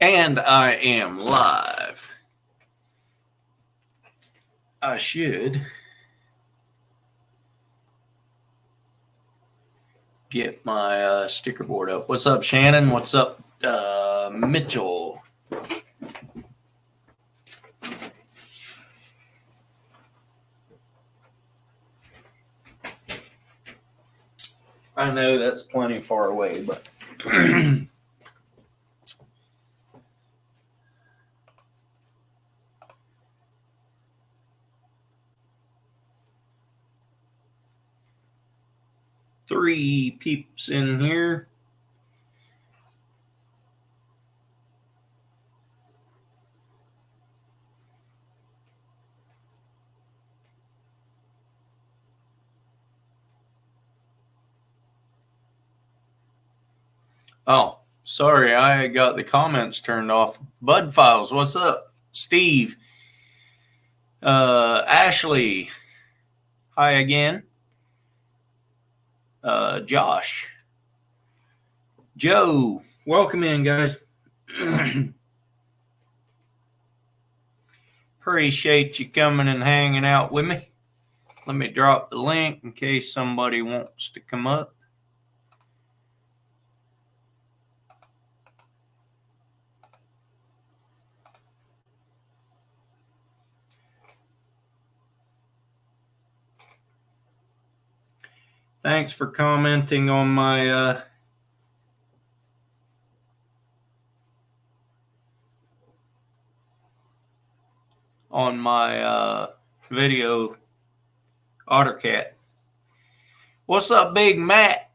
And I am live. I should get my sticker board up. What's up, Shannon? What's up, Mitchell? I know that's plenty far away, but three peeps in here. Oh, sorry, I got the comments turned off. Bud Files, what's up? Steve, Ashley, hi again. Josh, Joe, welcome in, guys. Appreciate you coming and hanging out with me. Let me drop the link in case somebody wants to come up. Thanks for commenting on my video, OtterCat. What's up, Big Matt?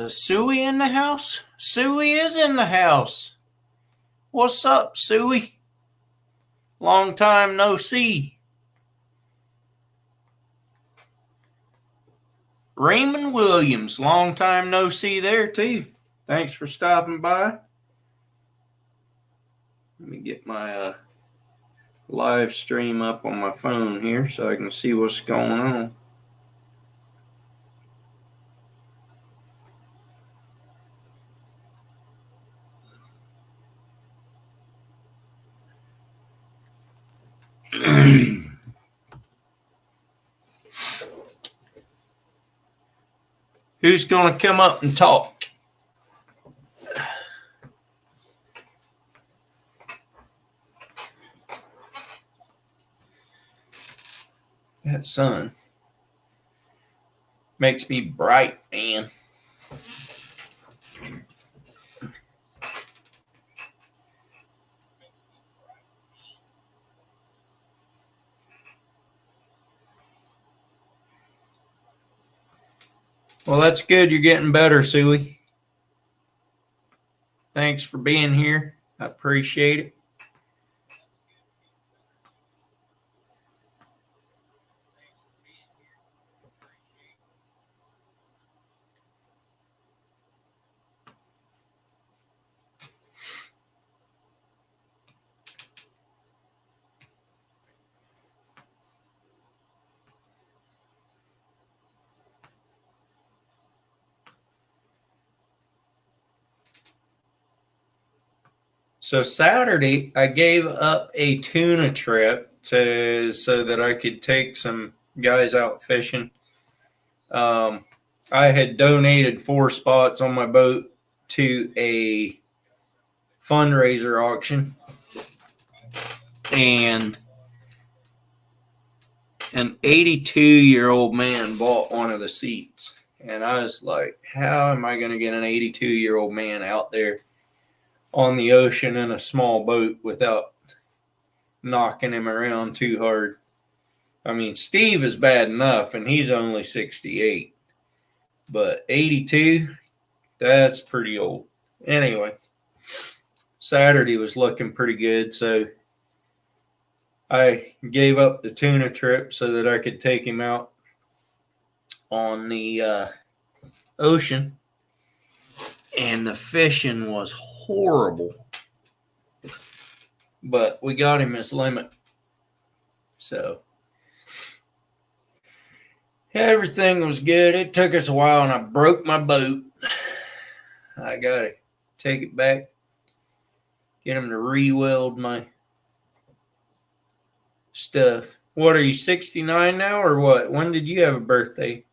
Suey in the house? Suey is in the house. What's up, Suey? Long time no see. Raymond Williams, long time no see there too. Thanks for stopping by. Let me get my live stream up on my phone here so I can see what's going on. Who's going to come up and talk? That sun makes me bright, man. Well, that's good. You're getting better, Suey. Thanks for being here. I appreciate it. So Saturday, I gave up a tuna trip so that I could take some guys out fishing. I had donated 4 spots on my boat to a fundraiser auction, and an 82-year-old man bought one of the seats. And I was like, how am I going to get an 82-year-old man out there on the ocean in a small boat without knocking him around too hard? I mean, Steve is bad enough, and he's only 68. But 82, that's pretty old. Anyway, Saturday was looking pretty good, so I gave up the tuna trip so that I could take him out on the ocean, and the fishing was horrible. But we got him his limit. So everything was good. It took us a while, and I broke my boat. I got to take it back, get him to re-weld my stuff. What, are you 69 now or what? When did you have a birthday?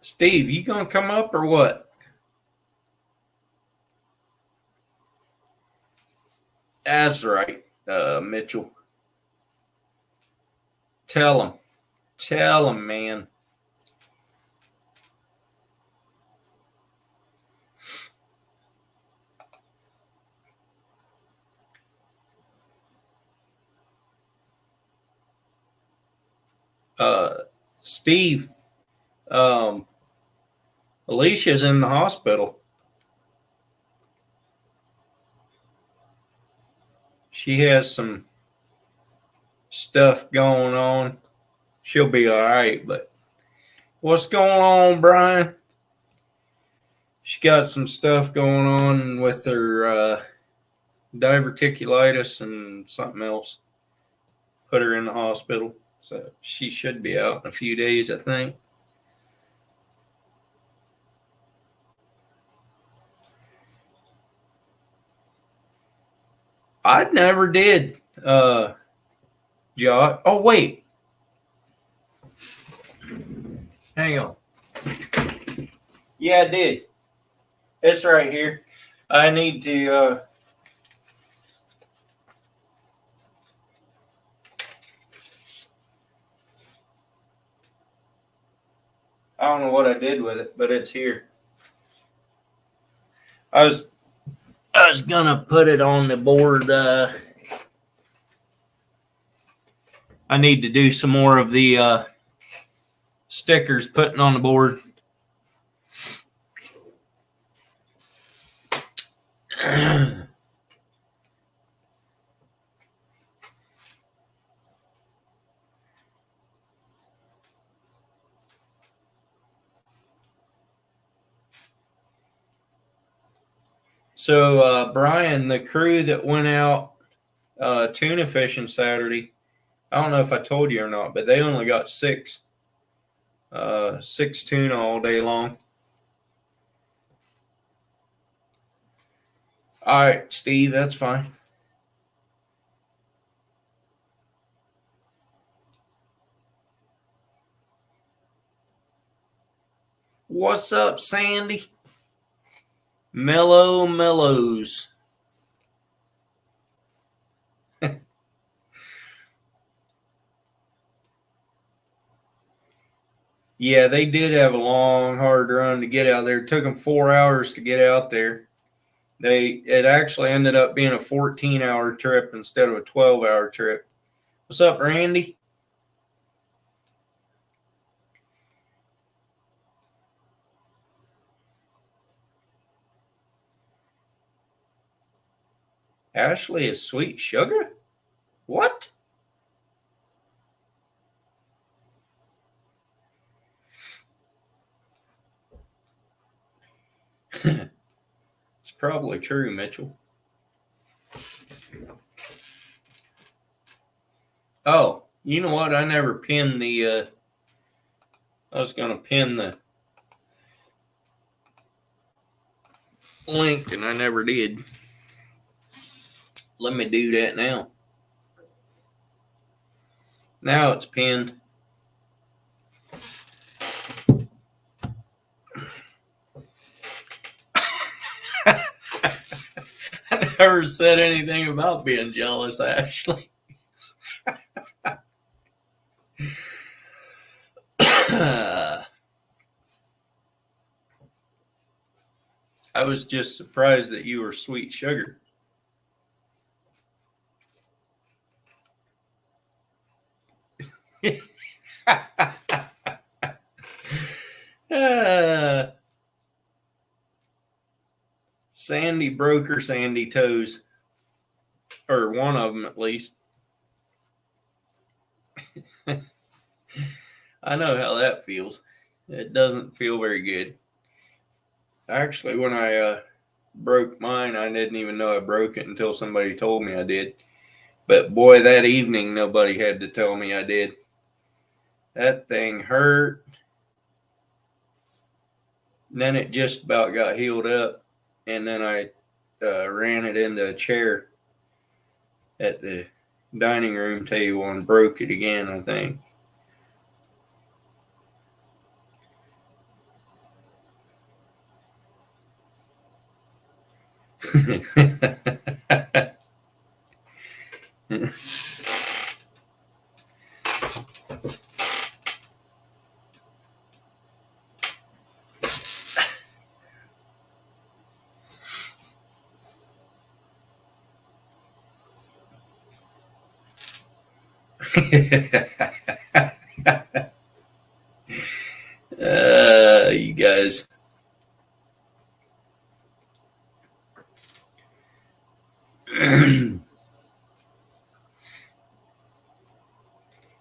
Steve, you gonna come up or what? That's right, Mitchell. Tell him, man. Steve, Alicia's in the hospital. She has some stuff going on. She'll be all right, but what's going on, Brian? She got some stuff going on with her diverticulitis and something else. Put her in the hospital, so she should be out in a few days, I think. I never did, Jot. Oh, wait. Hang on. Yeah, I did. It's right here. I need to. I don't know what I did with it, but it's here. I was gonna put it on the board. I need to do some more of the stickers putting on the board. So, Brian, the crew that went out tuna fishing Saturday, I don't know if I told you or not, but they only got six tuna all day long. All right, Steve, that's fine. What's up, Sandy? Mellows. Yeah, they did have a long, hard run to get out there. It took them 4 hours to get out there. It actually ended up being a 14-hour trip instead of a 12-hour trip. What's up, Randy? Ashley is sweet sugar? What? It's probably true, Mitchell. Oh, you know what? I never pinned the. I was going to pin the link, and I never did. Let me do that now. Now it's pinned. never said anything about being jealous, Ashley. I was just surprised that you were sweet sugar. Sandy broke her sandy toes, or one of them at least. I know how that feels. It doesn't feel very good. Actually, when I broke mine, I didn't even know I broke it until somebody told me I did. But boy, that evening, nobody had to tell me I did. That thing hurt. And then it just about got healed up. And then I ran it into a chair at the dining room table and broke it again, I think. You guys.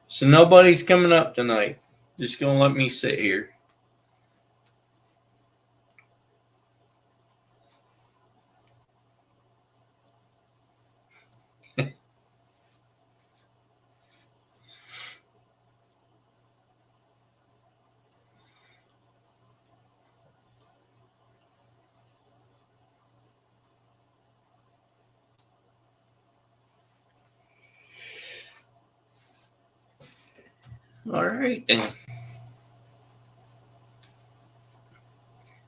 So nobody's coming up tonight. Just gonna let me sit here. All right, then.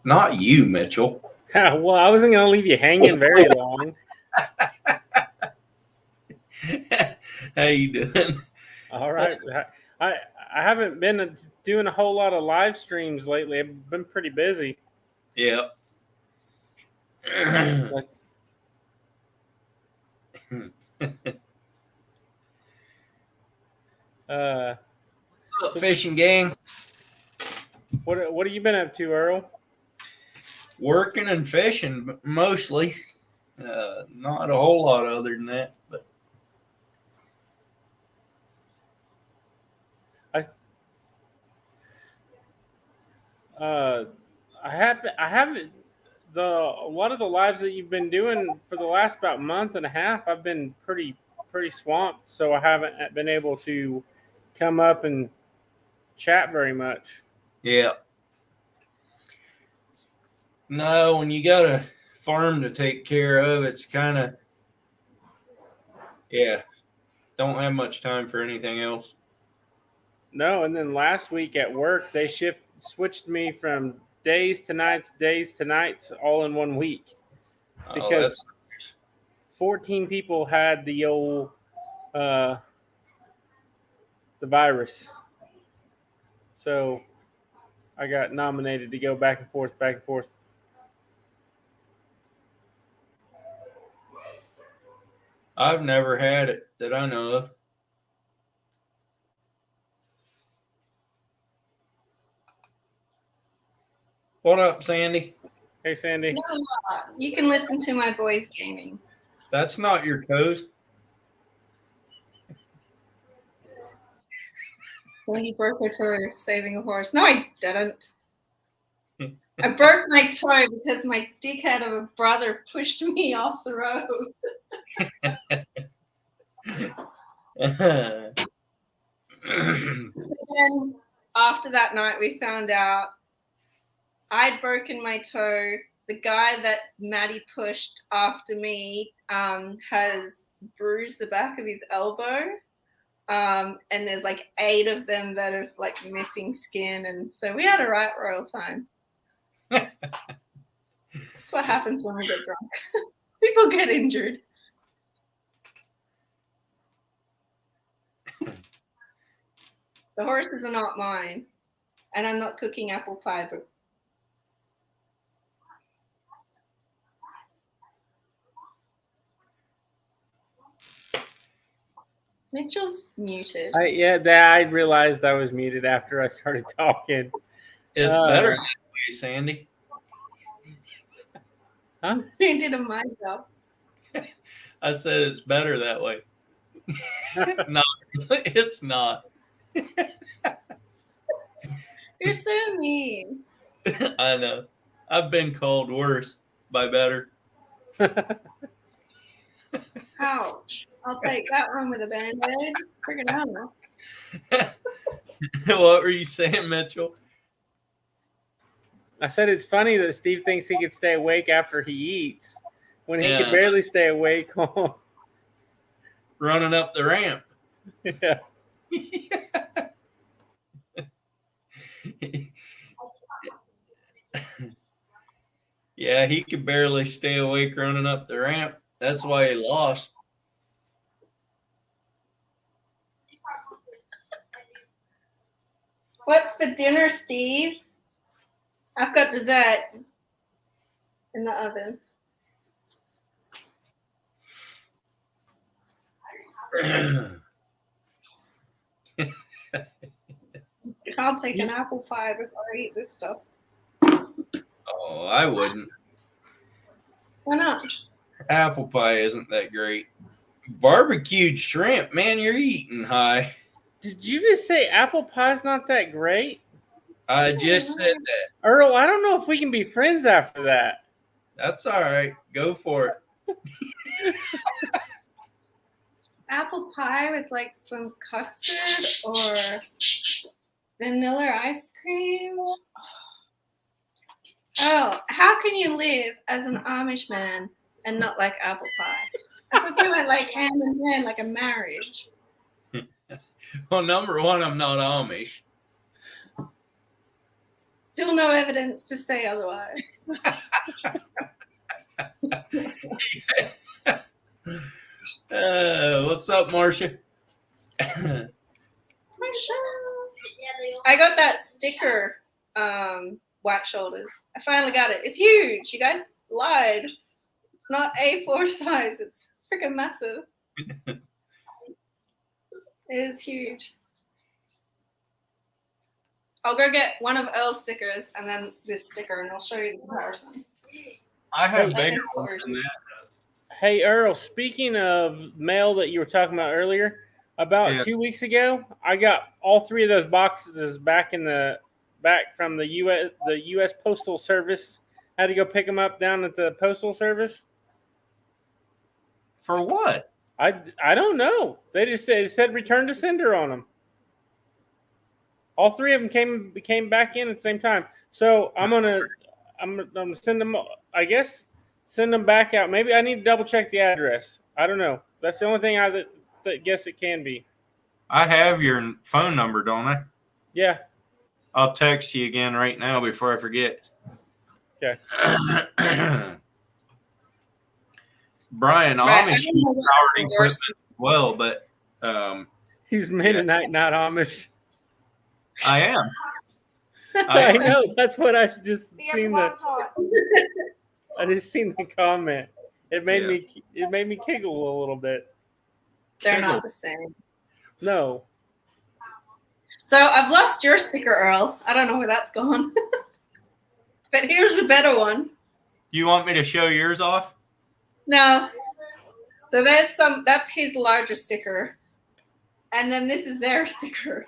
Not you, Mitchell. Well, I wasn't going to leave you hanging very long. How you doing? All right. I haven't been doing a whole lot of live streams lately. I've been pretty busy. Yeah. What's up, fishing gang? What have you been up to, Earl? Working and fishing mostly. Not a whole lot other than that, but I haven't a lot of the lives that you've been doing for the last about month and a half. I've been pretty swamped, so I haven't been able to come up and chat very much. Yeah. No, when you got a farm to take care of, it's kind of, don't have much time for anything else. No, and then last week at work, they switched me from days to nights, all in 1 week. Because 14 people had the old, the virus. So I got nominated to go back and forth. I've never had it that I know of. What up, Sandy? Hey, Sandy. No, you can listen to my boys gaming. That's not your toes. Well, you broke my toe saving a horse. No, I didn't. I broke my toe because my dickhead of a brother pushed me off the road. And then after that night, we found out I'd broken my toe. The guy that Maddie pushed after me has bruised the back of his elbow. And there's like 8 of them that are like missing skin. And so we had a right royal time. That's what happens when we get drunk. People get injured. The horses are not mine. And I'm not cooking apple pie, but Mitchell's muted. I realized I was muted after I started talking. It's better that way, Sandy. Huh? You did a mind job. I said it's better that way. No, it's not. You're so mean. I know. I've been called worse by better. Ouch. I'll take that one with a band-aid. Freaking hell. What were you saying, Mitchell? I said it's funny that Steve thinks he could stay awake after he eats when he Yeah. could barely stay awake. Running up the ramp. Yeah. Yeah, he could barely stay awake running up the ramp. That's why he lost. What's for dinner, Steve? I've got dessert in the oven. I'll take an apple pie before I eat this stuff. Oh, I wouldn't. Why not? Apple pie isn't that great. Barbecued shrimp, man, you're eating high. Did you just say apple pie's not that great? I just said that. Earl, I don't know if we can be friends after that. That's all right. Go for it. Apple pie with like some custard or vanilla ice cream. Oh, how can you live as an Amish man and not like apple pie? I thought they went like hand in hand, like a marriage. Well, number one, I'm not Amish. Still no evidence to say otherwise. What's up, Marcia? I got that sticker, white shoulders. I finally got it. It's huge. You guys lied. It's not A4 size. It's freaking massive. It is huge. I'll go get one of Earl's stickers and then this sticker, and I'll show you the comparison. I have Like bigger A4s. ones than that. Hey, Earl, speaking of mail that you were talking about earlier, about 2 weeks ago, I got all three of those boxes back from the U.S. Postal Service. I had to go pick them up down at the Postal Service. For what? I don't know. They just said return to sender on them. All three of them came back in at the same time. So I'm gonna send them. I guess send them back out. Maybe I need to double check the address. I don't know. That's the only thing I guess it can be. I have your phone number, don't I? Yeah. I'll text you again right now before I forget. Okay. Brian Right, Amish uses powered equipment as well, but He's Mennonite, not Amish. I am. I know. That's what I just seen I just seen the comment. It made me giggle a little bit. They're not the same. No. So I've lost your sticker, Earl. I don't know where that's gone. But here's a better one. You want me to show yours off? No. So that's his larger sticker. And then this is their sticker.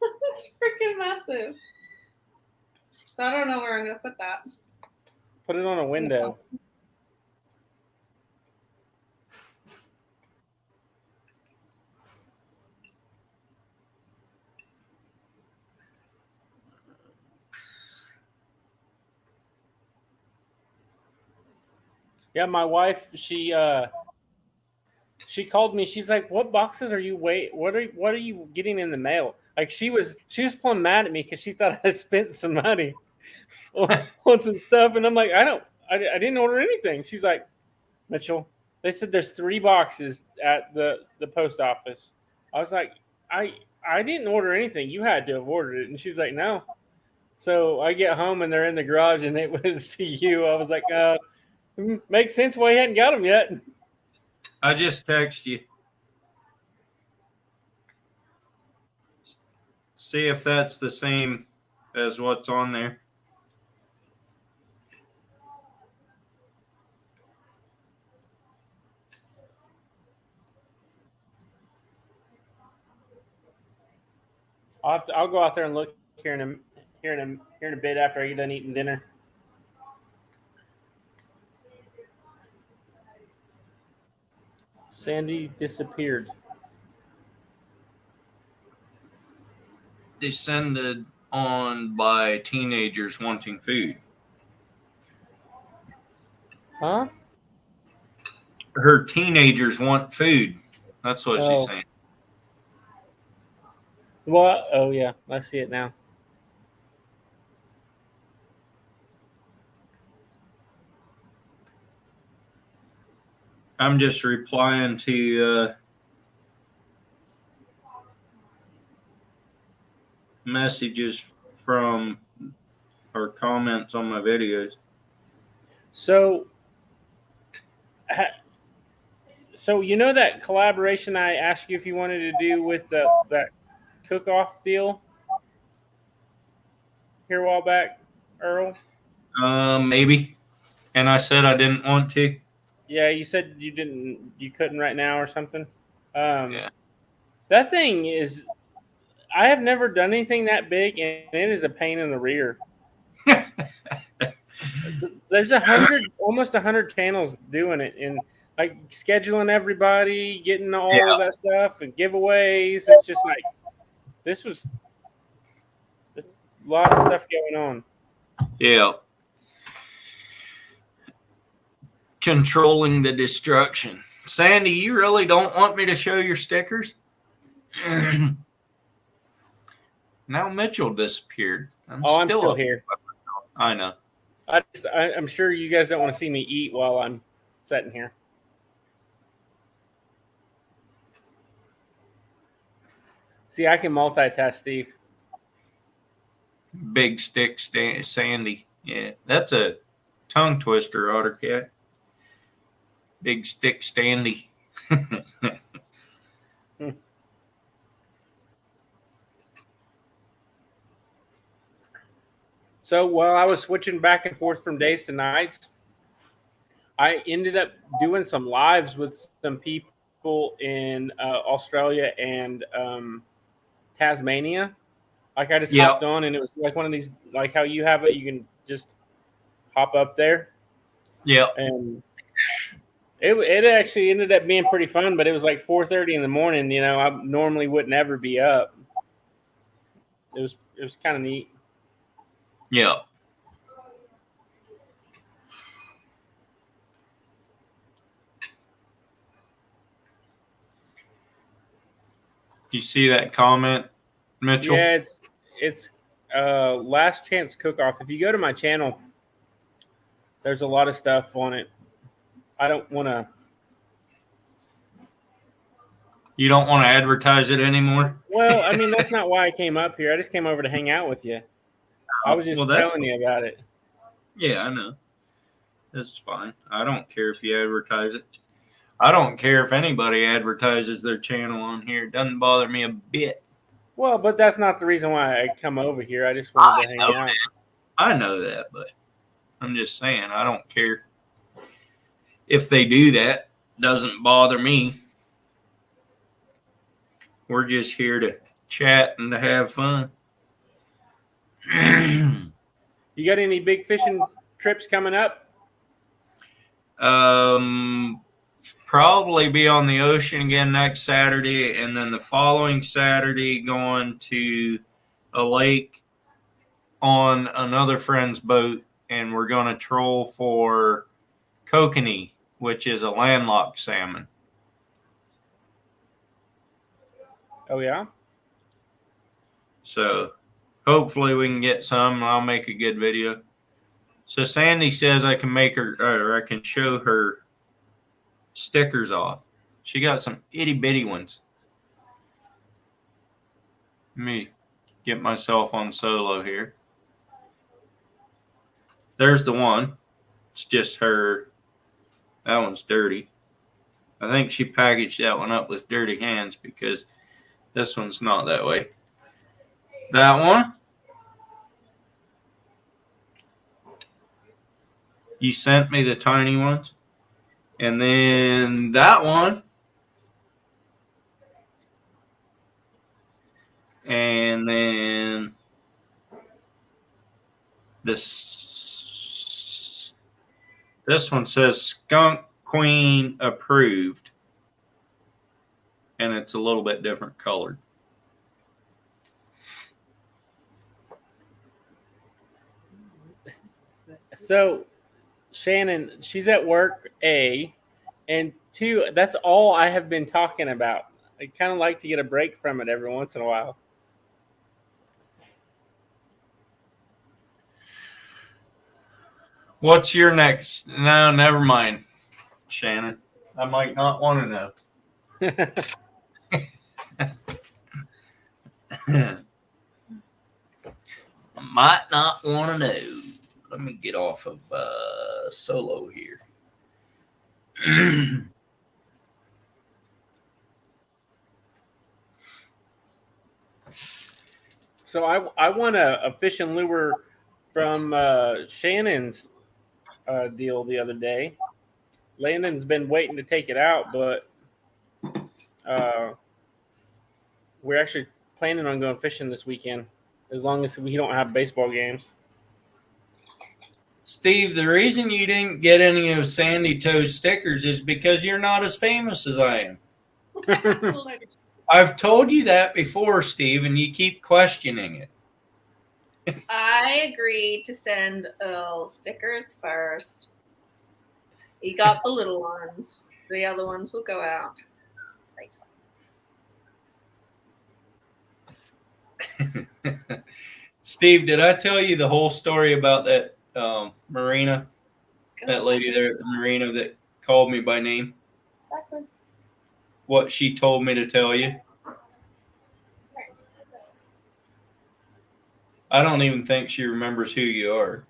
It's freaking massive. So I don't know where I'm going to put that. Put it on a window. Yeah, my wife, she called me. She's like, "What boxes are you what are you getting in the mail?" Like she was plumb mad at me because she thought I spent some money on some stuff, and I'm like, I didn't order anything. She's like, Mitchell. They said there's 3 boxes at the post office. I was like, I didn't order anything. You had to have ordered it. And she's like, no. So I get home and they're in the garage and it was you. I was like, makes sense why you hadn't got them yet. I just text you. See if that's the same as what's on there. I'll go out there and look here in a bit after I get done eating dinner. Sandy disappeared. Descended on by teenagers wanting food. Huh? Her teenagers want food. That's what she's saying. What? Oh, yeah. I see it now. I'm just replying to messages from or comments on my videos. So you know that collaboration I asked you if you wanted to do with that cook-off deal here a while back, Earl? Maybe. And I said I didn't want to. Yeah, you said you couldn't right now or something. Yeah. That thing is, I have never done anything that big, and it is a pain in the rear. There's almost 100 channels doing it, and like scheduling everybody, getting all of that stuff, and giveaways. It's just like this was a lot of stuff going on. Yeah. Controlling the destruction. Sandy, you really don't want me to show your stickers? Now Mitchell disappeared. I'm still here. I know. I'm sure you guys don't want to see me eat while I'm sitting here. See, I can multitask, Steve. Big stick Sandy. Yeah, that's a tongue twister, Ottercat. Big stick Standy. So while I was switching back and forth from days to nights, I ended up doing some lives with some people in Australia and Tasmania. Like I just hopped on, and it was like one of these, like how you have it, you can just hop up there. Yeah. And it actually ended up being pretty fun, but it was like 4:30 in the morning. You know, I normally wouldn't ever be up. It was kind of neat. Yeah. You see that comment, Mitchell? Yeah, it's Last Chance Cook-Off. If you go to my channel, there's a lot of stuff on it. I don't want to. You don't want to advertise it anymore? Well, I mean, that's not why I came up here. I just came over to hang out with you. I was just telling you about it. Yeah, I know. That's fine. I don't care if you advertise it. I don't care if anybody advertises their channel on here. It doesn't bother me a bit. Well, but that's not the reason why I come over here. I just wanted to hang out. I know that, but I'm just saying I don't care. If they do that, doesn't bother me. We're just here to chat and to have fun. You got any big fishing trips coming up? Probably be on the ocean again next Saturday, and then the following Saturday going to a lake on another friend's boat, and we're going to troll for kokanee, which is a landlocked salmon. Oh, yeah? So hopefully we can get some, and I'll make a good video. So Sandy says I can make her, or I can show her stickers off. She got some itty bitty ones. Let me get myself on solo here. There's the one. It's just her. That one's dirty. I think she packaged that one up with dirty hands because this one's not that way. That one. You sent me the tiny ones. And then that one. And then this one says Skunk Queen approved. And it's a little bit different colored. So, Shannon, she's at work, A, and 2, that's all I have been talking about. I kind of like to get a break from it every once in a while. What's your next? No, never mind, Shannon. I might not want to know. I might not want to know. Let me get off of solo here. So I won a fish and lure from Shannon's deal the other day. Landon's been waiting to take it out, but we're actually planning on going fishing this weekend, as long as we don't have baseball games. Steve, the reason you didn't get any of Sandy Toe's stickers is because you're not as famous as I am. I've told you that before, Steve, and you keep questioning it. I agreed to send Earl stickers first. He got the little ones. The other ones will go out later. Steve, did I tell you the whole story about that marina? That lady there at the marina that called me by name? Backwards. What she told me to tell you? I don't even think she remembers who you are.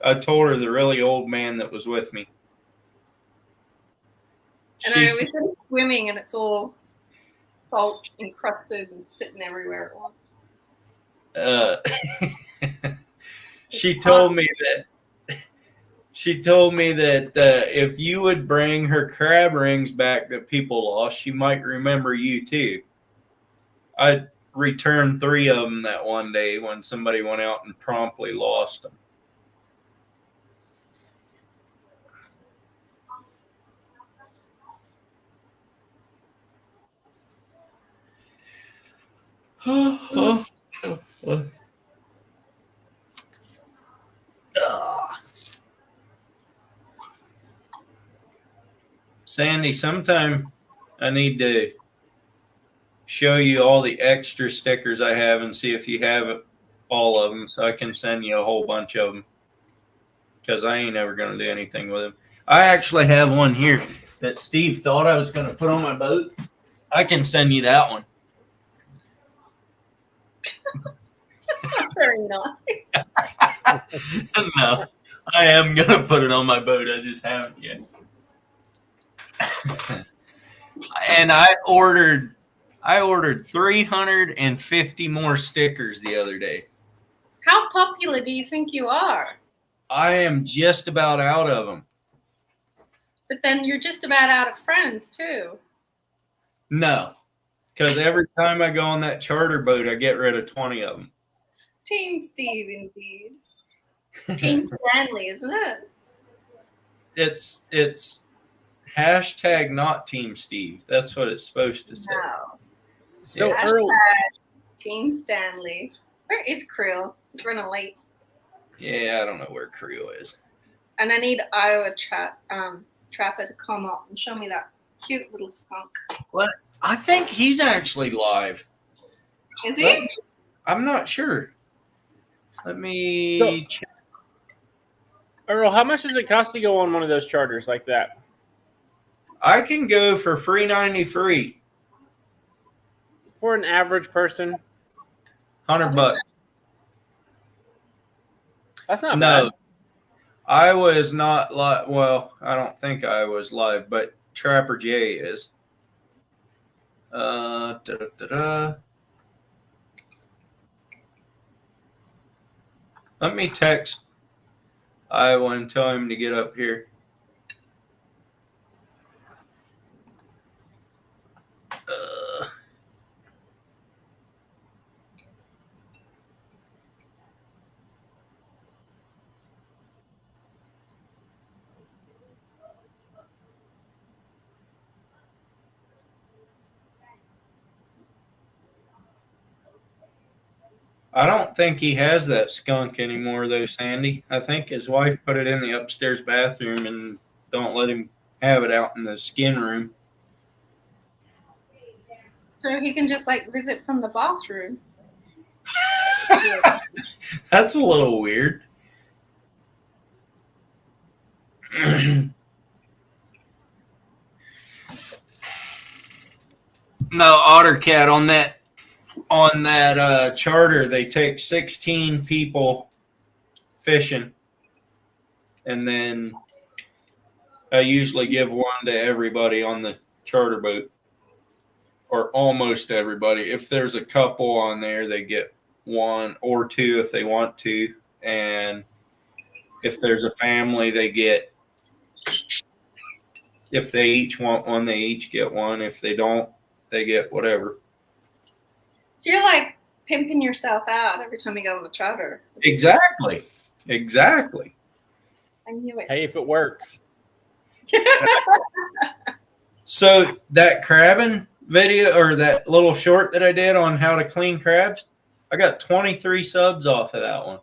I told her the really old man that was with me. And I was just swimming and it's all salt encrusted and sitting everywhere at once. She told me that if you would bring her crab rings back that people lost, she might remember you too. I returned 3 of them that one day when somebody went out and promptly lost them. Sandy, sometime I need to show you all the extra stickers I have and see if you have all of them so I can send you a whole bunch of them, because I ain't ever going to do anything with them. I actually have one here that Steve thought I was going to put on my boat. I can send you that one. That's not very nice. No, I am going to put it on my boat. I just haven't yet. And I ordered 350 more stickers the other day. How popular do you think you are? I am just about out of them. But then you're just about out of friends too. No, because every time I go on that charter boat, I get rid of 20 of them. Team Steve, indeed. Team Stanley, isn't it? It's hashtag not Team Steve. That's what it's supposed to say. No. So Hashtag Earl, Team Stanley. Where is Creel? He's running late. Yeah, I don't know where Creel is. And I need Iowa Trapper to come up and show me that cute little skunk. What? I think he's actually live. Is he? I'm not sure. Let me check. Earl, how much does it cost to go on one of those charters like that? I can go for $3.93. For an average person, $100. that's not No, bad. I was not live. Well, I don't think I was live, but Trapper J is. Da-da-da-da. Let me text Iowa and tell him to get up here. I don't think he has that skunk anymore, though, Sandy. I think his wife put it in the upstairs bathroom and don't let him have it out in the skin room. So he can just like visit from the bathroom. That's a little weird. No, OtterCat on that charter, they take 16 people fishing, and then I usually give one to everybody on the charter boat, or almost everybody. If there's a couple on there, they get one or two if they want to, and if there's a family, they get. If they each want one, they each get one. If they don't, they get whatever. So you're like pimping yourself out every time you go on the charter. Exactly. Exactly. I knew it. Hey, if it works. So that crabbing video, or that little short that I did on how to clean crabs, I got 23 subs off of that one.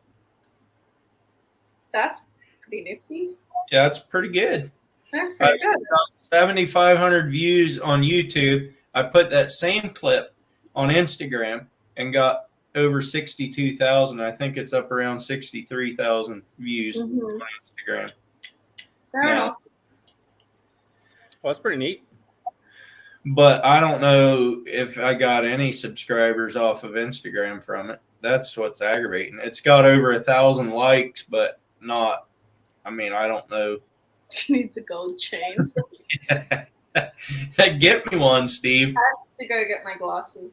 That's pretty nifty. Yeah, it's pretty good. That's pretty good. Got 7,500 views on YouTube. I put that same clip on Instagram and got over 62,000. I think it's up around 63,000 views on Instagram. Fair Now, enough. Well, that's pretty neat. but I don't know if I got any subscribers off of Instagram from it. That's what's aggravating. It's got over 1,000 likes, but not. I mean, I don't know. Needs a gold chain. Get me one, Steve. I have to go get my glasses.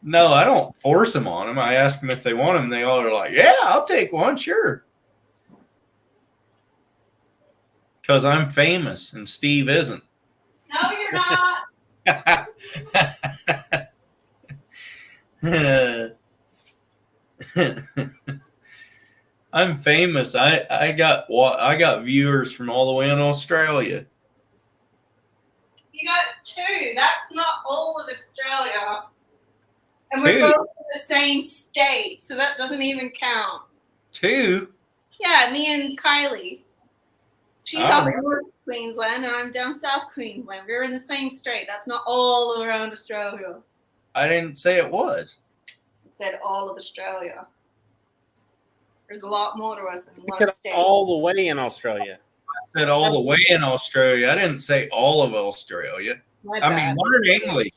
No, I don't force them on them. I ask them if they want them. They all are like, "Yeah, I'll take one, sure." Because I'm famous and Steve isn't. No, you're not. I'm famous. I got viewers from all the way in Australia. You got two. That's not all of Australia. And Two? we're both in the same state, so that doesn't even count. 2? Yeah, me and Kylie. She's Oh. up north Queensland, and I'm down south Queensland. We're in the same state. That's not all around Australia. I didn't say it was. It said all of Australia. There's a lot more to us than We one said state. all the way in Australia. I said all the way in Australia. I didn't say all of Australia. My I mean, bad. learn English.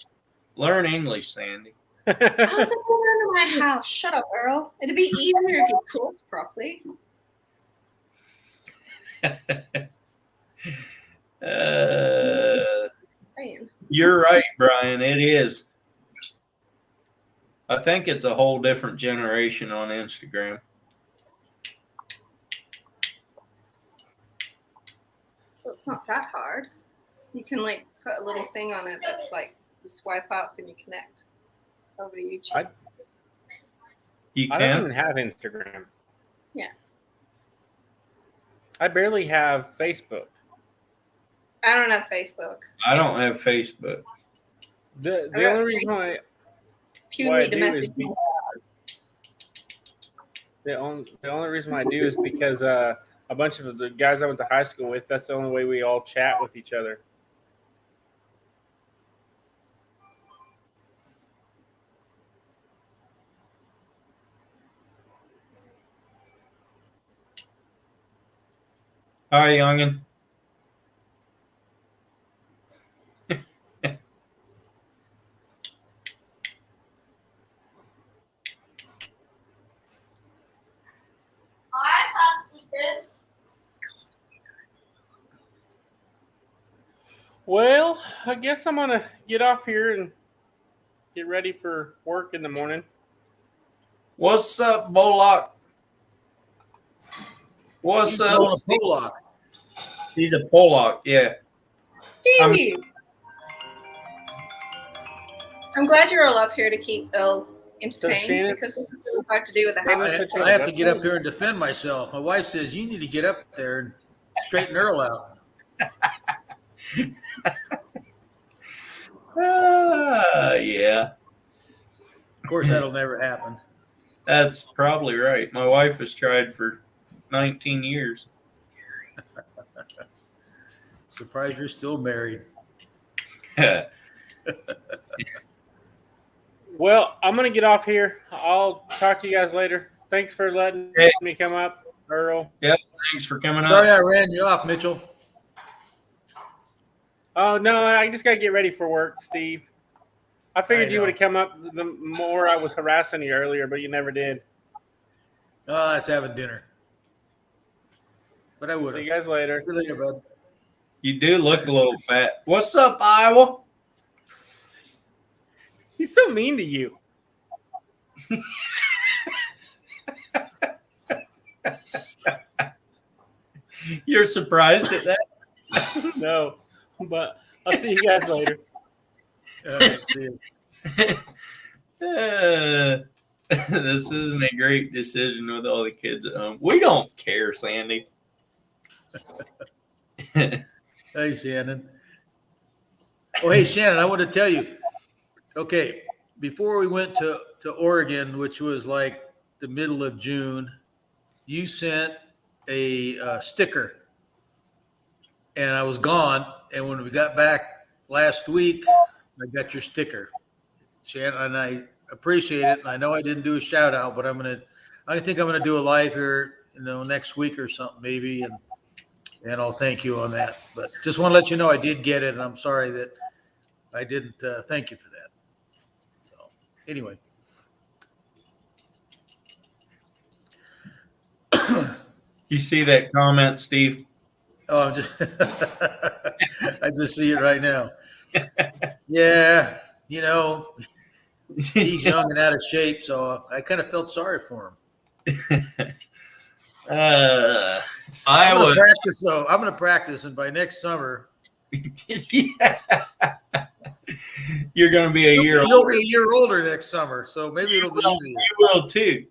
Learn English, Sandy. How's it going to my house? Shut up, Earl. It'd be easier if you cooked properly. Saying. You're right, Brian. It is. I think it's a whole different generation on Instagram. Well, it's not that hard. You can like put a little thing on it that's like you swipe up and you connect over to YouTube. You I don't even can? have Instagram. Yeah. I barely have Facebook. I don't have Facebook. I don't have Facebook. The I got only reason why I Purely do is domestic. the only reason why I do is because a bunch of the guys I went to high school with, that's the only way we all chat with each other. Hi, youngin. Well, I guess I'm gonna get off here and get ready for work in the morning. What's up, Bollock? What's up? a Pollock. He's a Pollock, yeah. Stevie. I'm glad you're all up here to keep Earl entertained because this is what I have to do with the house. I have to get up here and defend myself. My wife says you need to get up there and straighten Earl out. Yeah. Of course, that'll never happen. That's probably right. My wife has tried for 19 years. Surprised you're still married. Well, I'm gonna get off here. I'll talk to you guys later. Thanks for letting me come up, Earl. Yep, thanks for coming Sorry up. I ran you off, Mitchell. Oh no, I just gotta get ready for work, Steve. I figured you know. would have come up the more I was harassing you earlier, but you never did. Oh, I was having dinner. But I would See have. you guys later. See you later, bud. You do look a little fat. What's up, Iowa? He's so mean to you. You're surprised at that? No, but I'll see you guys later. See you. This isn't a great decision with all the kids at home. We don't care, Sandy. Hey, Shannon. Oh, hey, Shannon, I want to tell you. Okay, before we went to Oregon, which was like the middle of June, you sent a sticker, and I was gone. And when we got back last week, I got your sticker, Shannon, and I appreciate it. And I know I didn't do a shout out, but I think I'm gonna do a live here, next week or something maybe, and I'll thank you on that. But just want to let you know I did get it, and I'm sorry that I didn't thank you for that. So anyway. You see that comment, Steve? Oh, I just see it right now. Yeah, he's young and out of shape, so I kind of felt sorry for him. I I'm was gonna practice, though. I'm gonna practice, and by next summer, yeah. You're gonna be a year you'll older. be a year older next summer, so maybe it'll be easier. You will too.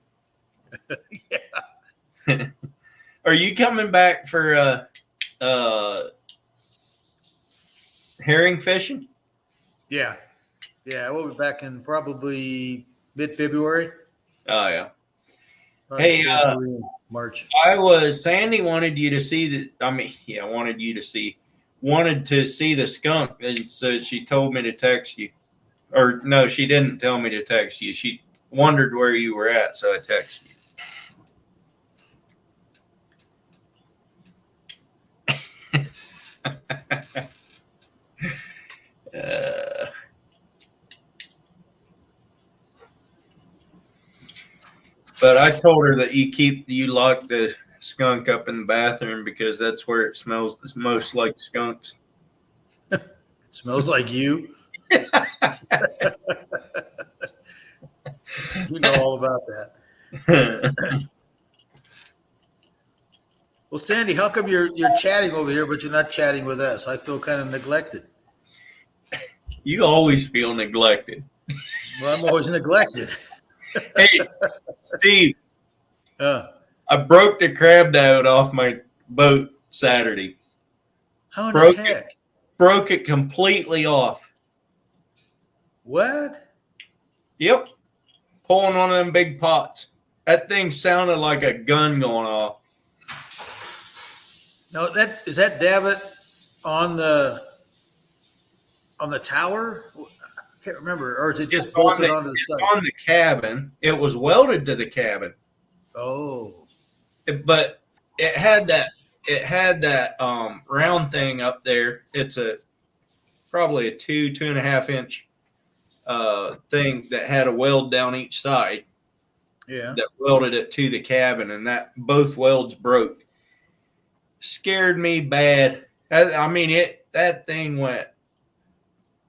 Yeah. Are you coming back for herring fishing? Yeah, we'll be back in probably mid-February. Oh yeah. Probably Hey, February, March. Sandy wanted you to see wanted to see the skunk, and so she told me to text you. Or no, she didn't tell me to text you. She wondered where you were at, so I texted you. But I told her that you lock the skunk up in the bathroom because that's where it smells the most like skunks. It smells like you. You know all about that. Well, Sandy, how come you're chatting over here, but you're not chatting with us? I feel kind of neglected. You always feel neglected. Well, I'm always neglected. Hey, Steve, I broke the crab nut off my boat Saturday. How in Broke the heck? Broke it completely off. What? Yep. Pulling one of them big pots. That thing sounded like a gun going off. No, is that davit on the tower? I can't remember, or is it just bolted onto the side? On the cabin. It was welded to the cabin. Oh, But it had that it had that round thing up there. It's probably a 2.5 inch thing that had a weld down each side. Yeah. That welded it to the cabin, and that both welds broke. Scared me bad. I mean, that thing went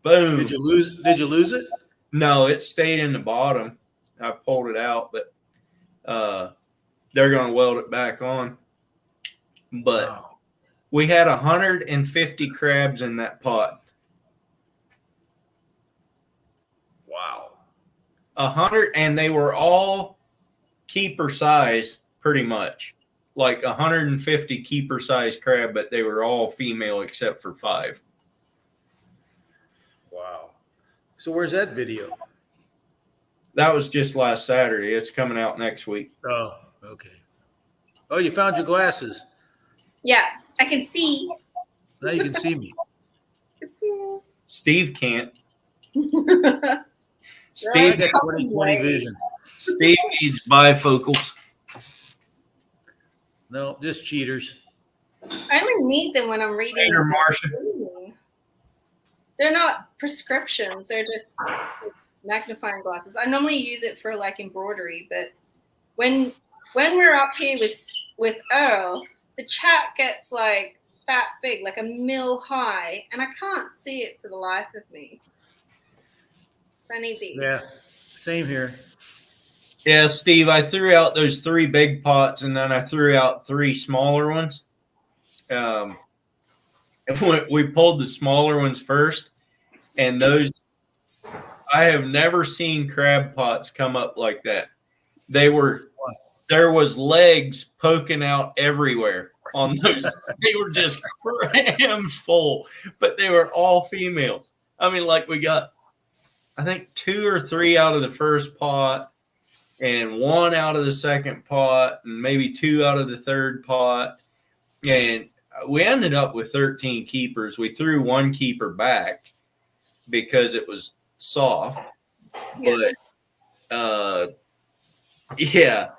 boom. Did you lose it? No, it stayed in the bottom. I pulled it out, but they're going to weld it back on. But Wow. we had 150 crabs in that pot. Wow. 100, and they were all keeper size, pretty much. Like 150 keeper size crab, but they were all female except for 5. Wow. So where's that video? That was just last Saturday. It's coming out next week. Oh, okay. Oh, you found your glasses. Yeah, I can see. Now you can see me. Steve can't. I Steve, got 20/20 vision. Steve needs bifocals. No, just cheaters. I only need them when I'm reading. Later, Marcia. They're not prescriptions. They're just magnifying glasses. I normally use it for like embroidery, but when we're up here with Earl, the chat gets like that big, like a mil high, and I can't see it for the life of me. So I need these. Yeah, same here. Yeah, Steve, I threw out those 3 big pots, and then I threw out 3 smaller ones. And we pulled the smaller ones first, and those, I have never seen crab pots come up like that. There was legs poking out everywhere on those. They were just crammed full, but they were all females. I mean, like we got, I think 2 or 3 out of the first pot, and 1 out of the second pot, and maybe 2 out of the third pot. And we ended up with 13 keepers. We threw 1 keeper back because it was soft. But yeah,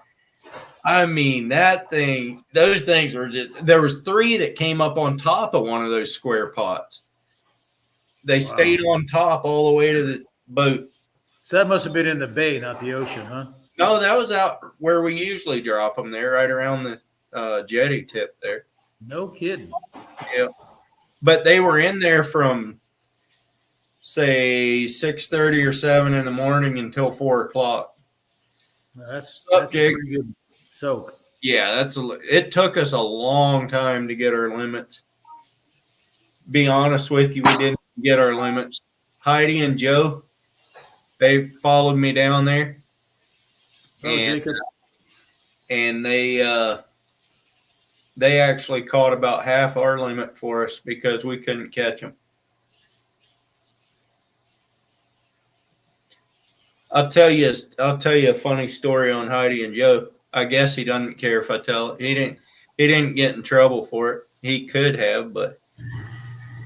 I mean, those things were just, there was 3 that came up on top of one of those square pots. They stayed on top all the way to the boat. So that must have been in the bay, not the ocean, huh? No, that was out where we usually drop them there, right around the jetty tip there. No kidding. Yeah. But they were in there from, say, 6:30 or 7 in the morning until 4 o'clock. That's Up, a Jake? pretty good soak. Yeah, it took us a long time to get our limits. Be honest with you, we didn't get our limits. Heidi and Joe, they followed me down there. Oh, Jacob. And they actually caught about half our limit for us because we couldn't catch them. I'll tell you a funny story on Heidi and Joe. I guess he doesn't care if I tell it. He didn't get in trouble for it. He could have, but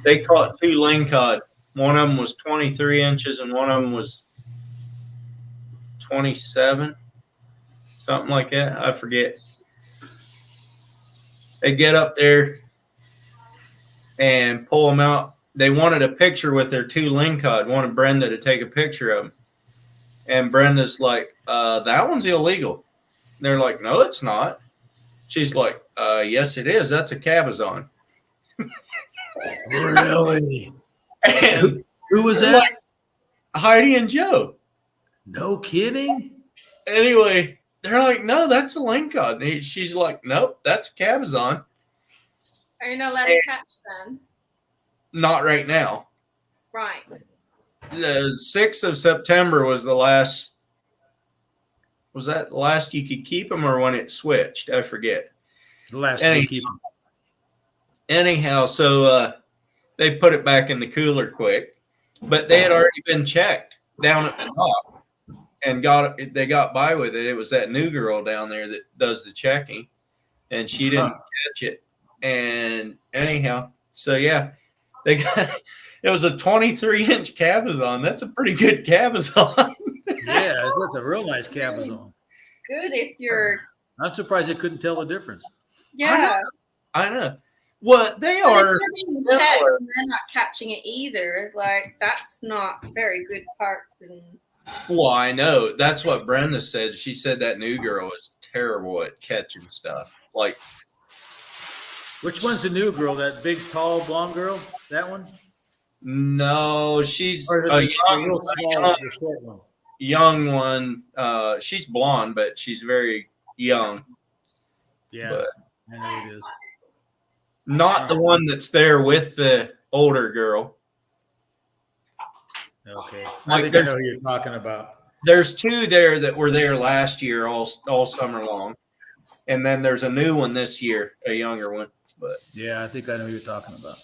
they caught 2 lingcod. One of them was 23 inches and one of them was 27, something like that. I forget. They get up there and pull them out. They wanted a picture with their 2 lingcod, wanted Brenda to take a picture of them. And Brenda's like, that one's illegal. And they're like, no, it's not. She's like, yes, it is. That's a cabezon. Really? And Who was that? like, Heidi and Joe. No kidding? Anyway, they're like, no, that's a lingcod. And she's like, nope, that's a cabezon. Are you not allowed to catch them? Not right now. Right. The 6th of September was the last. Was that the last you could keep them, or when it switched? I forget. The last one keep. Anyhow, so they put it back in the cooler quick, but they had already been checked down at the top and they got by with it. It was that new girl down there that does the checking, and she didn't catch it. And anyhow, so yeah, they got. It was a 23-inch cabezon. That's a pretty good cabezon. Yeah, that's a real nice cabezon. Good if you're. I'm surprised they couldn't tell the difference. Yeah. I know. What they But if are. they're being checked and they're not catching it either, like that's not very good parts. And Well, I know. That's what Brenda said. She said that new girl is terrible at catching stuff. Like, Which one's the new girl? That big, tall, blonde girl? That one? no, she's Or a the real small, the short one? young one. She's blonde, but she's very young. Yeah, But I know it is. not the one that's there with the older girl. Okay. Like I think I know who you're talking about. There's two there that were there last year all summer long. And then there's a new one this year, a younger one. But Yeah, I think I know who you're talking about.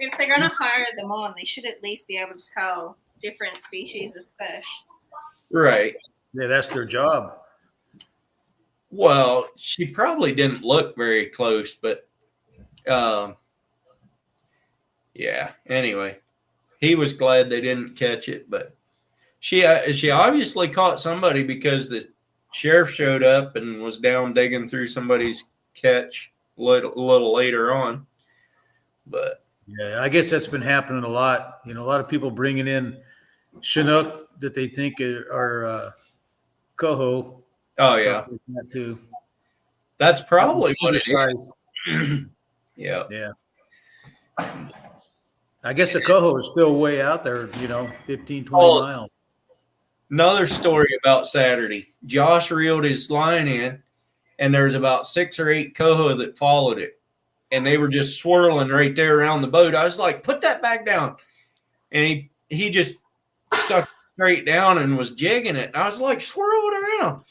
if they're gonna hire them on, they should at least be able to tell different species of fish. right. Yeah, that's their job. Well, she probably didn't look very close, but yeah. Anyway, he was glad they didn't catch it, but she obviously caught somebody because the sheriff showed up and was down digging through somebody's catch a little later on. But Yeah, I guess that's been happening a lot. You know, a lot of people bringing in Chinook that they think are coho. oh yeah, Stuff like that too. that's probably what it Size. is. Yeah. Yeah. I guess the coho is still way out there, 15, 20 Oh. miles. Another story about Saturday. Josh reeled his line in, and there was about 6 or 8 coho that followed it, and they were just swirling right there around the boat. I was like, "Put that back down," and he just stuck straight down and was jigging it. I was like, "Swirl it around,"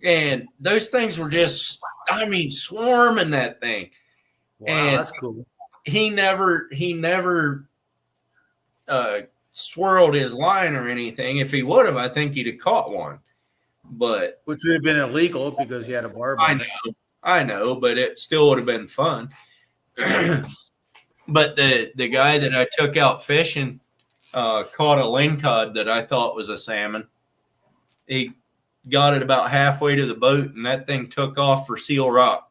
and those things were just, swarming that thing. Wow, And that's cool. He never swirled his line or anything. If he would have, I think he'd have caught one. But Which would have been illegal because he had a barb on it. I know, but it still would have been fun. But the guy that I took out fishing caught a lingcod that I thought was a salmon. He got it about halfway to the boat, and that thing took off for Seal Rock.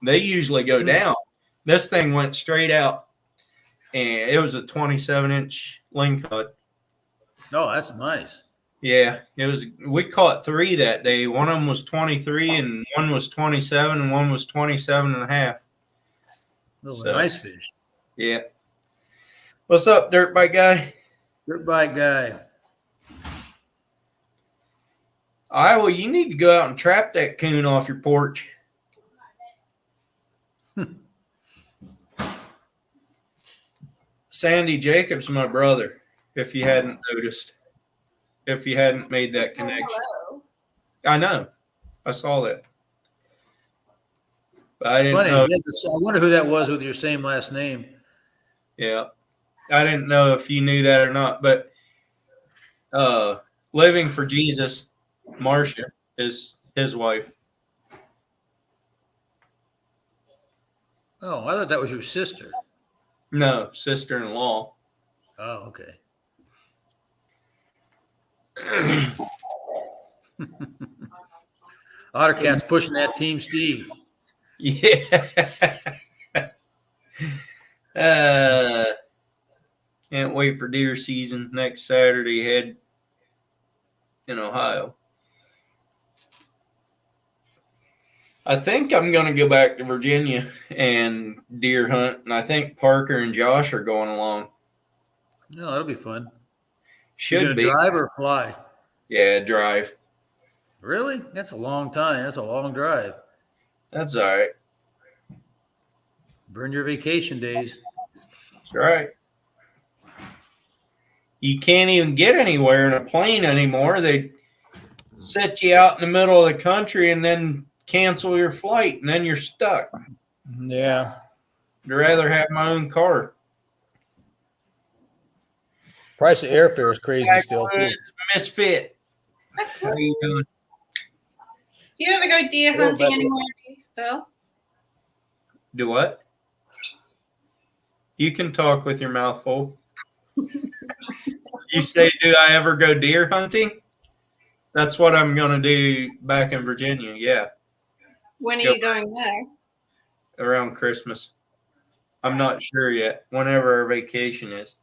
They usually go down. This thing went straight out, and it was a 27-inch lingcod. Oh, that's nice. Yeah, it was. We caught 3 that day. One of them was 23, and one was 27, and one was 27 and a half. Those are nice fish. Yeah. What's up, dirt bike guy? Dirt bike guy. Iowa, you need to go out and trap that coon off your porch. Sandy Jacobs, my brother, if you hadn't noticed, if you hadn't made that connection. Hello. I know. I saw that. But I It's didn't funny. know. I wonder who that was with your same last name. Yeah. I didn't know if you knew that or not. But Living for Jesus, Marcia, is his wife. Oh, I thought that was your sister. No, sister-in-law. Oh, okay. Ottercat's pushing that Team Steve. Yeah. Can't wait for deer season next Saturday ahead in Ohio. I think I'm going to go back to Virginia and deer hunt, and I think Parker and Josh are going along. No, that'll be fun. Should You be. gonna drive or fly? Yeah, drive. Really? That's a long time. That's a long drive. That's all right. Burn your vacation days. That's right. You can't even get anywhere in a plane anymore. They set you out in the middle of the country and then cancel your flight, and then you're stuck. Yeah. I'd rather have my own car. Price of airfare is crazy still. Misfit. How you doing? Do you ever go deer Hello, hunting Becky. anymore, Bill? Do what? You can talk with your mouth full. You say, do I ever go deer hunting? That's what I'm going to do back in Virginia. Yeah. When are Yep. you going there? around Christmas. I'm not sure yet. Whenever our vacation is.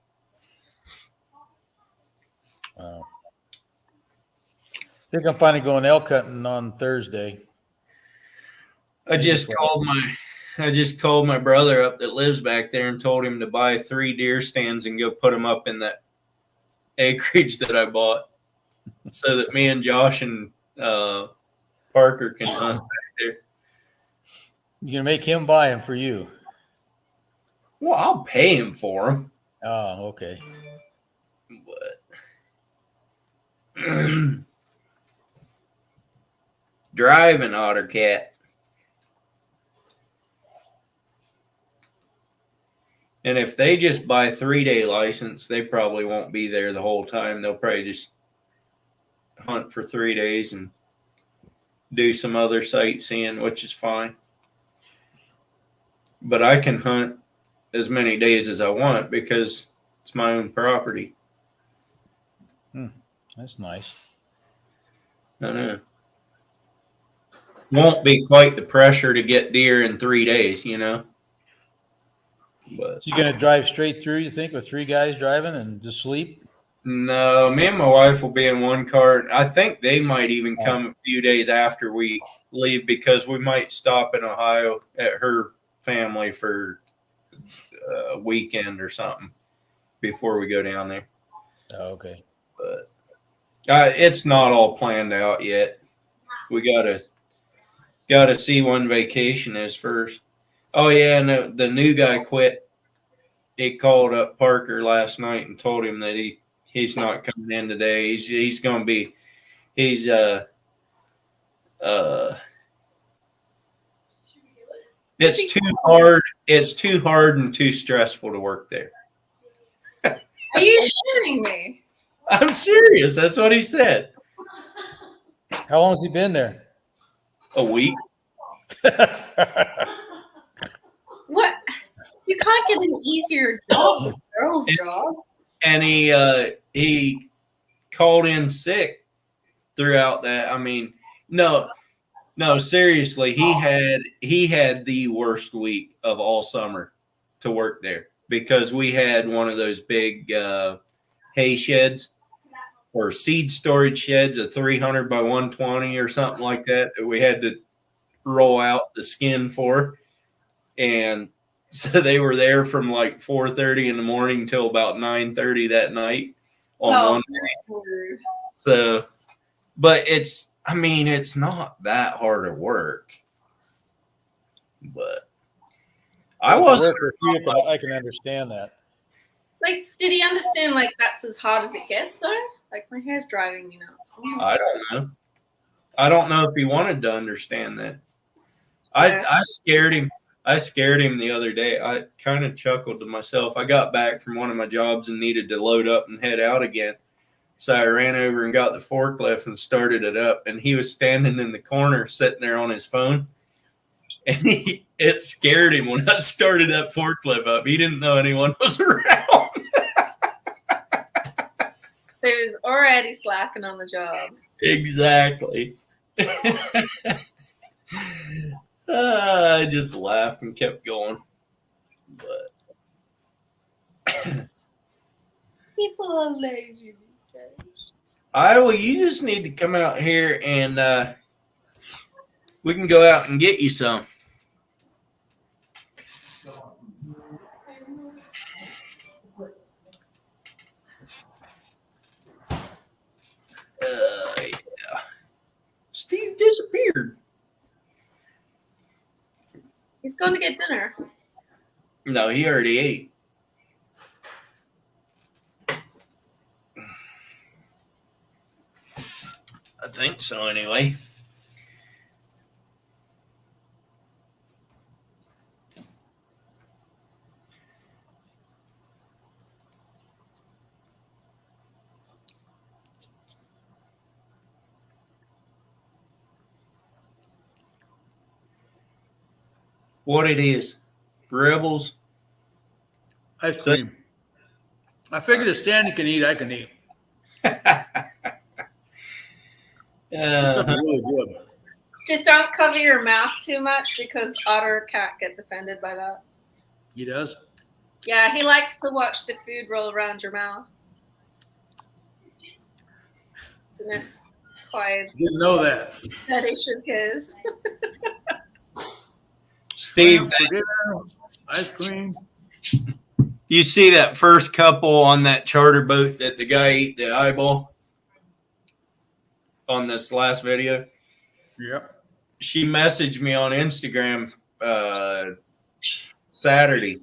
Wow. I think I'm finally going elk hunting on Thursday. I just called my brother up that lives back there and told him to buy 3 deer stands and go put them up in that acreage that I bought, so that me and Josh and Parker can hunt back there. You're gonna make him buy them for you. Well, I'll pay him for them. Oh, okay. But driving OtterCat. And if they just buy 3-day license, they probably won't be there the whole time. They'll probably just hunt for 3 days and do some other sightseeing, which is fine. But I can hunt as many days as I want because it's my own property. That's nice. I know. Won't be quite the pressure to get deer in 3 days, you know. But So you gonna drive straight through, you think, with 3 guys driving and just sleep? no, me and my wife will be in one car. I think they might even come a few days after we leave because we might stop in Ohio at her family for a weekend or something before we go down there. Oh, okay. But it's not all planned out yet. We gotta see when vacation is first. Oh yeah, and the new guy quit. He called up Parker last night and told him that he's not coming in today. He's gonna be it's too hard. It's too hard and too stressful to work there. Are you shitting me? I'm serious. That's what he said. How long has he been there? A week. What? You can't get an easier job than a girl's job. And he called in sick throughout that. I mean, no, seriously, he had the worst week of all summer to work there because we had one of those big hay sheds or seed storage sheds, a 300 by 120 or something like that we had to roll out the skin for. And so they were there from like 4:30 in the morning till about 9:30 that night on one day. So, but it's not that hard to work. But I wasn't. I can understand that. Like, did he understand, like, that's as hard as it gets, though? Like, my hair's driving me nuts. I don't know. I don't know if he wanted to understand that. I scared him. I scared him the other day. I kind of chuckled to myself. I got back from one of my jobs and needed to load up and head out again. So I ran over and got the forklift and started it up. And he was standing in the corner sitting there on his phone. And it scared him when I started that forklift up. He didn't know anyone was around. So he was already slacking on the job. Exactly. I just laughed and kept going. But people are lazy. You just need to come out here and we can go out and get you some. Yeah. Steve disappeared. He's going to get dinner. No, he already ate. I think so, anyway. What it is, Rebels. Ice cream. I figured if Stanley can eat, I can eat. It's really good. Just don't cover your mouth too much because Otter Cat gets offended by that. He does? Yeah, he likes to watch the food roll around your mouth. Quite Didn't know that. fetish of his. Steve, For dinner, ice cream. you see that first couple on that charter boat that the guy ate the eyeball on this last video? Yep. She messaged me on Instagram Saturday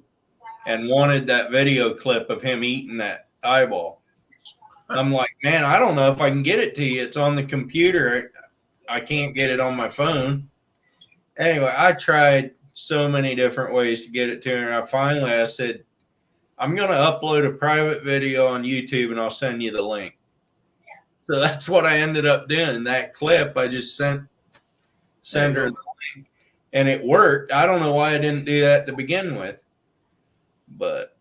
and wanted that video clip of him eating that eyeball. I'm like, man, I don't know if I can get it to you. It's on the computer. I can't get it on my phone. Anyway, I tried so many different ways to get it to her. And I said, I'm going to upload a private video on YouTube and I'll send you the link. So that's what I ended up doing. That clip, I just sent her the link and it worked. I don't know why I didn't do that to begin with, but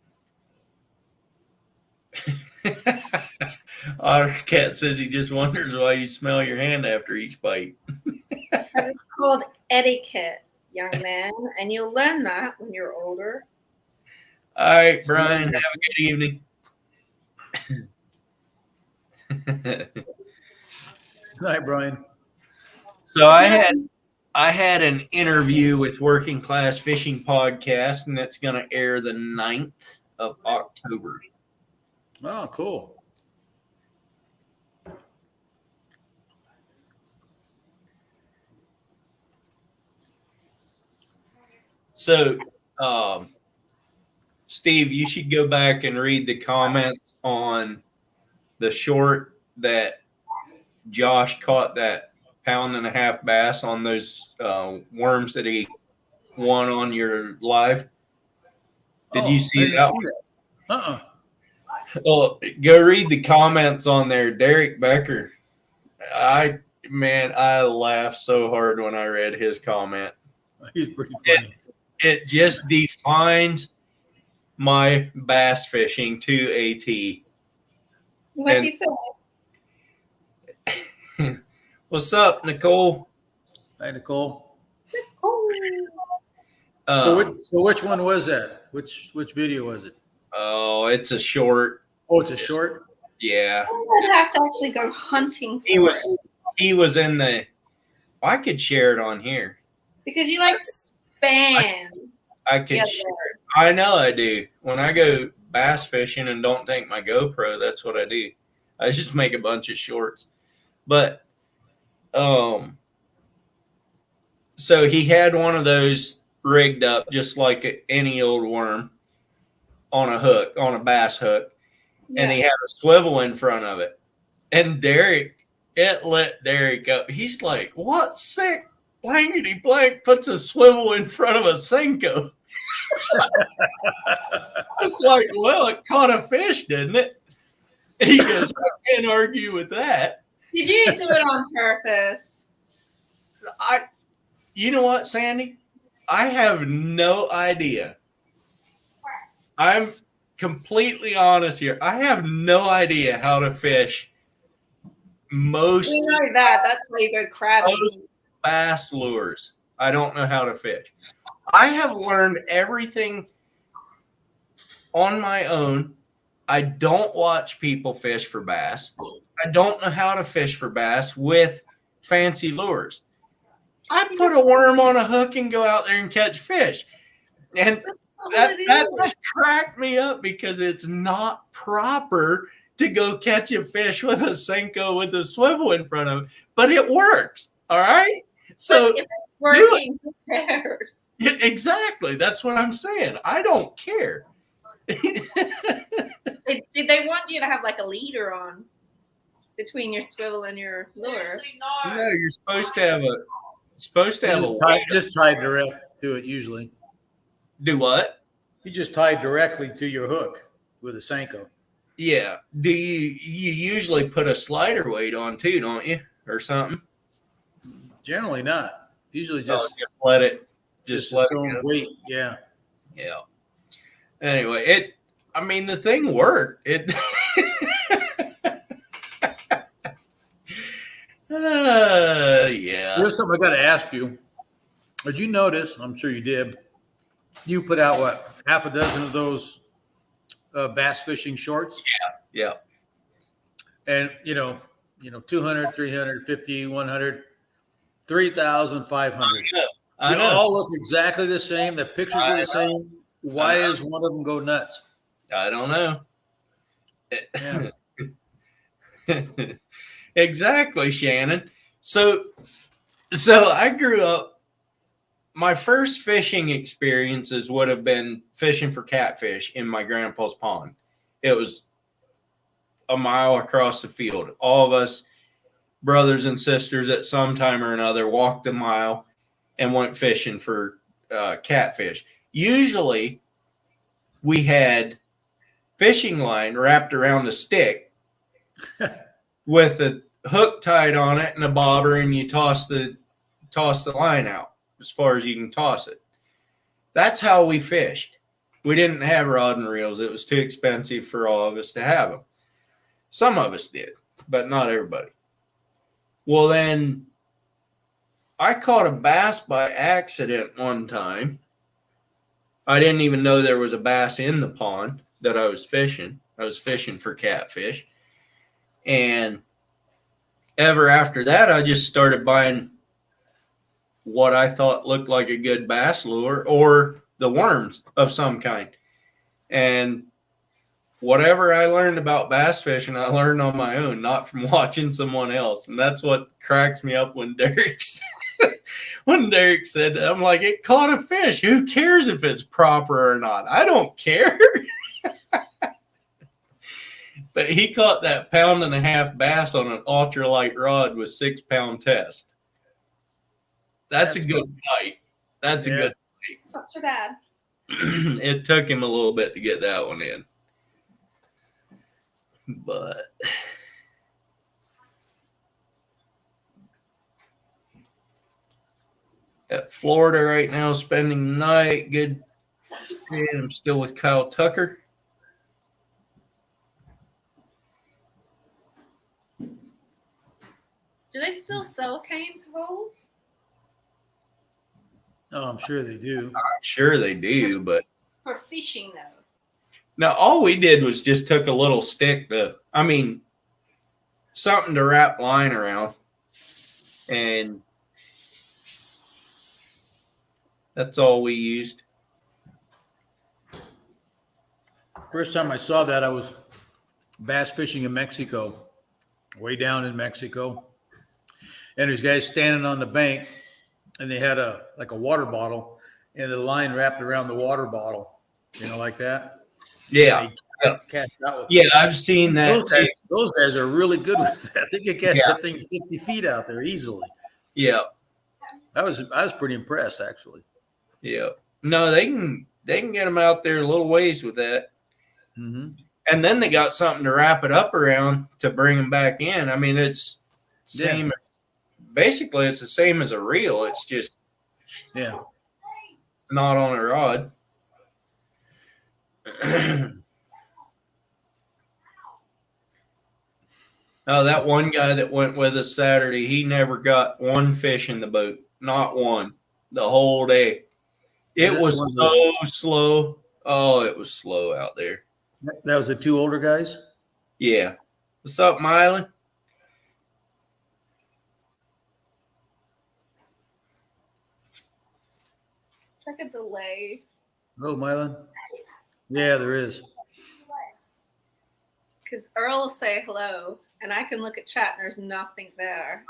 Otter Cat says he just wonders why you smell your hand after each bite. It's called etiquette, young man, and you'll learn that when you're older. All right, Brian, have a good evening. Hi, Brian. So I had an interview with Working Class Fishing Podcast, and it's going to air the 9th of October. Oh, cool. So, Steve, you should go back and read the comments on the short that Josh caught that 1.5-pound bass on those worms that he won on your live. Did you see that one? Uh-uh. Well, go read the comments on there. Derek Becker. I laughed so hard when I read his comment. He's pretty funny. It just defines my bass fishing to a T. What'd you say? What's up, Nicole? Hi, Nicole. Oh. So which one was that? Which video was it? Oh, it's a short. Oh, it's a short? Yeah. I'd have to actually go hunting for it. He was in the. I could share it on here. Because you like spam. I could. Yeah, I know I do. When I go bass fishing and don't take my GoPro, that's what I do. I just make a bunch of shorts. But so he had one of those rigged up just like any old worm on a hook, on a bass hook, and he had a swivel in front of it. And it lit Derek up. He's like, what sick blankety blank puts a swivel in front of a Senko? It's like, well, it caught a fish, didn't it? And he goes, I can't argue with that. Did you do it on purpose? You know what, Sandy? I have no idea. I'm completely honest here. I have no idea how to fish most. We know that. That's why you go crabbing. Most bass lures. I don't know how to fish. I have learned everything on my own. I don't watch people fish for bass. I don't know how to fish for bass with fancy lures. I put a worm on a hook and go out there and catch fish. And that just cracked me up because it's not proper to go catch a fish with a Senko with a swivel in front of it. But it works. All right? So working pairs. Exactly. That's what I'm saying. I don't care. Did they want you to have like a leader on between your swivel and your lure? No, you're supposed to have just tied direct to it usually. Do what? You just tied directly to your hook with a Senko. Yeah. Do you usually put a slider weight on too, don't you? Or something? Generally not. Usually just let it just let its it own go. weight. Yeah. Yeah. Anyway, the thing worked. Yeah. Here's something I got to ask you. Did you notice? I'm sure you did. You put out what, half a dozen of those bass fishing shorts, Yeah. and 200, 350, 100, 3,500. I They know. all look exactly the same. The pictures are the same. Why is one of them go nuts? I don't know. Yeah. Exactly, Shannon. So I grew up. My first fishing experiences would have been fishing for catfish in my grandpa's pond. It was a mile across the field. All of us, brothers and sisters, at some time or another, walked a mile and went fishing for catfish. Usually, we had fishing line wrapped around a stick with a hook tied on it and a bobber, and you toss the line out as far as you can toss it. That's how we fished. We didn't have rod and reels. It was too expensive for all of us to have them. Some of us did, but not everybody. Well, then I caught a bass by accident one time. I didn't even know there was a bass in the pond that I was fishing. I was fishing for catfish. And ever after that, I just started buying what I thought looked like a good bass lure or the worms of some kind. And whatever I learned about bass fishing, I learned on my own, not from watching someone else. And that's what cracks me up when Derek said that. I'm like, it caught a fish. Who cares if it's proper or not? I don't care. But he caught that 1.5-pound bass on an ultralight rod with 6-pound test. That's a good fight. That's a good fight. It's not too bad. It took him a little bit to get that one in. But at Florida right now, spending the night. Good. I'm still with Kyle Tucker. Do they still sell cane poles? Oh, I'm sure they do. I'm sure they do, but For fishing, though. now all we did was just took a little stick something to wrap line around, and that's all we used. First time I saw that, I was bass fishing in Mexico, way down in Mexico. And there's guys standing on the bank, and they had a water bottle, and the line wrapped around the water bottle, like that. Yeah. Cast out with Yeah, I've seen that. those guys are really good with that. They can catch that thing 50 feet out there easily. Yeah. I was pretty impressed, actually. Yeah. No, they can get them out there a little ways with that. Mm-hmm. And then they got something to wrap it up around to bring them back in. I mean, it's same. Basically, it's the same as a reel. It's just not on a rod. Now, that one guy that went with us Saturday, he never got one fish in the boat. Not one. The whole day. It was so slow. Oh, it was slow out there. That was the two older guys? Yeah. What's up, Mylan? Check a delay. Oh, Mylan? Yeah, there is. Because Earl will say hello, and I can look at chat, and there's nothing there.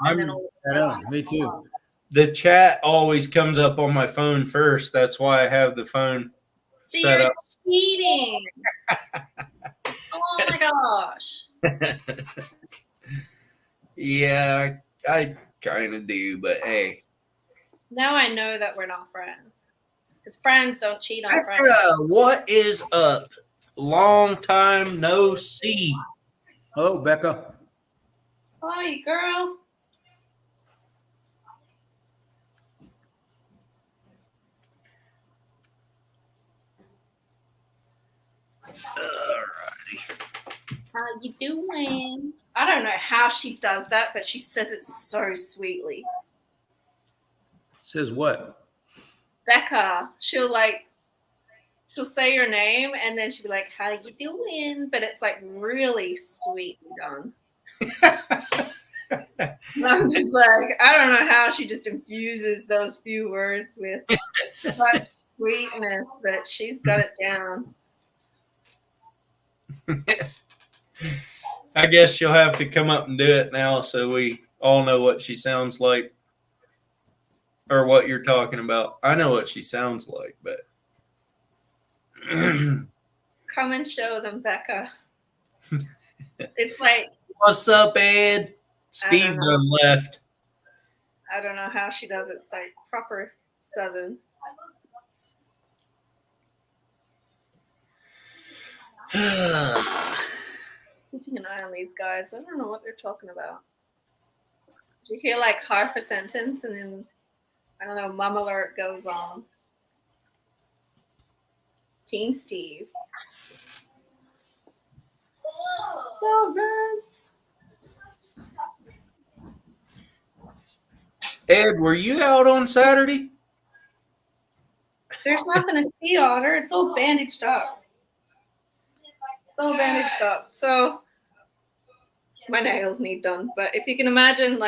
Me too. The chat always comes up on my phone first. That's why I have the phone set up. Cheating. Oh my gosh. Yeah, I kind of do, but hey. Now I know that we're not friends. Because friends don't cheat on friends. What is up? Long time no see. Oh, Becca. Hi, girl. Alrighty. How you doing? I don't know how she does that, but she says it so sweetly. Says what? Becca. She'll say your name and then she'll be like, "How you doing?" But it's like really sweetly done. I'm just like, I don't know how she just infuses those few words with such sweetness, but she's got it down. I guess you'll have to come up and do it now so we all know what she sounds like or what you're talking about. I know what she sounds like, but Come and show them, Becca. It's like, what's up, Ed? Steve done left. I don't know how she does it. It's like proper Southern. Keeping an eye on these guys. I don't know what they're talking about. Did you hear like half a sentence and then, I don't know, mum alert goes on. Team Steve. Lawrence. Ed, were you out on Saturday? There's nothing to see, Otter. It's all bandaged up. So my nails need done. But if you can imagine,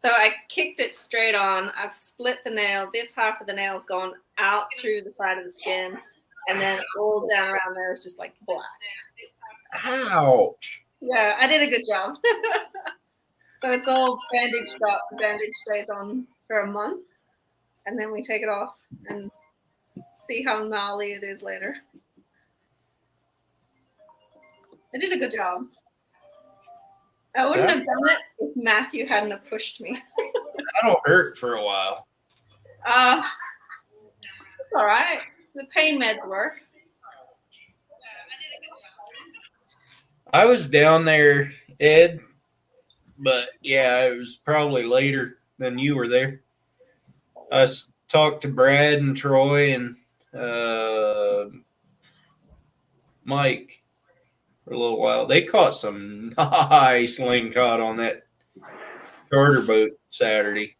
so I kicked it straight on. I've split the nail. This half of the nail's gone out through the side of the skin. And then all down around there is just like black. Ouch. Yeah, I did a good job. So it's all bandaged up. The bandage stays on for a month. And then we take it off and see how gnarly it is later. I did a good job. I wouldn't have done it if Matthew hadn't have pushed me. That'll hurt for a while. It's all right. The pain meds work. I was down there, Ed, but yeah, it was probably later than you were there. I talked to Brad and Troy and Mike for a little while. They caught some nice lingcod on that charter boat Saturday,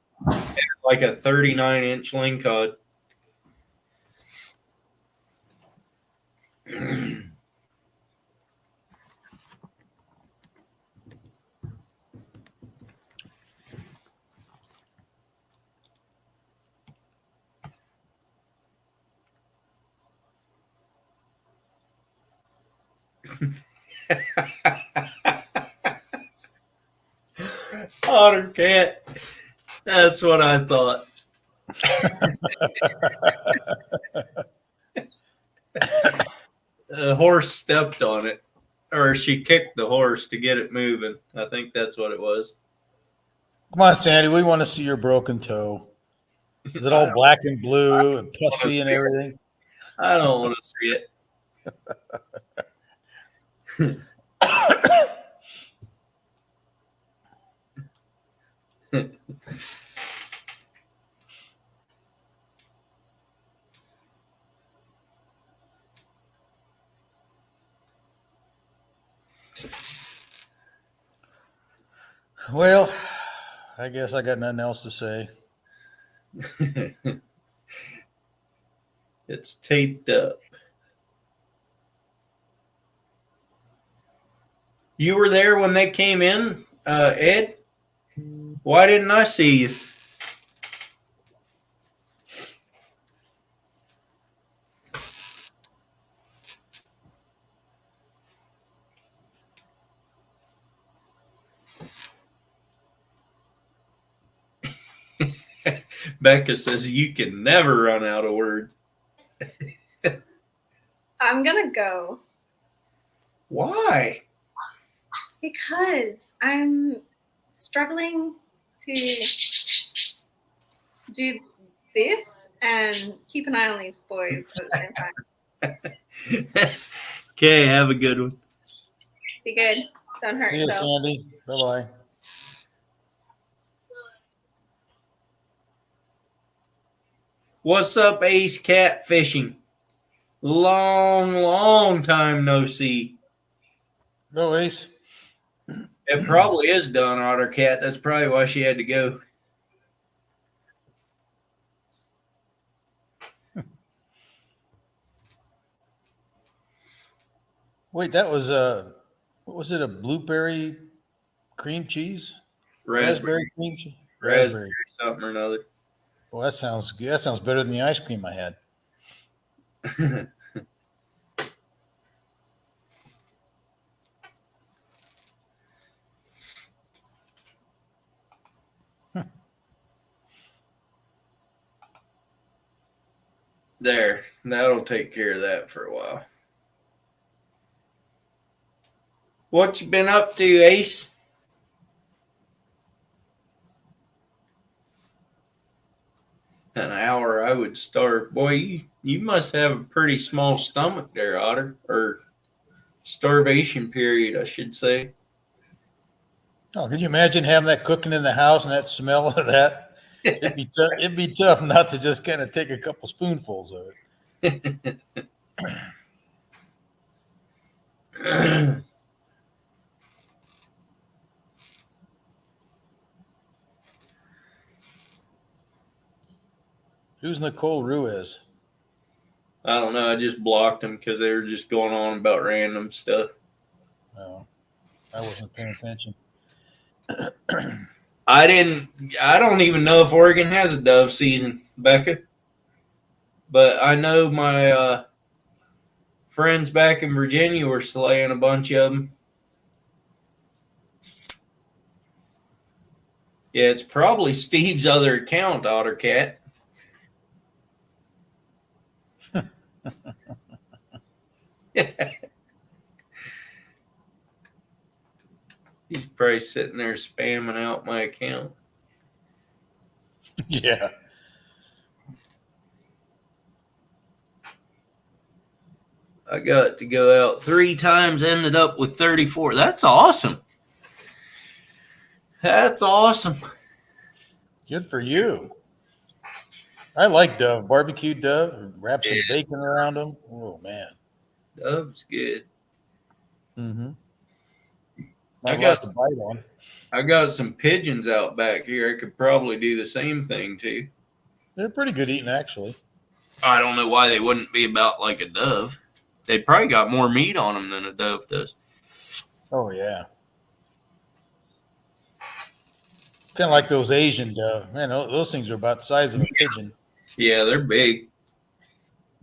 like a 39-inch lingcod. Otter cat. That's what I thought. The horse stepped on it, or she kicked the horse to get it moving. I think that's what it was. Come on, Sandy. We want to see your broken toe. Is it all black and blue and pussy and everything? I don't want to see it. Well, I guess I got nothing else to say. It's taped up. You were there when they came in, Ed? Why didn't I see you? Becca says you can never run out of words. I'm going to go. Why? Because I'm struggling to do this and keep an eye on these boys at the same time. Okay, have a good one. Be good. Don't hurt See you, yourself. Sandy. Bye-bye. What's up, Ace Cat Fishing? Long time no see. Go, Ace. It probably is done, Otter Cat. That's probably why she had to go. Wait, that was what was it? A blueberry cream cheese? Raspberry cream cheese? raspberry something or another. Well, that sounds good. That sounds better than the ice cream I had. There, that'll take care of that for a while. What you been up to, Ace? An hour, I would starve. Boy, you must have a pretty small stomach there, Otter, or starvation period, I should say. Oh, can you imagine having that cooking in the house and that smell of that? It'd be tough not to just kind of take a couple spoonfuls of it. Who's Nicole Ruiz? I don't know. I just blocked them because they were just going on about random stuff. Oh, I wasn't paying attention. I don't even know if Oregon has a dove season, Becca. But I know my friends back in Virginia were slaying a bunch of them. Yeah, it's probably Steve's other account, Ottercat. He's probably sitting there spamming out my account. Yeah. I got to go out 3 times, ended up with 34. That's awesome. That's awesome. Good for you. I like dove, barbecue dove, wrap some bacon around them. Oh, man. Dove's good. Mm-hmm. I got some pigeons out back here. I could probably do the same thing too. They're pretty good eating, actually. I don't know why they wouldn't be about like a dove. They probably got more meat on them than a dove does. Oh, yeah. Kind of like those Asian dove. Man, those things are about the size of a pigeon. Yeah, they're big.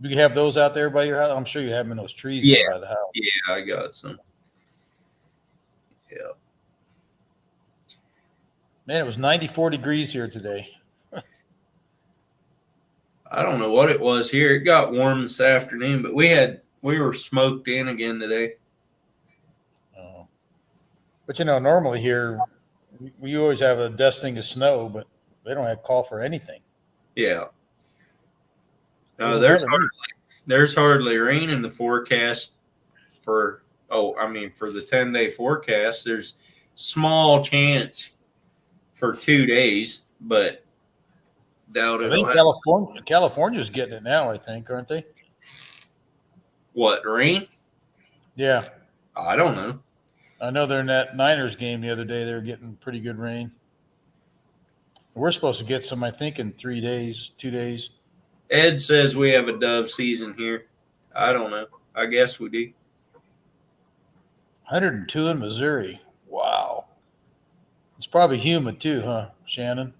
Do you have those out there by your house? I'm sure you have them in those trees by the house. Yeah, I got some. Yeah. Man, it was 94 degrees here today. I don't know what it was here. It got warm this afternoon, but we were smoked in again today. Oh. But normally here we always have a dusting of snow, but they don't have call for anything. Yeah. There's hardly rain in the forecast for the 10-day forecast. There's small chance for 2 days, but doubt it. I think California's getting it now, I think, aren't they? What, rain? Yeah. I don't know. I know they're in that Niners game the other day. They were getting pretty good rain. We're supposed to get some, I think, in 3 days, 2 days. Ed says we have a dove season here. I don't know. I guess we do. 102 in Missouri. Wow. It's probably humid too, huh, Shannon?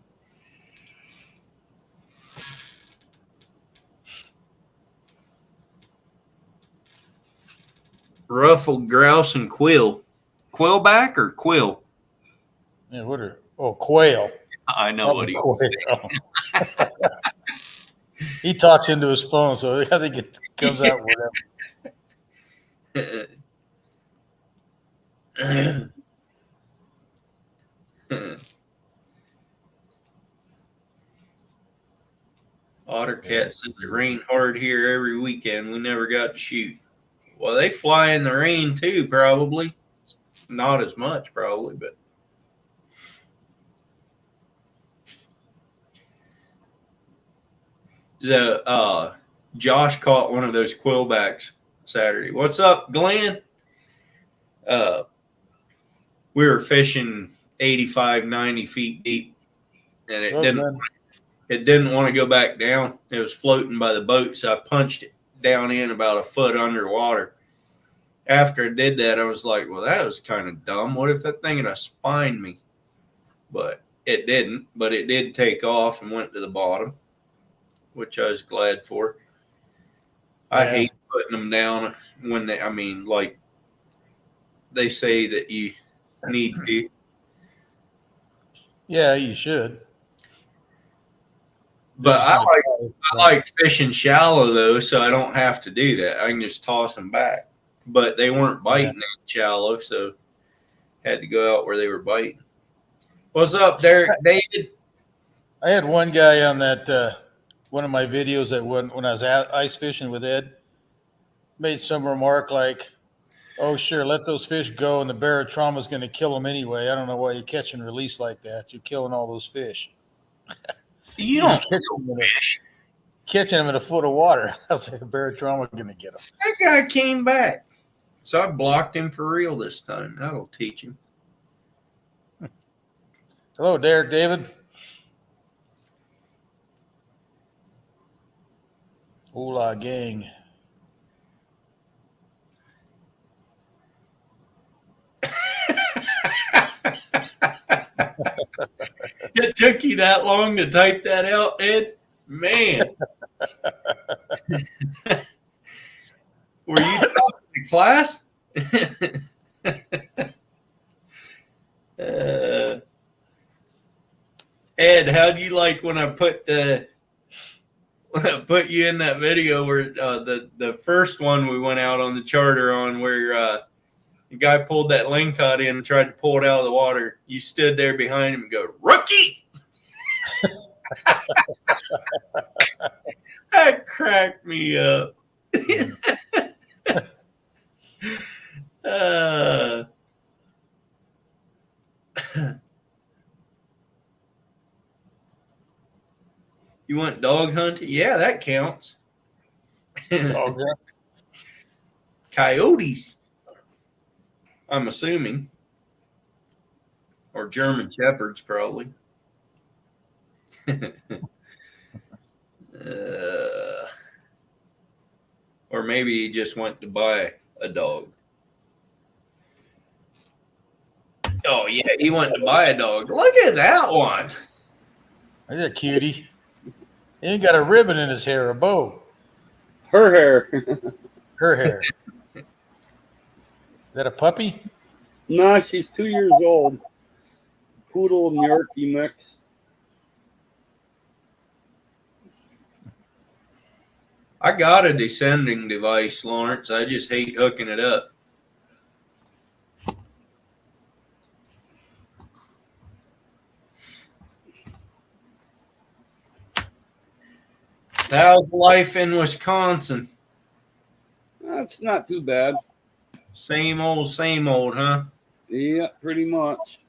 Ruffled grouse and quill. Quillback or quill? Yeah, quail. I know what he said. He talks into his phone, so I think it comes out whatever. Ottercat says it rained hard here every weekend. We never got to shoot. Well, they fly in the rain too, probably. Not as much, probably, but. Josh caught one of those quillbacks Saturday. What's up, Glenn? We were fishing 85, 90 feet deep, and it didn't want to go back down. It was floating by the boat, so I punched it down in about a foot underwater. after I did that, I was like, well, that was kind of dumb. What if that thing had spined me? But it didn't. But it did take off and went to the bottom, which I was glad for. I hate putting them down when they, I mean, like they say that you need to. Yeah, you should. But I like fishing shallow though, so I don't have to do that. I can just toss them back. But they weren't biting that shallow, so had to go out where they were biting. What's up, Derek? David? I had one guy on that one of my videos that when I was ice fishing with Ed made some remark like, "Oh, sure, let those fish go, and the barotrauma is going to kill them anyway. I don't know why you catch and release like that. You're killing all those fish." You don't catching them in a foot of water. I was like, the barotrauma going to get them. That guy came back, so I blocked him for real this time. That'll teach him. Hello, Derek, David. Hola, gang. It took you that long to type that out, Ed? Man. Were you talking to class? Ed, how do you like when I put you in that video where the first one we went out on the charter on where the guy pulled that lingcod in and tried to pull it out of the water. You stood there behind him and go, "Rookie!" That cracked me up. You want dog hunting? Yeah, that counts. Dog hunt? Coyotes, I'm assuming. Or German Shepherds, probably. Or maybe he just went to buy a dog. Oh, yeah, he went to buy a dog. Look at that one. Look at that cutie. He ain't got a ribbon in his hair, a bow. Her hair. Her hair. Is that a puppy? No, she's 2 years old. Poodle and Yorkie mix. I got a descending device, Lawrence. I just hate hooking it up. How's life in Wisconsin? That's not too bad. Same old, huh? Yeah, pretty much.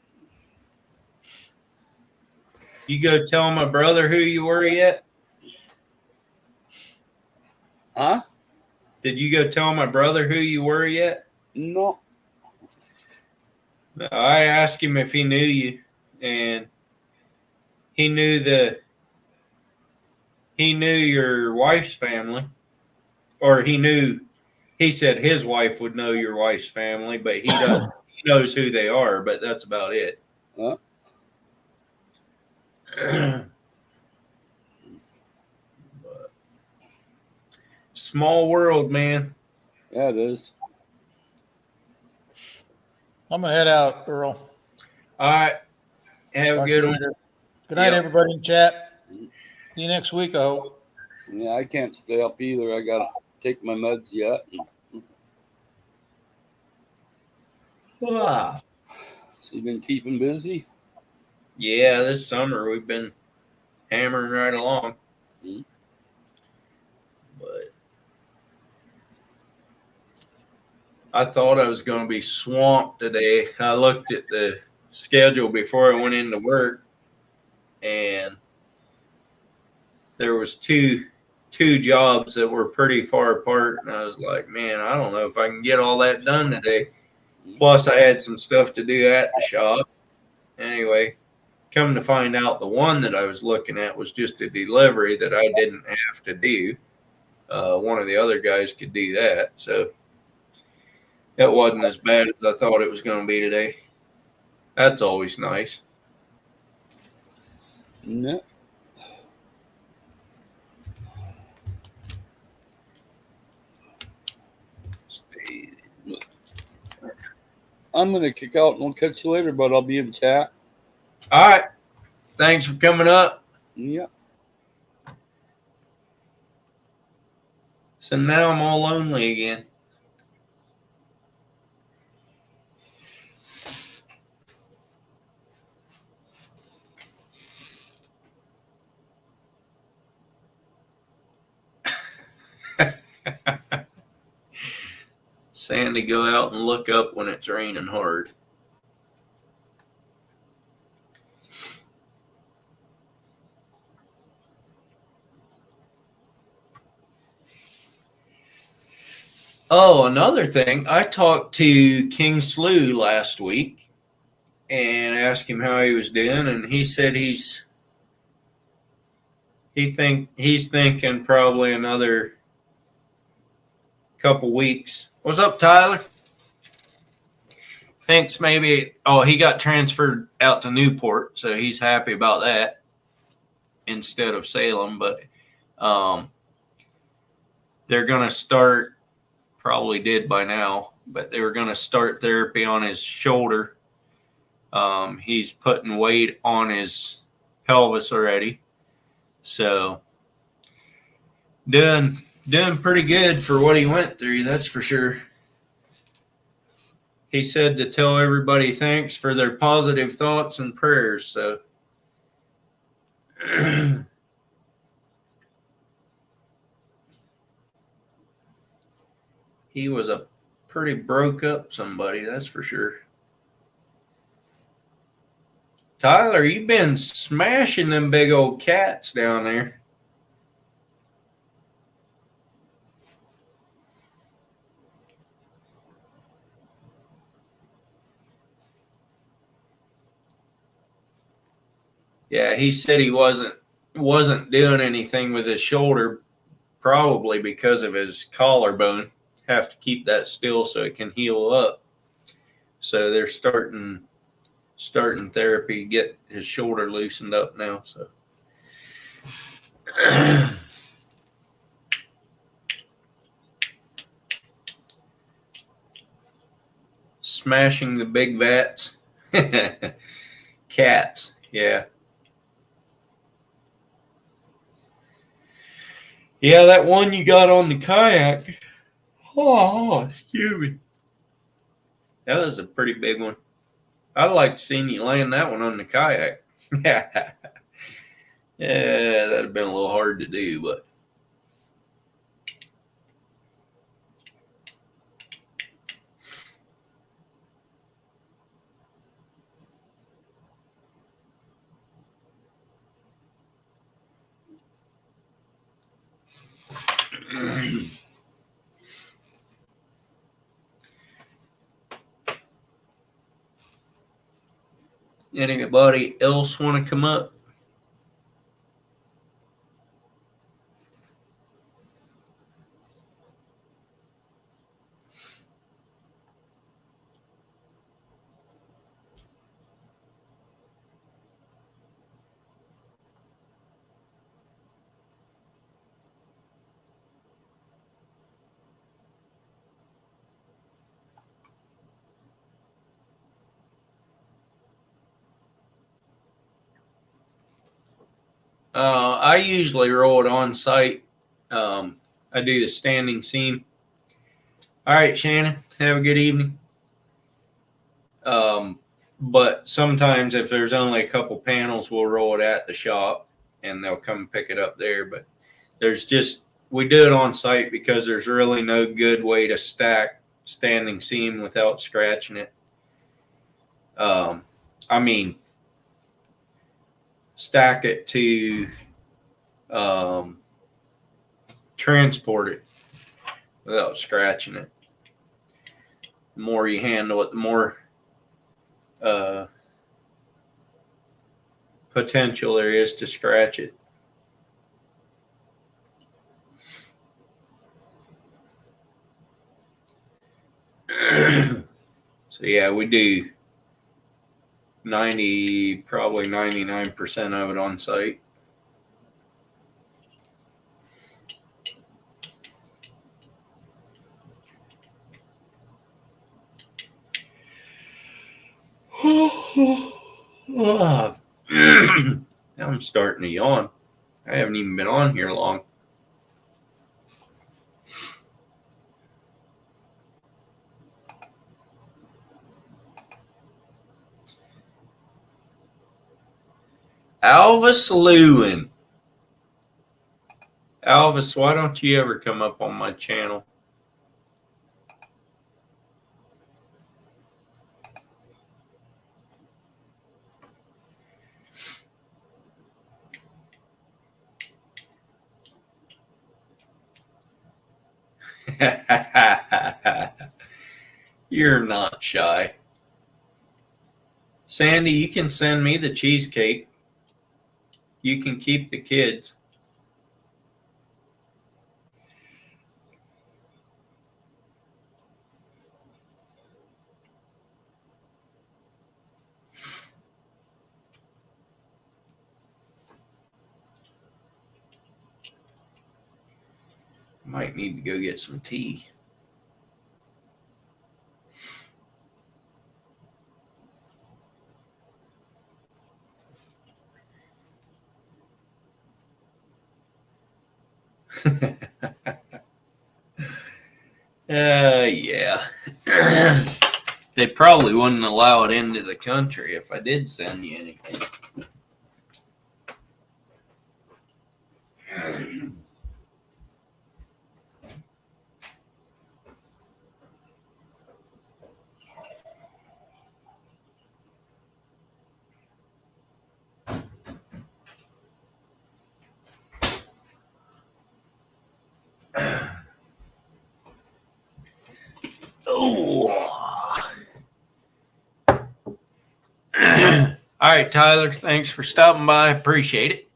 You go tell my brother who you were yet? Huh? Did you go tell my brother who you were yet? No. I asked him if he knew you, and he knew your wife's family, or he said his wife would know your wife's family, but he doesn't. He knows who they are, but that's about it. Small world, man. Yeah, it is. I'm going to head out, Earl. All right. Have a good one. Good night, everybody in chat. See you next week, I hope. Yeah, I can't stay up either. I got to take my meds yet. Wow. So you've been keeping busy? Yeah, this summer we've been hammering right along. But I thought I was going to be swamped today. I looked at the schedule before I went into work, and there was two jobs that were pretty far apart, and I was like, man, I don't know if I can get all that done today. Plus, I had some stuff to do at the shop. Anyway, come to find out, the one that I was looking at was just a delivery that I didn't have to do. One of the other guys could do that. So It wasn't as bad as I thought it was going to be today. That's always nice. No. I'm going to kick out and we'll catch you later, but I'll be in the chat. All right. Thanks for coming up. Yeah. So now I'm all lonely again. Sandy, go out and look up when it's raining hard. Oh, another thing. I talked to King Slew last week and asked him how he was doing, and he said he's thinking probably another couple weeks. What's up, Tyler? Thinks maybe he got transferred out to Newport, so he's happy about that instead of Salem, but they're gonna start, probably did by now, but they were gonna start therapy on his shoulder. He's putting weight on his pelvis already. So doing pretty good for what he went through, that's for sure. He said to tell everybody thanks for their positive thoughts and prayers. So he was a pretty broke up somebody, that's for sure. Tyler, you've been smashing them big old cats down there. Yeah, he said he wasn't doing anything with his shoulder, probably because of his collarbone. Have to keep that still so it can heal up. So they're starting therapy, get his shoulder loosened up now. So smashing the big vats. Cats, yeah. Yeah, that one you got on the kayak. Oh, excuse me. That was a pretty big one. I'd like to see you land that one on the kayak. Yeah, that'd have been a little hard to do, but anybody else want to come up? I usually roll it on site. I do the standing seam. All right, Shannon, have a good evening. But sometimes if there's only a couple panels, we'll roll it at the shop and they'll come pick it up there. But we do it on site because there's really no good way to stack standing seam without scratching it. Stack it to transport it without scratching it. The more you handle it, the more potential there is to scratch it. So yeah, we do probably 99% of it on site. Now I'm starting to yawn. I haven't even been on here long. Alvis Lewin. Alvis, why don't you ever come up on my channel? You're not shy. Sandy, you can send me the cheesecake. You can keep the kids. Might need to go get some tea. Yeah. They probably wouldn't allow it into the country if I did send you anything. Oh. All right, Tyler. Thanks for stopping by. Appreciate it.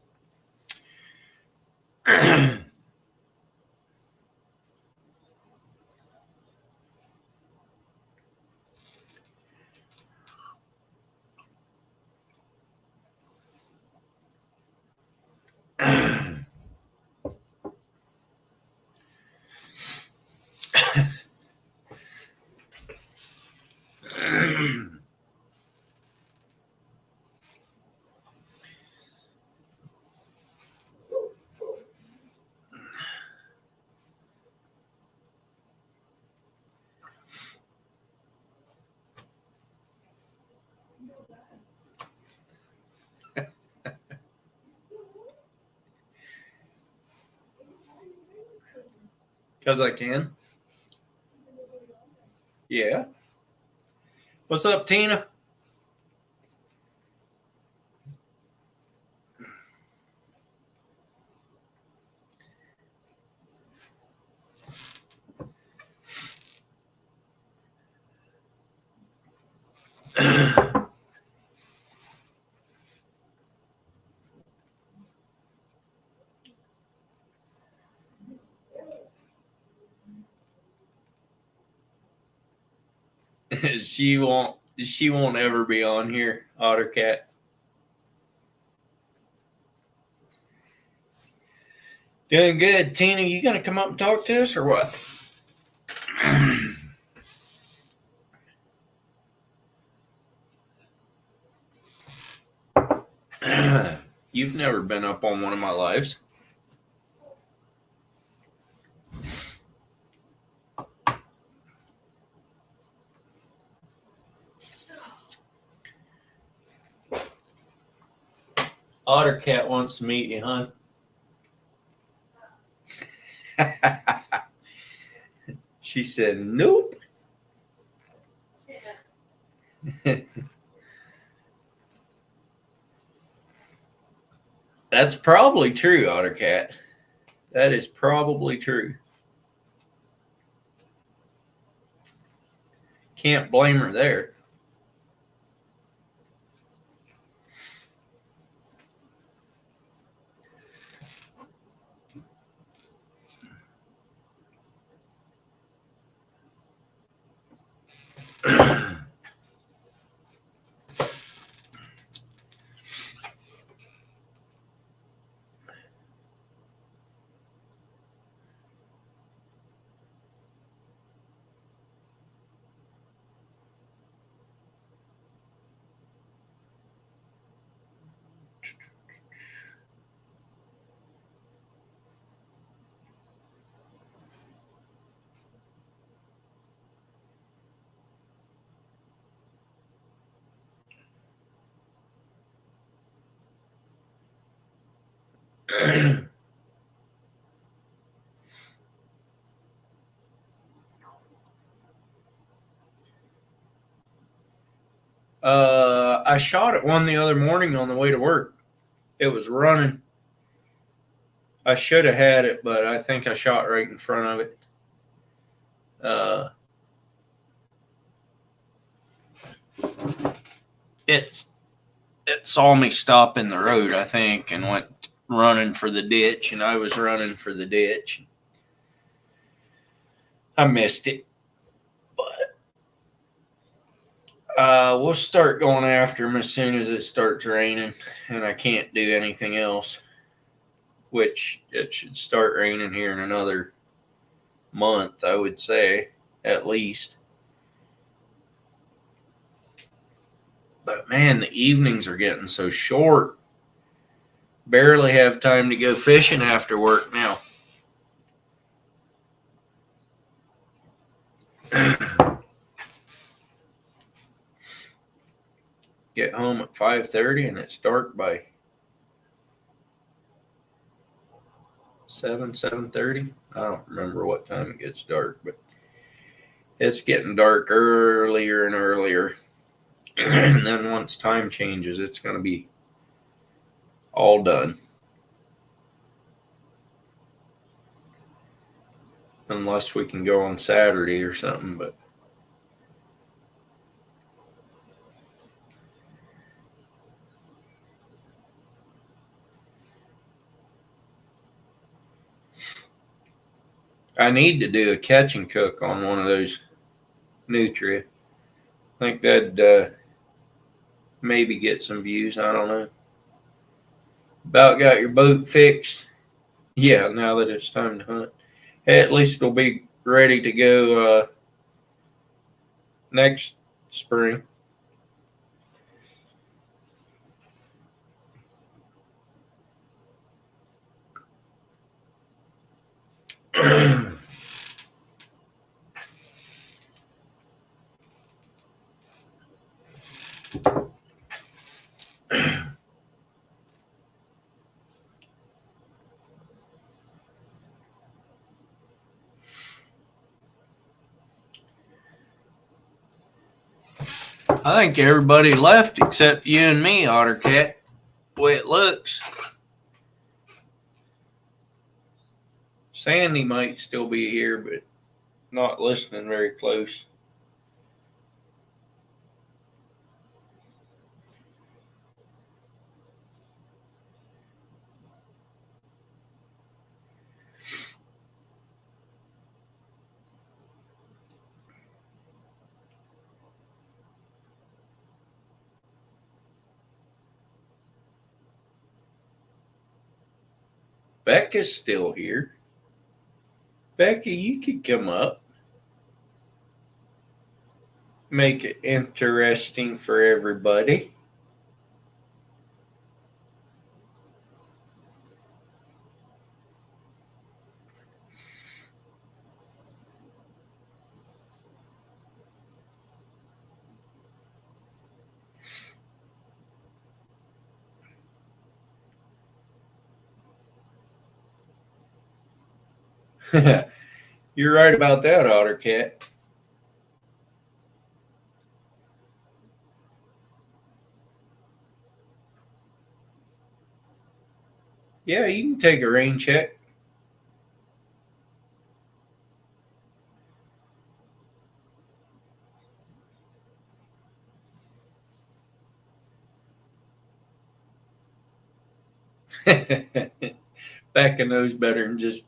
Because I can. Yeah. What's up, Tina? She won't ever be on here, Ottercat. Doing good. Tina, you gonna come up and talk to us or what? You've never been up on one of my lives. Ottercat wants to meet you, hon. She said, nope. That's probably true, Ottercat. That is probably true. Can't blame her there. I shot at one the other morning on the way to work. It was running. I should have had it, but I think I shot right in front of it. It saw me stop in the road, I think, and went running for the ditch, and I was running for the ditch. I missed it, but we'll start going after him as soon as it starts raining, and I can't do anything else. Which it should start raining here in another month, I would say, at least. But man, the evenings are getting so short. Barely have time to go fishing after work now. Get home at 5:30 and it's dark by 7:30. I don't remember what time it gets dark, but it's getting dark earlier and earlier. And then once time changes, it's going to be all done. Unless we can go on Saturday or something, but I need to do a catch and cook on one of those Nutria. I think that'd maybe get some views. I don't know. About got your boat fixed? Yeah, now that it's time to hunt. At least it'll be ready to go next spring. I think everybody left except you and me, Ottercat. The way it looks. Sandy might still be here, but not listening very close. Becca's still here. Becca, you could come up. Make it interesting for everybody. You're right about that, Ottercat. Yeah, you can take a rain check. Becca knows better than just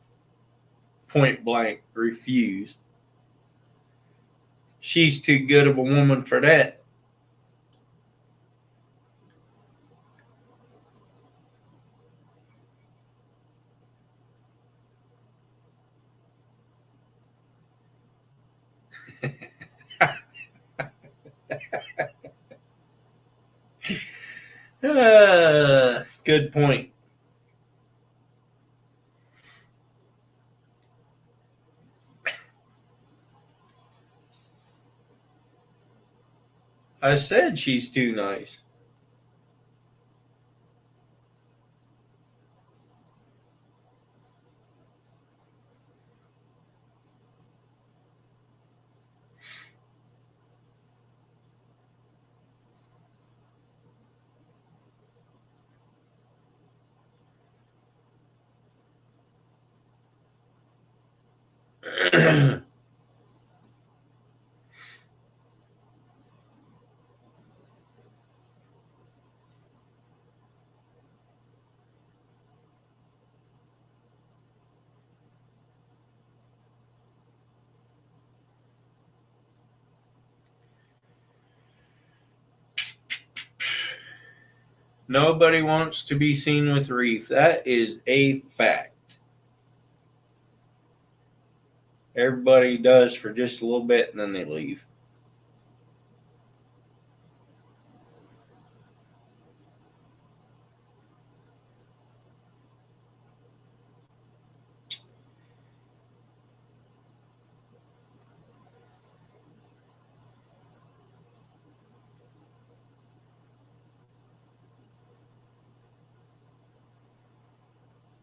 point blank refuse. She's too good of a woman for that. Good point. I said she's too nice. Nobody wants to be seen with Reef. That is a fact. Everybody does for just a little bit and then they leave.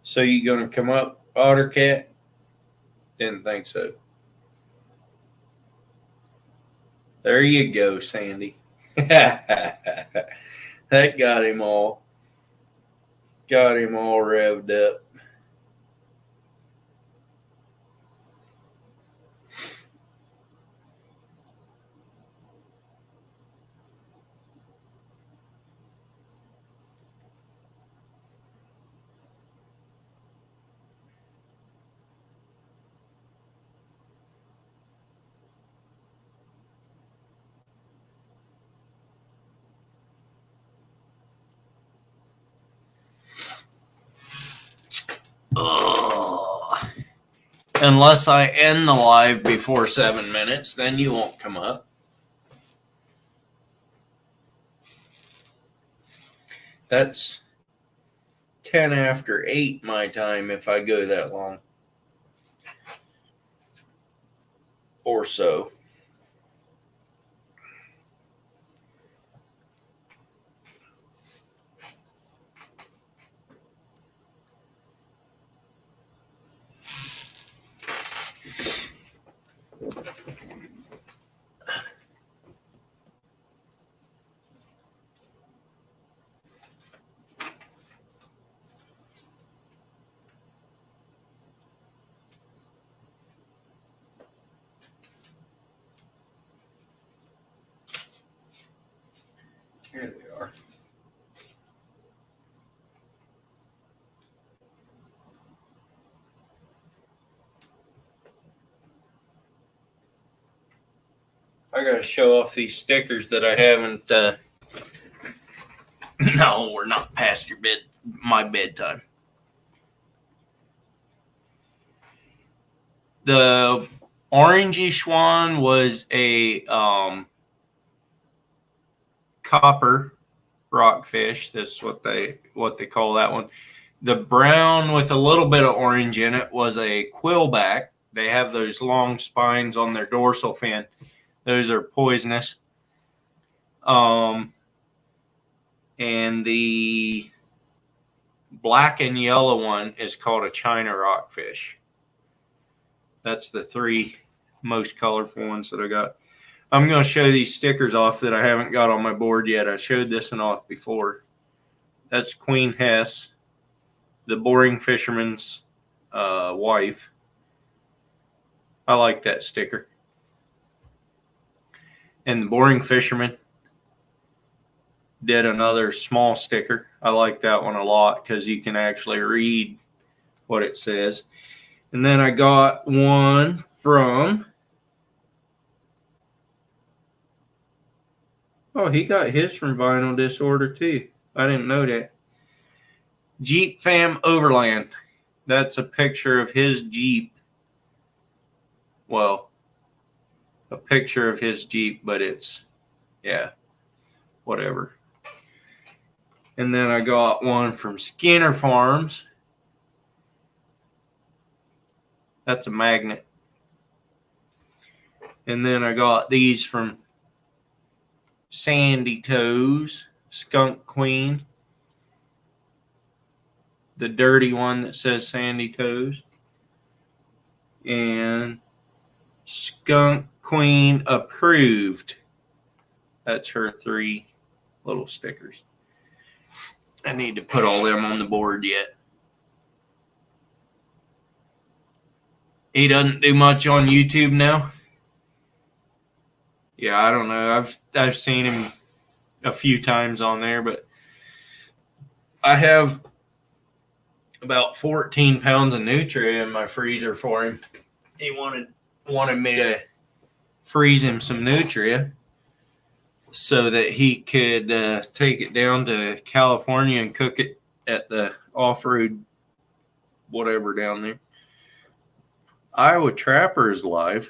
So you gonna come up, Ottercat? Didn't think so. There you go, Sandy. That got him all revved up. Oh. Unless I end the live before 7 minutes, then you won't come up. That's 10 after 8 my time if I go that long. Or so. Here they are. I gotta show off these stickers that I haven't. No, we're not past my bedtime. The orangish one was a copper rockfish. That's what they call that one. The brown with a little bit of orange in it was a quillback. They have those long spines on their dorsal fin. Those are poisonous. And the black and yellow one is called a China rockfish. That's the 3 most colorful ones that I got. I'm going to show these stickers off that I haven't got on my board yet. I showed this one off before. That's Queen Hess, the boring fisherman's wife. I like that sticker. And the boring fisherman did another small sticker. I like that one a lot because you can actually read what it says. And then I got one from, oh, he got his from Vinyl Disorder too. I didn't know that. Jeep Fam Overland. That's a picture of his Jeep. Well, a picture of his Jeep, but it's, yeah, whatever. And then I got one from Skinner Farms. That's a magnet. And then I got these from Sandy Toes, Skunk Queen. The dirty one that says Sandy Toes. And Skunk Queen Approved. That's her 3 little stickers. I need to put all them on the board yet. He doesn't do much on YouTube now. Yeah, I don't know. I've seen him a few times on there, but I have about 14 pounds of nutria in my freezer for him. He wanted me to freeze him some nutria so that he could take it down to California and cook it at the off-road whatever down there. Iowa Trapper is live.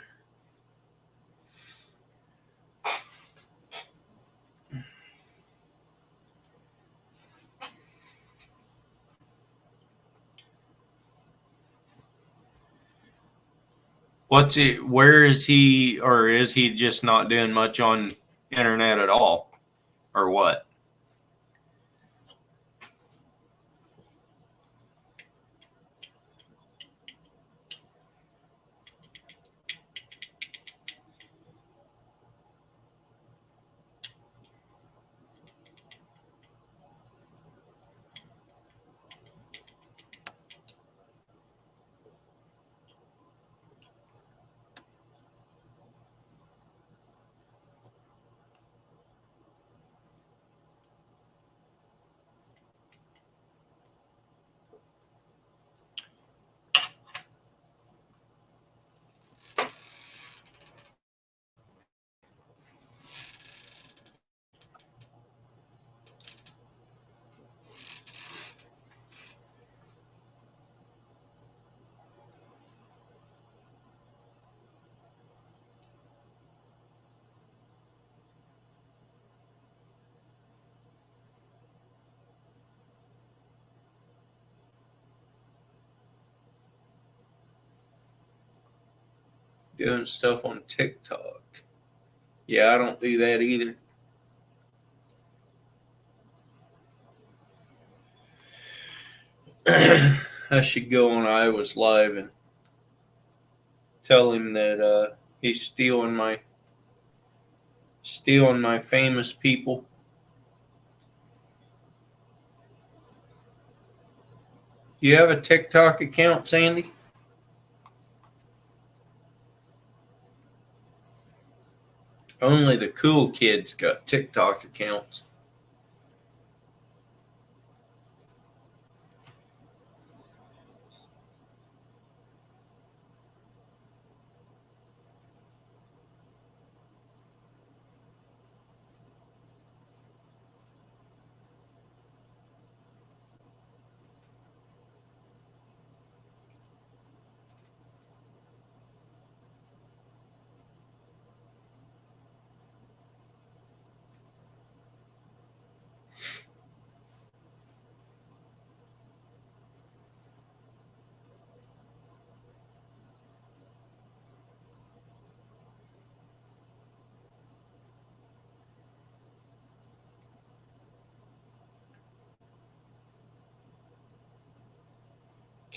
Where is he, or is he just not doing much on internet at all, or what? Doing stuff on TikTok. Yeah, I don't do that either. I should go on Iowa's Live and tell him that he's stealing my famous people. Do you have a TikTok account, Sandy? Only the cool kids got TikTok accounts.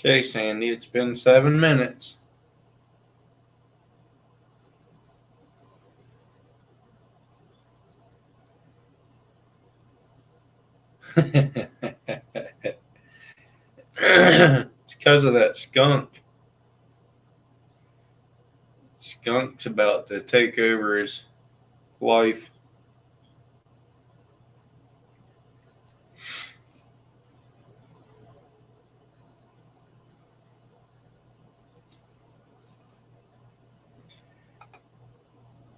Okay, Sandy, it's been 7 minutes. It's because of that skunk. Skunk's about to take over his life.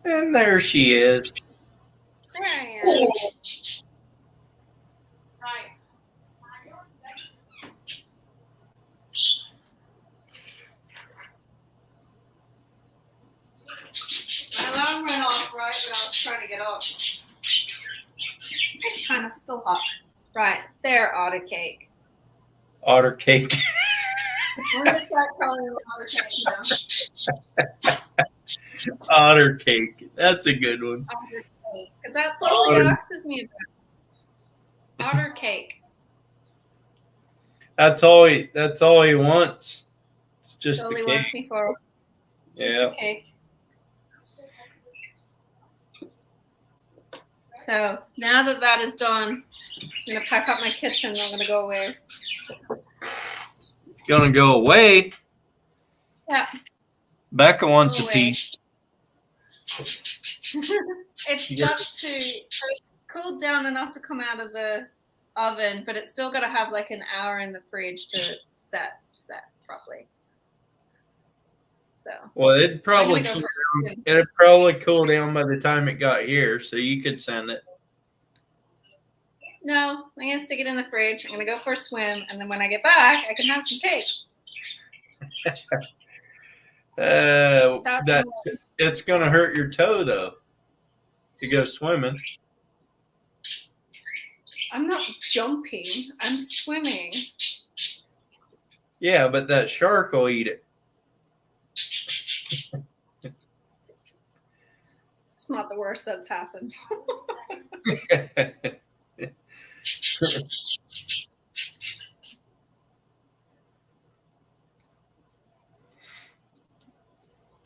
And there she is. There I am. Right. My alarm went off right when I was trying to get off. It's kind of still hot. Right, there, Otter Cake. Otter Cake. I'm going to start calling him Otter Cake now. Otter Cake. That's a good one. Otter Cake. Because that's all he asks me about. Otter Cake. That's all he wants. It's just That's all the he cake. wants me for. It's just Yeah. a cake. So now that that is done, I'm going to pack up my kitchen and I'm going to go away. Gonna go away? Yeah. Becca wants Oh, a pee. It's got to cool down enough to come out of the oven, but it's still got to have like an hour in the fridge to set properly. So Well, it'd probably I'm gonna go for a swim. it'd probably cool down by the time it got here, so you could send it. No, I'm gonna stick it in the fridge. I'm gonna go for a swim, and then when I get back, I can have some cake. That it's gonna hurt your toe though. To go swimming. I'm not jumping. I'm swimming. Yeah, but that shark will eat it. It's not the worst that's happened.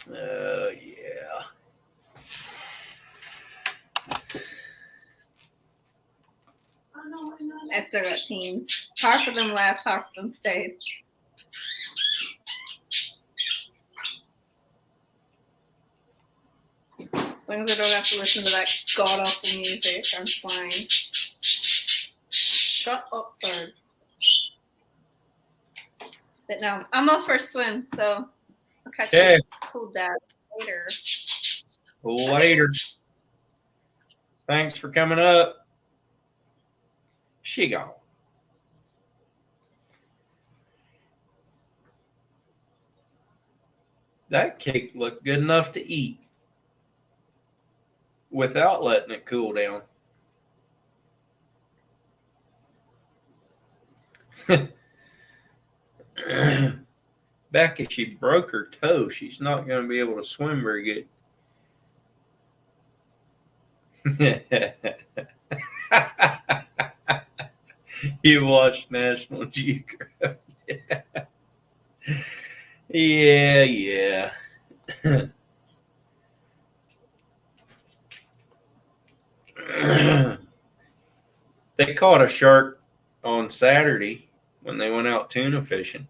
Yeah. I still got teams. Half of them left, half of them stayed. As long as I don't have to listen to that god awful music, I'm fine. Shut up, bird. But no, I'm off for a swim, so I'll catch you cool dad later. Later. Thanks for coming up. She gone. That cake looked good enough to eat without letting it cool down. Becky, she broke her toe. She's not going to be able to swim very good. You watched National Geographic. Yeah. They caught a shark on Saturday when they went out tuna fishing.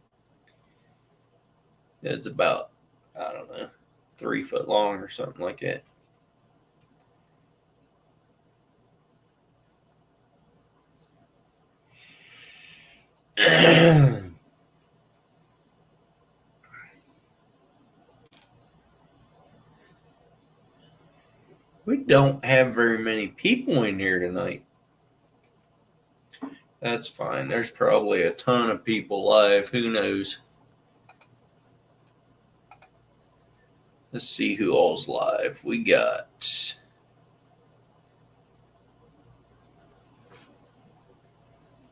It's about, I don't know, 3 foot long or something like that. We don't have very many people in here tonight. That's fine. There's probably a ton of people live. Who knows? Let's see who all's live. We got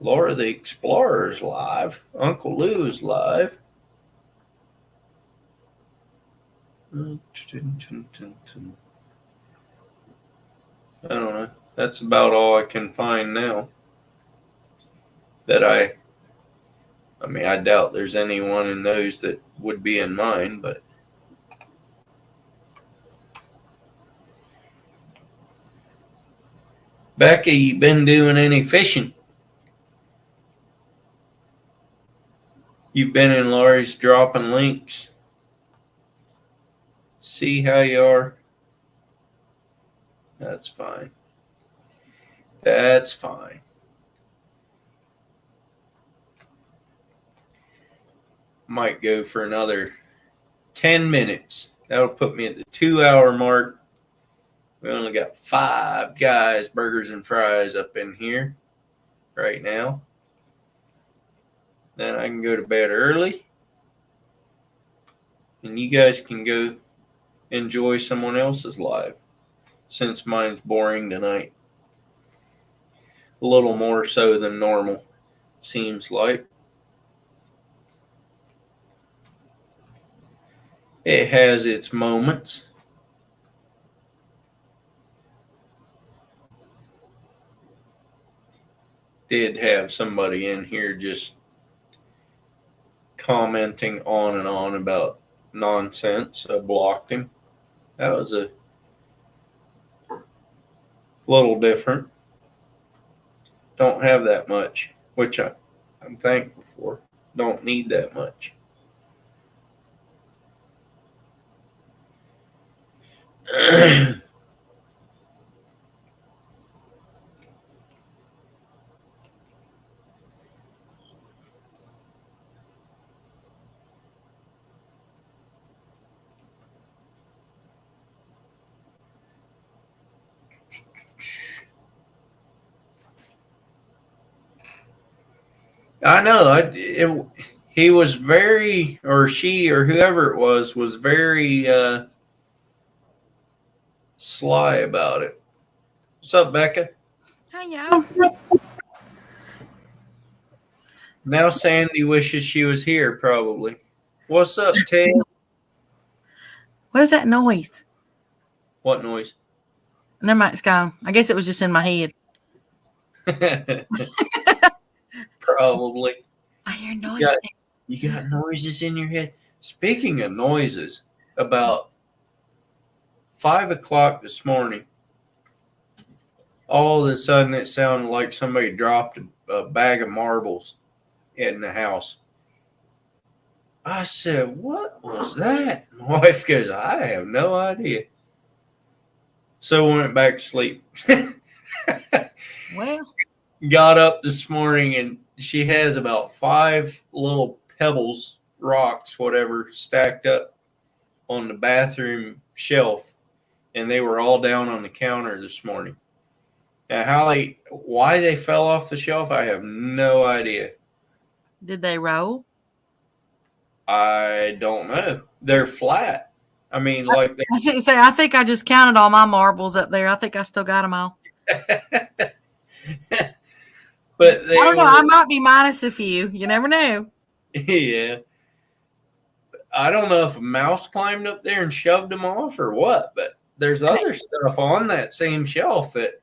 Laura the Explorer's live. Uncle Lou's live. I don't know. That's about all I can find now. I doubt there's anyone in those that would be in mine, but Becky, you been doing any fishing? You've been in Laurie's dropping links. See how you are? That's fine. That's fine. Might go for another 10 minutes. That'll put me at the 2-hour mark. We only got 5 guys, burgers and fries up in here right now. Then I can go to bed early. And you guys can go enjoy someone else's live, since mine's boring tonight. A little more so than normal, seems like. It has its moments. Did have somebody in here just commenting on and on about nonsense. I blocked him. That was a little different. Don't have that much, which I'm thankful for. Don't need that much. I know. He was very, or she, or whoever it was very sly about it. What's up, Becca? Hi, y'all. Now Sandy wishes she was here, probably. What's up, Ted? What is that noise? What noise? Never mind, it's gone. I guess it was just in my head. Probably. I hear noise. You got noises in your head. Speaking of noises, about 5 o'clock this morning, all of a sudden it sounded like somebody dropped a bag of marbles in the house. I said, "What was that?" My wife goes, "I have no idea." So went back to sleep. Well, Got up this morning and she has about 5 little pebbles, rocks, whatever, stacked up on the bathroom shelf, and they were all down on the counter this morning. Now, why they fell off the shelf, I have no idea. did they roll? I don't know. They're flat. I mean, like I shouldn't say. I think I just counted all my marbles up there. I think I still got them all. but they I don't know. were, I might be minus a few. You never know. yeah. I don't know if a mouse climbed up there and shoved them off or what, but there's other stuff on that same shelf that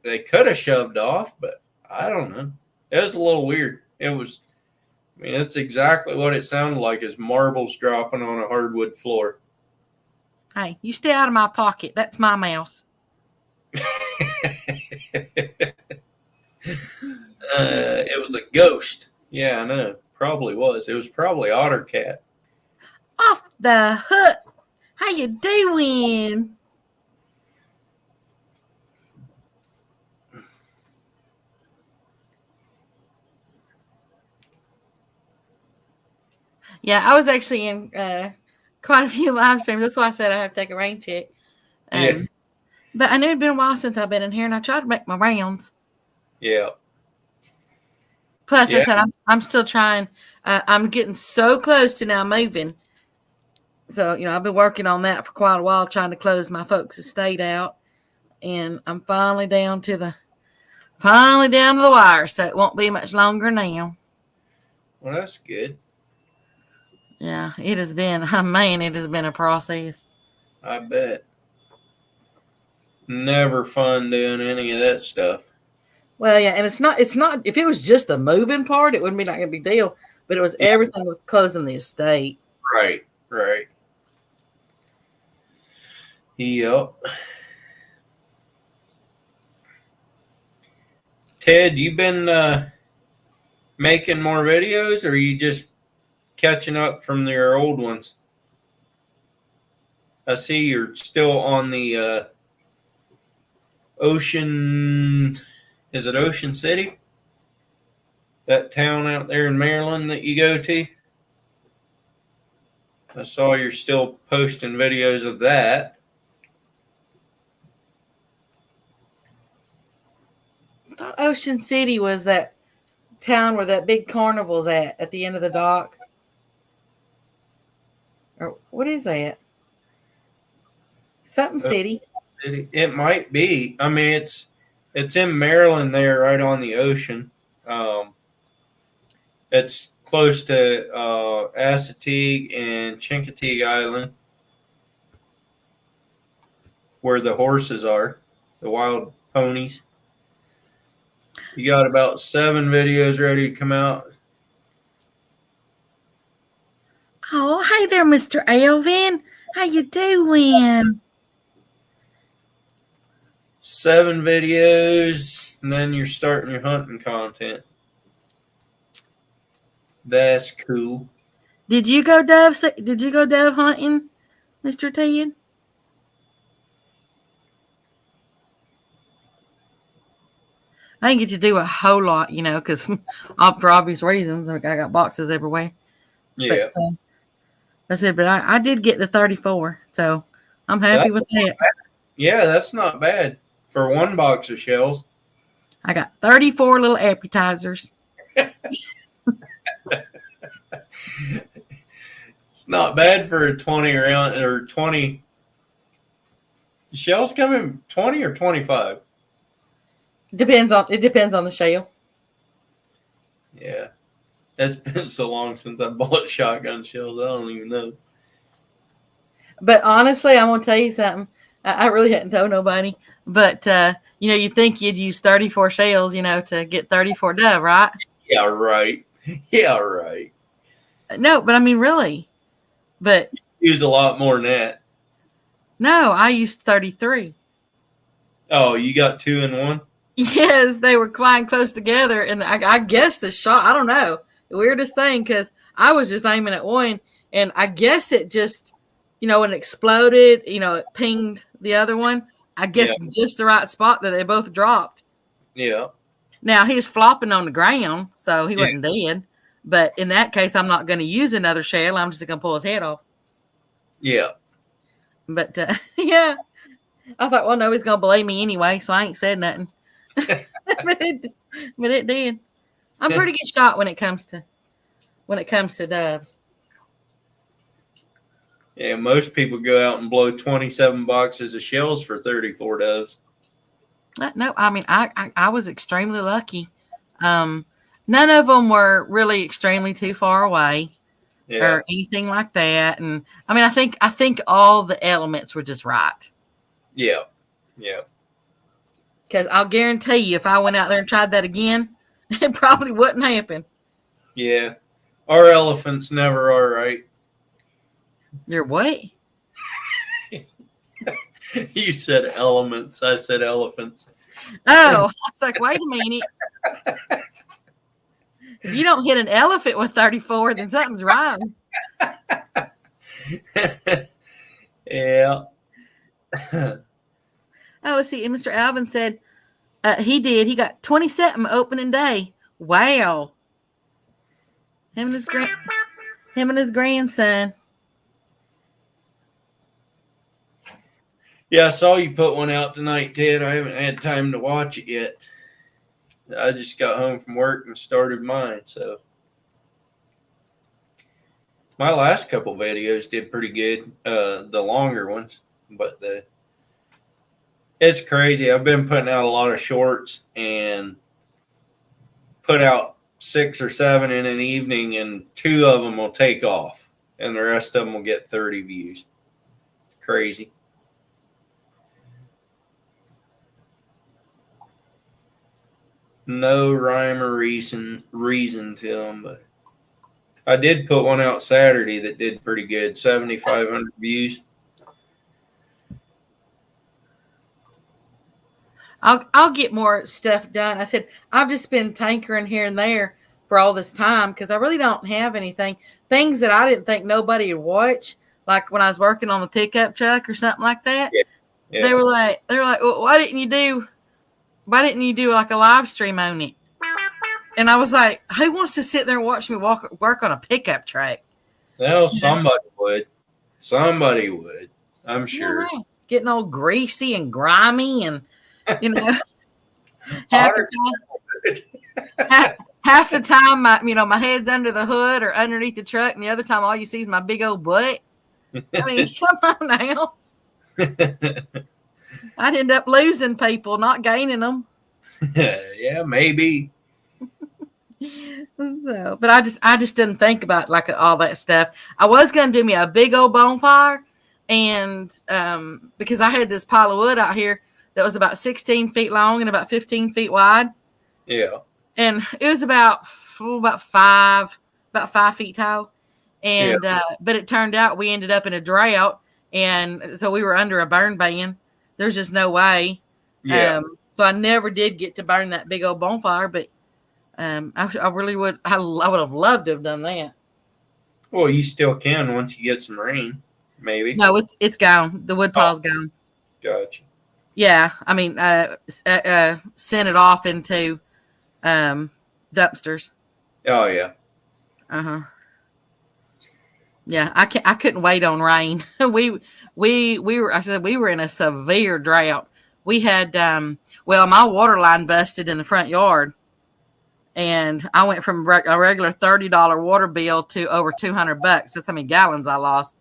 they could have shoved off, but I don't know. It was a little weird. I mean, it's exactly what it sounded like, is marbles dropping on a hardwood floor. Hey, you stay out of my pocket. That's my mouse. It was a ghost. Yeah, I know. Probably was. It was probably OtterCat. Off the hook. How you doing? Yeah, I was actually in quite a few live streams. That's why I said I have to take a rain check. Yeah. But I knew it'd been a while since I've been in here, and I tried to make my rounds. Yeah. Plus, Yeah. I said I'm still trying. I'm getting so close to now moving. So, I've been working on that for quite a while, trying to close my folks' estate out. And I'm finally down to the wire, so it won't be much longer now. Well, that's good. Yeah, it has been, man, it has been a process. I bet. Never fun doing any of that stuff. Well, yeah, and it's not, if it was just the moving part, it wouldn't be like a big deal, but it was everything with closing the estate. Right. Yep. Ted, you been making more videos, or are you just catching up from your old ones? I see you're still on the Ocean. Is it Ocean City? That town out there in Maryland that you go to? I saw you're still posting videos of that. I thought Ocean City was that town where that big carnival's at the end of the dock. Or what is that? Something City. It might be. I mean, it's in Maryland there, right on the ocean. It's close to Assateague and Chincoteague Island, where the horses are, the wild ponies. You got about 7 videos ready to come out. Oh, hey there, Mr. Alvin. How you doing? 7 videos, and then you're starting your hunting content. That's cool. Did you go dove hunting, Mr. Ted? I didn't get to do a whole lot, because for obvious reasons, I got boxes everywhere. Yeah. But, I said, but I did get the 34, so I'm happy with that. Yeah, that's not bad for one box of shells. I got 34 little appetizers. It's not bad for a 20 round or 20. Shells come in 20 or 25. It depends on the shell. Yeah. It's been so long since I bought shotgun shells. I don't even know. But honestly, I'm gonna tell you something. I really hadn't told nobody. But you'd think you'd use 34 shells, to get 34 dove, right? Yeah, right. Yeah, right. No, but I mean really. But Use a lot more than that. no, I used 33. Oh, you got 2 in one? Yes, they were flying close together, and I guess the shot, I don't know, the weirdest thing, because I was just aiming at one, and I guess it just, when it exploded, it pinged the other one. I guess just the right spot that they both dropped. Yeah. Now, he was flopping on the ground, so he wasn't dead. But in that case, I'm not going to use another shell. I'm just going to pull his head off. Yeah. But, yeah. I thought, well, no, he's going to believe me anyway, so I ain't said nothing. but it did. I'm pretty good shot when it comes to doves. Yeah, most people go out and blow 27 boxes of shells for 34 doves. No, I mean, I was extremely lucky. None of them were really extremely too far away or anything like that. And I mean, I think all the elements were just right. Yeah. Yeah. Because I'll guarantee you, if I went out there and tried that again, it probably wouldn't happen. Yeah. Our elephants never are right. Your what? You said elements. I said elephants. Oh, I was like, wait a minute. If you don't hit an elephant with 34, then something's wrong. Yeah. Oh, let's see. And Mr. Alvin said he did. He got 27 opening day. Wow. Him and his grandson. Yeah, I saw you put one out tonight, Ted. I haven't had time to watch it yet. I just got home from work and started mine, so. My last couple videos did pretty good, the longer ones, but it's crazy. I've been putting out a lot of shorts and put out 6 or 7 in an evening, and 2 of them will take off, and the rest of them will get 30 views. Crazy. No rhyme or reason to them, but I did put one out Saturday that did pretty good, 7,500 views. I'll get more stuff done. I said I've just been tinkering here and there for all this time because I really don't have anything. Things that I didn't think nobody would watch, like when I was working on the pickup truck or something like that. Yeah. They were like, well, why didn't you do like a live stream on it? And I was like, who wants to sit there and watch me work on a pickup truck? Well, somebody would. Somebody would. I'm sure. Yeah, getting all greasy and grimy and, half the time my head's under the hood or underneath the truck, and the other time all you see is my big old butt. I mean, come on now. I'd end up losing people, not gaining them. Yeah, maybe. So, but I just didn't think about like all that stuff. I was gonna do me a big old bonfire, and because I had this pile of wood out here that was about 16 feet long and about 15 feet wide. Yeah. And it was about 5 feet tall. And but it turned out we ended up in a drought, and so we were under a burn ban. There's just no way. Yeah. So I never did get to burn that big old bonfire, but I really would. I would have loved to have done that. Well, you still can once you get some rain, maybe. No, it's gone. The wood pile's gone. Gotcha. Yeah, I mean, sent it off into dumpsters. Oh yeah. Yeah, I couldn't wait on rain. we were I said we were in a severe drought. We had well, my water line busted in the front yard, and I went from a regular $30 water bill to over $200. That's how many gallons I lost.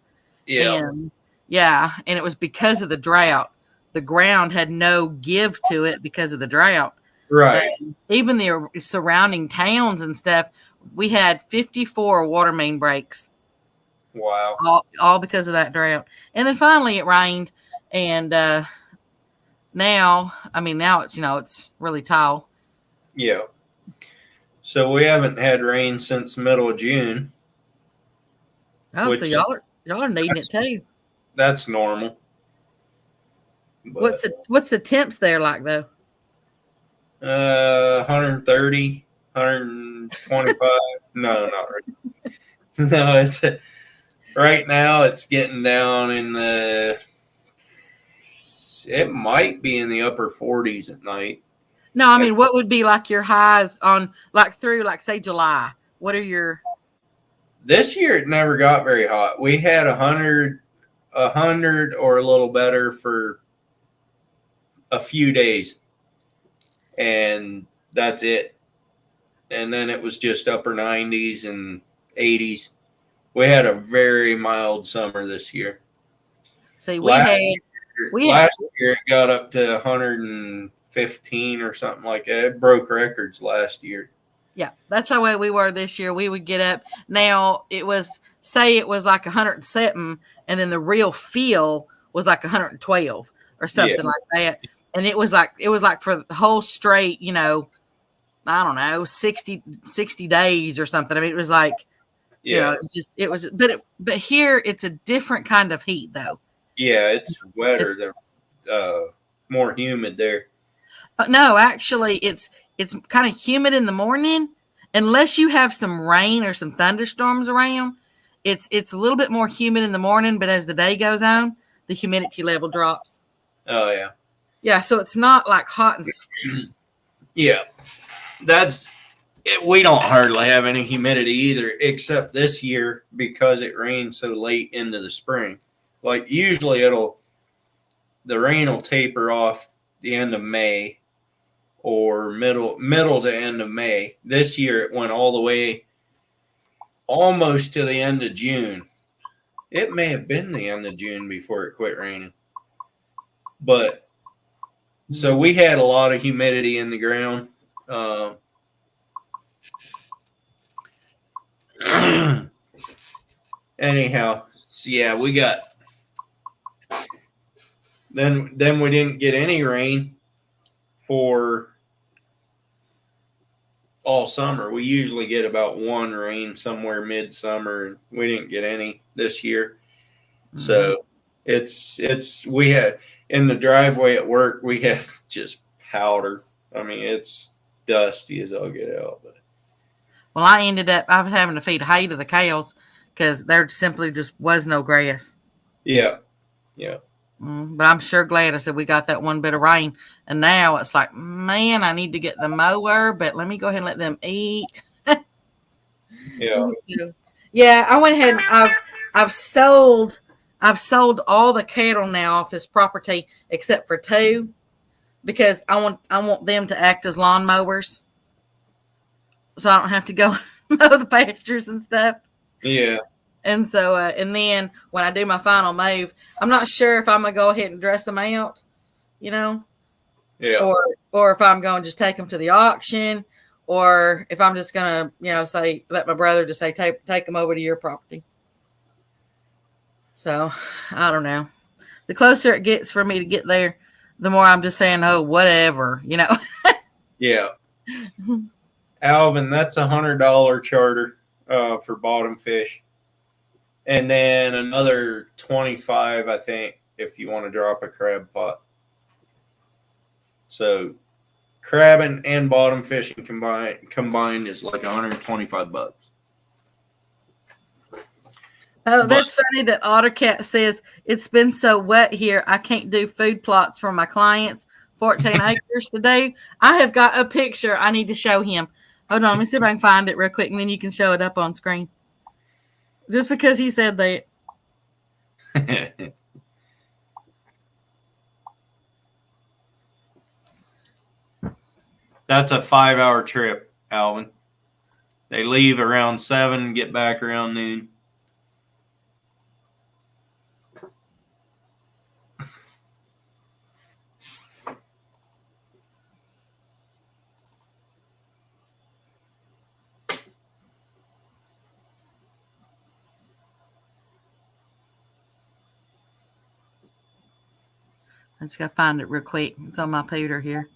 Yeah. And yeah, and it was because of the drought. The ground had no give to it because of the drought. Right. And even the surrounding towns and stuff, we had 54 water main breaks. Wow. All because of that drought. And then finally it rained, and now it's it's really tall. Yeah. So we haven't had rain since the middle of June. Oh, so y'all are needing it too. That's normal. But, What's the temps there like though? 130, 125. No, not right. No, it's right now it's getting down in it might be in the upper 40s at night. No, I mean, what would be like your highs on through say July? What are your? This year it never got very hot. We had 100 or a little better for a few days, and that's it. And then it was just upper 90s and 80s. We had a very mild summer this year. See, last year it got up to 115 or something like that. It broke records last year. Yeah, that's the way we were this year. We would get up. Now it was like 107, and then the real feel was like 112 or something like that. And it was like for the whole straight, I don't know, 60 days or something. I mean, it was like, but here it's a different kind of heat though. Yeah, it's wetter. More humid there. No, actually, it's kind of humid in the morning, unless you have some rain or some thunderstorms around. It's a little bit more humid in the morning, but as the day goes on, the humidity level drops. Oh yeah. Yeah, so it's not like hot and sticky. Yeah, that's it. We don't hardly have any humidity either, except this year because it rained so late into the spring. Like usually the rain will taper off the end of May or middle to end of May. This year it went all the way almost to the end of June. It may have been the end of June before it quit raining. But so we had a lot of humidity in the ground. Anyhow, so yeah, we got then we didn't get any rain for all summer. We usually get about one rain somewhere midsummer. We didn't get any this year. Mm-hmm. So we had in the driveway at work, we have just powder. I mean, it's dusty as I'll get out. But well, I ended up having to feed hay to the cows because there simply just was no grass. Yeah. But I'm sure glad I said we got that one bit of rain, and now it's like, man, I need to get the mower, but let me go ahead and let them eat. Yeah, I went ahead and I've sold all the cattle now off this property except for 2, because I want them to act as lawn mowers, so I don't have to go mow the pastures and stuff. Yeah. And so, and then when I do my final move, I'm not sure if I'm gonna go ahead and dress them out, Yeah. or if I'm going to just take them to the auction, or if I'm just gonna, say let my brother just say take them over to your property. So I don't know. The closer it gets for me to get there, the more I'm just saying, oh, whatever, Yeah. Alvin, that's $100 charter for bottom fish. And then another 25, I think, if you want to drop a crab pot. So crabbing and bottom fishing combined is like $125. Oh, that's funny that Ottercat says it's been so wet here. I can't do food plots for my clients. 14 acres to do. I have got a picture I need to show him. Hold on, let me see if I can find it real quick, and then you can show it up on screen. Just because he said that. That's a 5-hour trip, Alvin. They leave around 7 and get back around noon. I just got to find it real quick. It's on my computer here.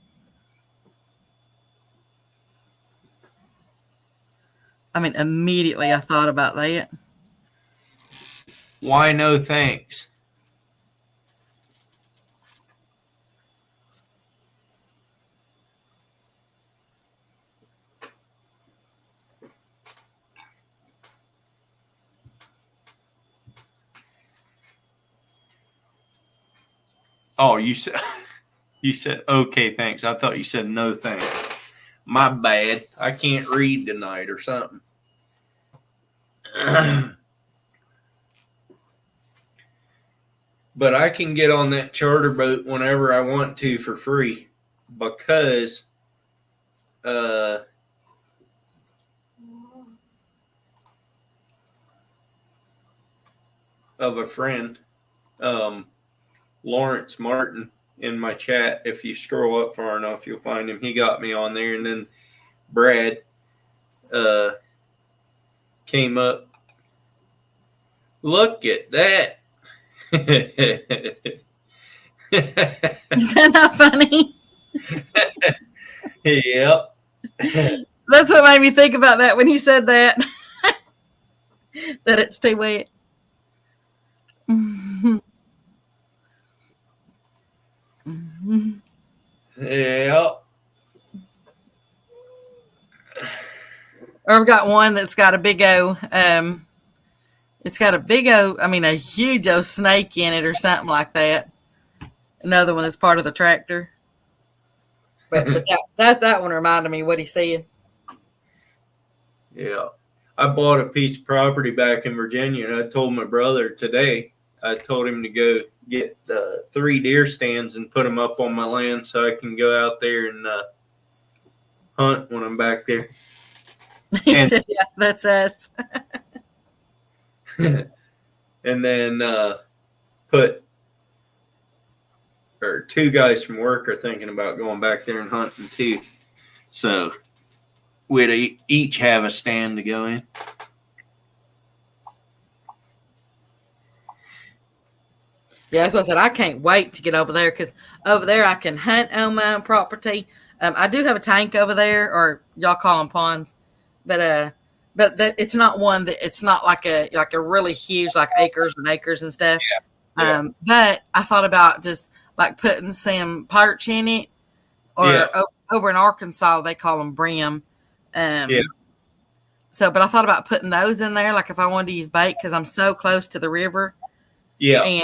I mean, immediately I thought about that. Why no thanks? Oh, you said okay, thanks. I thought you said no thanks. My bad. I can't read tonight or something. But I can get on that charter boat whenever I want to for free because of a friend, Lawrence Martin, in my chat. If you scroll up far enough, you'll find him. He got me on there, and then Brad came up. Look at that. Is that not funny? Yep. That's what made me think about that when he said that. That it's too wet. Yep. Or I've got one that's got a big O, it's got a big O, I mean a huge O snake in it or something like that. Another one that's part of the tractor. But that one reminded me what he said. Yeah. I bought a piece of property back in Virginia, and I told my brother today, I told him to go get 3 deer stands and put them up on my land so I can go out there and hunt when I'm back there. He said, yeah, that's us. And then two guys from work are thinking about going back there and hunting too. So we'd each have a stand to go in. Yeah, that's what I said. I can't wait to get over there because over there I can hunt on my own property. I do have a tank over there, or y'all call them ponds, but it's not one that it's not like a really huge like acres and acres and stuff. Yeah. But I thought about just like putting some perch in it, or over in Arkansas they call them brim. So, but I thought about putting those in there, like if I wanted to use bait, because I'm so close to the river. Yeah. And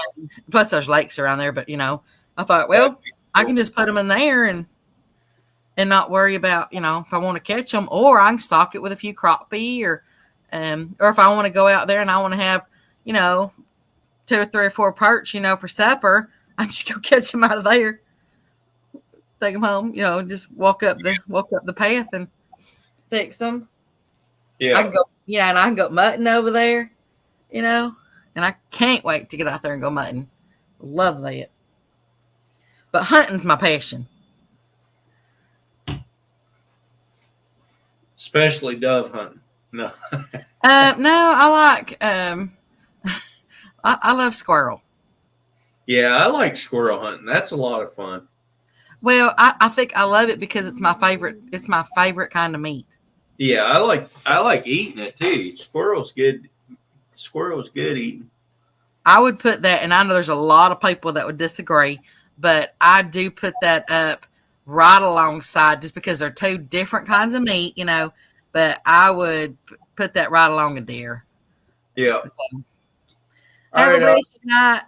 plus there's lakes around there, but I thought, well, I can just put them in there and not worry about, if I want to catch them, or I can stock it with a few crappie, or if I want to go out there and I want to have, 2 or 3 or 4 perch, for supper, I just go catch them out of there, take them home, just walk up the path and fix them. Yeah. I can go, and I can go mutton over there, and I can't wait to get out there and go mutton. Love that. But hunting's my passion. Especially dove hunting. No. No, I like I love squirrel. Yeah, I like squirrel hunting. That's a lot of fun. Well, I think I love it because it's my favorite kind of meat. Yeah, I like eating it too. Squirrel's good. Squirrel's good eating. I would put that, and I know there's a lot of people that would disagree, but I do put that up right alongside, just because they're 2 different kinds of meat, but I would put that right along a deer. Yeah. So, All Have a right, blessed night.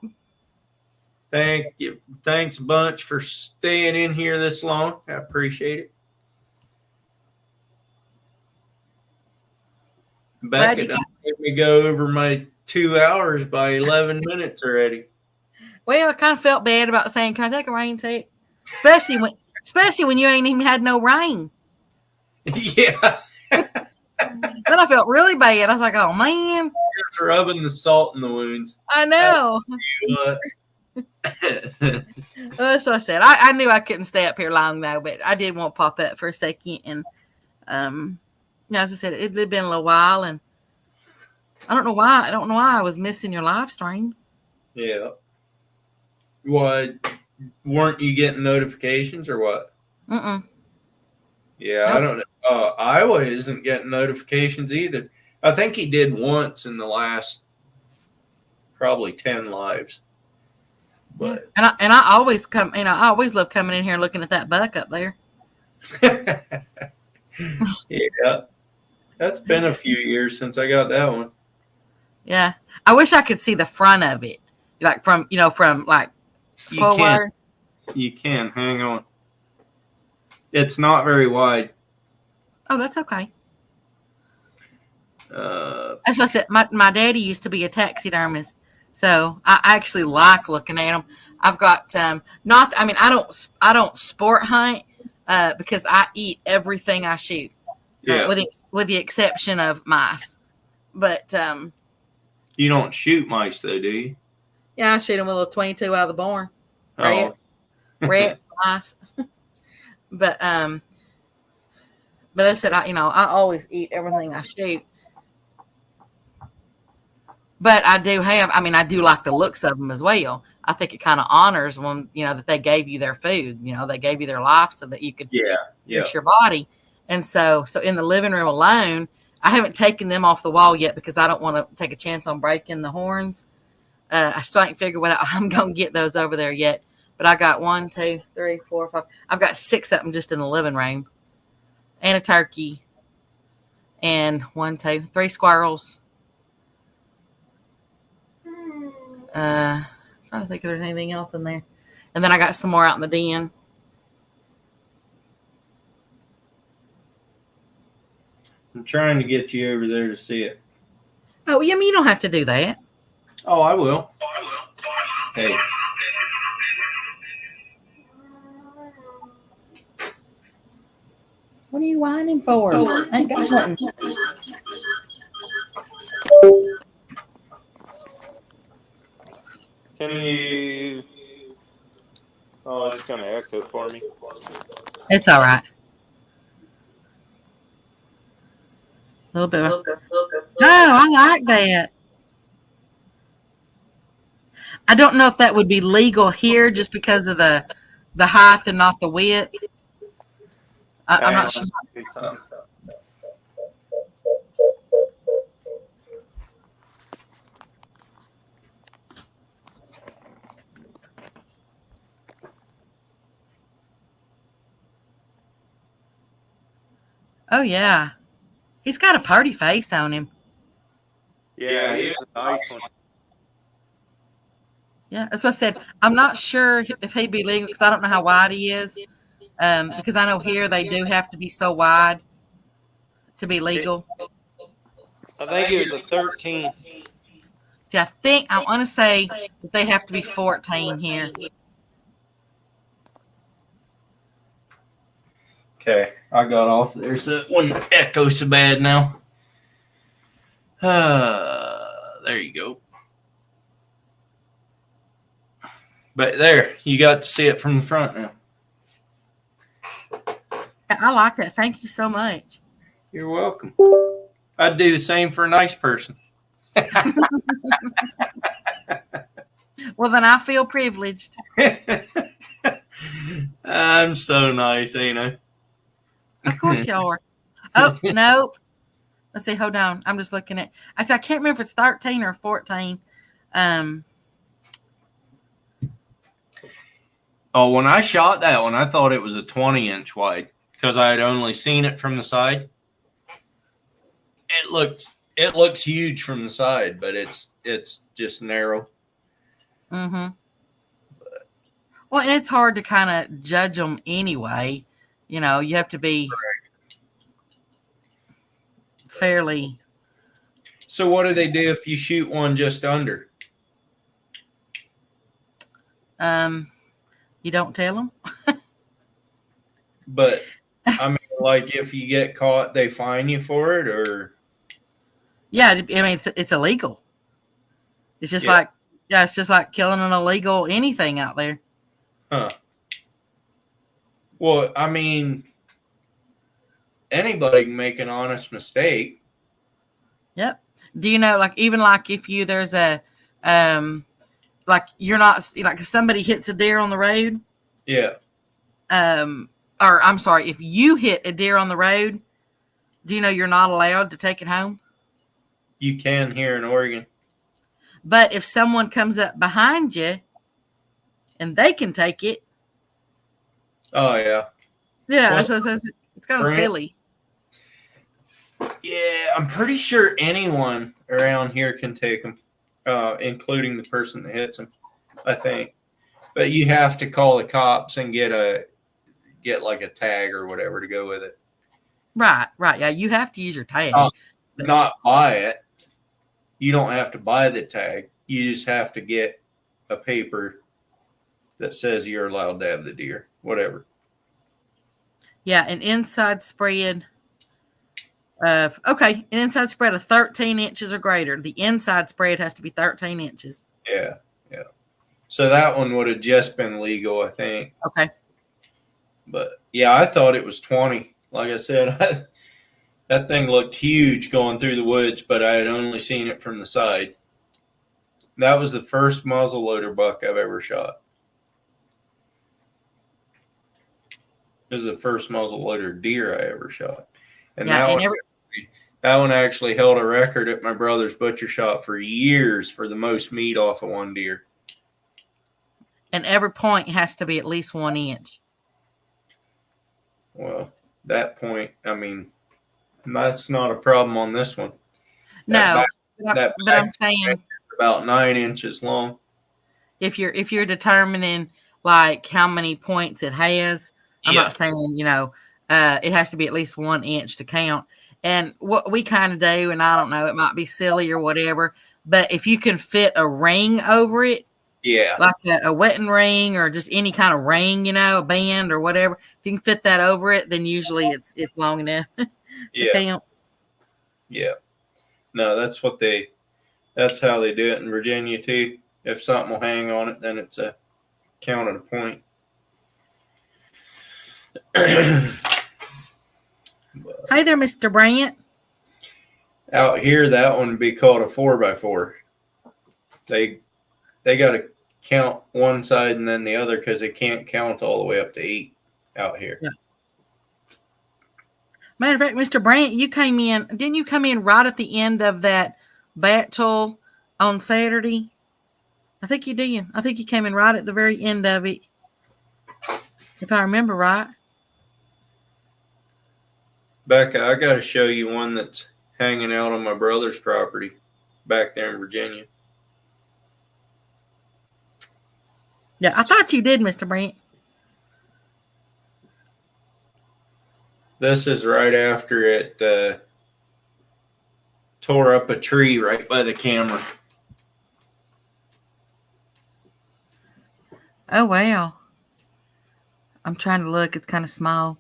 thank you. Thanks a bunch for staying in here this long. I appreciate it. Glad Becca you done made me go over my 2 hours by 11 minutes already. Well, I kind of felt bad about saying, "Can I take a rain check?" Especially when you ain't even had no rain. Yeah, Then I felt really bad. I was like, "Oh man, just rubbing the salt in the wounds. I know." But That's what I said. I knew I couldn't stay up here long though, but I did want to pop up for a second. And as I said, it had been a little while, and I don't know why. I don't know why I was missing your live stream. yeah, what? Weren't you getting notifications or what? Mm-mm. Yeah, Nope. I don't know. Iowa isn't getting notifications either. I think he did once in the last probably 10 lives. But And I always come. I always love coming in here and looking at that buck up there. yeah, that's been a few years since I got that one. Yeah, I wish I could see the front of it, like from like You forward. You can. Hang on. It's not very wide. Oh, that's okay. That's what I said. My daddy used to be a taxidermist, so I actually like looking at them. I've got not. I mean, I don't sport hunt because I eat everything I shoot. Yeah. With the exception of mice, but you don't shoot mice though, do you? Yeah, I shoot them with a little 22 out of the barn. Oh. Rats, mice. But I said I always eat everything I shoot. But I do I do like the looks of them as well. I think it kind of honors when, that they gave you their food, they gave you their life so that you could fix your body. And so in the living room alone, I haven't taken them off the wall yet because I don't want to take a chance on breaking the horns. I still ain't figured what I'm going to get those over there yet. But I got 1, 2, 3, 4, 5. I've got 6 of them just in the living room. And a turkey. And 1, 2, 3 squirrels. Trying to think if there's anything else in there. And then I got some more out in the den. I'm trying to get you over there to see it. Oh, you don't have to do that. Oh, I will. Hey. What are you whining for? I ain't got one. Can you? Oh, it's gonna echo for me. It's all right. A little bit. Oh, I like that. I don't know if that would be legal here just because of the height and not the width. I'm not sure. Oh, yeah. He's got a party face on him. Yeah, he was a nice one. Yeah, that's what I said. I'm not sure if he'd be legal because I don't know how wide he is. Because I know here they do have to be so wide to be legal. I think he was a 13. See, I want to say that they have to be 14 here. Okay, I got off there so it wouldn't echo so bad now. There you go. But there, you got to see it from the front now. I like that. Thank you so much. You're welcome. I'd do the same for a nice person. Well, then I feel privileged. I'm so nice, ain't I? Of course you are. Oh, no. Let's see. Hold on. I'm just looking at. I can't remember if it's 13 or 14. Oh, when I shot that one, I thought it was a 20-inch wide because I had only seen it from the side. It looked It looks huge from the side, but it's just narrow. Mm-hmm. Well, and it's hard to kind of judge them anyway. You know, you have to be fairly. So what do they do if you shoot one just under? You don't tell them. But I mean, like if you get caught, they fine you for it, or Yeah, I mean it's illegal. It's just Yeah. it's just like killing an illegal anything out there. huh? Well, I mean, anybody can make an honest mistake. Yep. Do you know, like, even like if there's a like you're not, like, if somebody hits a deer on the road, Yeah. or I'm sorry, if you hit a deer on the road, do you know you're not allowed to take it home? You can here in Oregon. But if someone comes up behind you and they can take it, Oh yeah. yeah, Well, so it's kind of Brant- silly. Yeah, I'm pretty sure anyone around here can take them, including the person that hits them. I think, but you have to call the cops and get like a tag or whatever to go with it. Right. Yeah, you have to use your tag. Oh. Not buy it. You don't have to buy the tag. You just have to get a paper that says you're allowed to have the deer, whatever. Yeah, an inside spread of an inside spread of 13 inches or greater. The inside spread has to be 13 inches. Yeah. So that one would have just been legal, I think. Okay. But yeah, I thought it was 20. Like I said, that thing looked huge going through the woods, but I had only seen it from the side. That was the first muzzleloader buck I've ever shot. This is the first muzzleloader deer I ever shot. And Yeah, that one actually held a record at my brother's butcher shop for years for the most meat off of one deer. and every point has to be at least 1 inch. Well, that point, I mean, that's not a problem on this one. No, that but I'm saying about 9 inches long. if you're determining like how many points it has, I'm Yeah. not saying, it has to be at least 1 inch to count. And what we kind of do, and I don't know, it might be silly or whatever, but if you can fit a ring over it, Yeah. like a wetting ring or just any kind of ring, a band or whatever, if you can fit that over it, then usually it's long enough to Yeah. count. Yeah. No, that's how they do it in Virginia too. If something will hang on it, then it's a counted a point. Hey there, Mr. Brant. Out here, that one would be called a 4x4. They got to count one side and then the other because they can't count all the way up to 8 out here. Yeah. Matter of fact, Mr. Brant, didn't you come in right at the end of that battle on Saturday? I think you did. I think you came in right at the very end of it, if I remember right. Becca, I got to show you one that's hanging out on my brother's property back there in Virginia. Yeah, I thought you did, Mr. Brant. This is right after it tore up a tree right by the camera. Oh, wow. I'm trying to look. It's kind of small.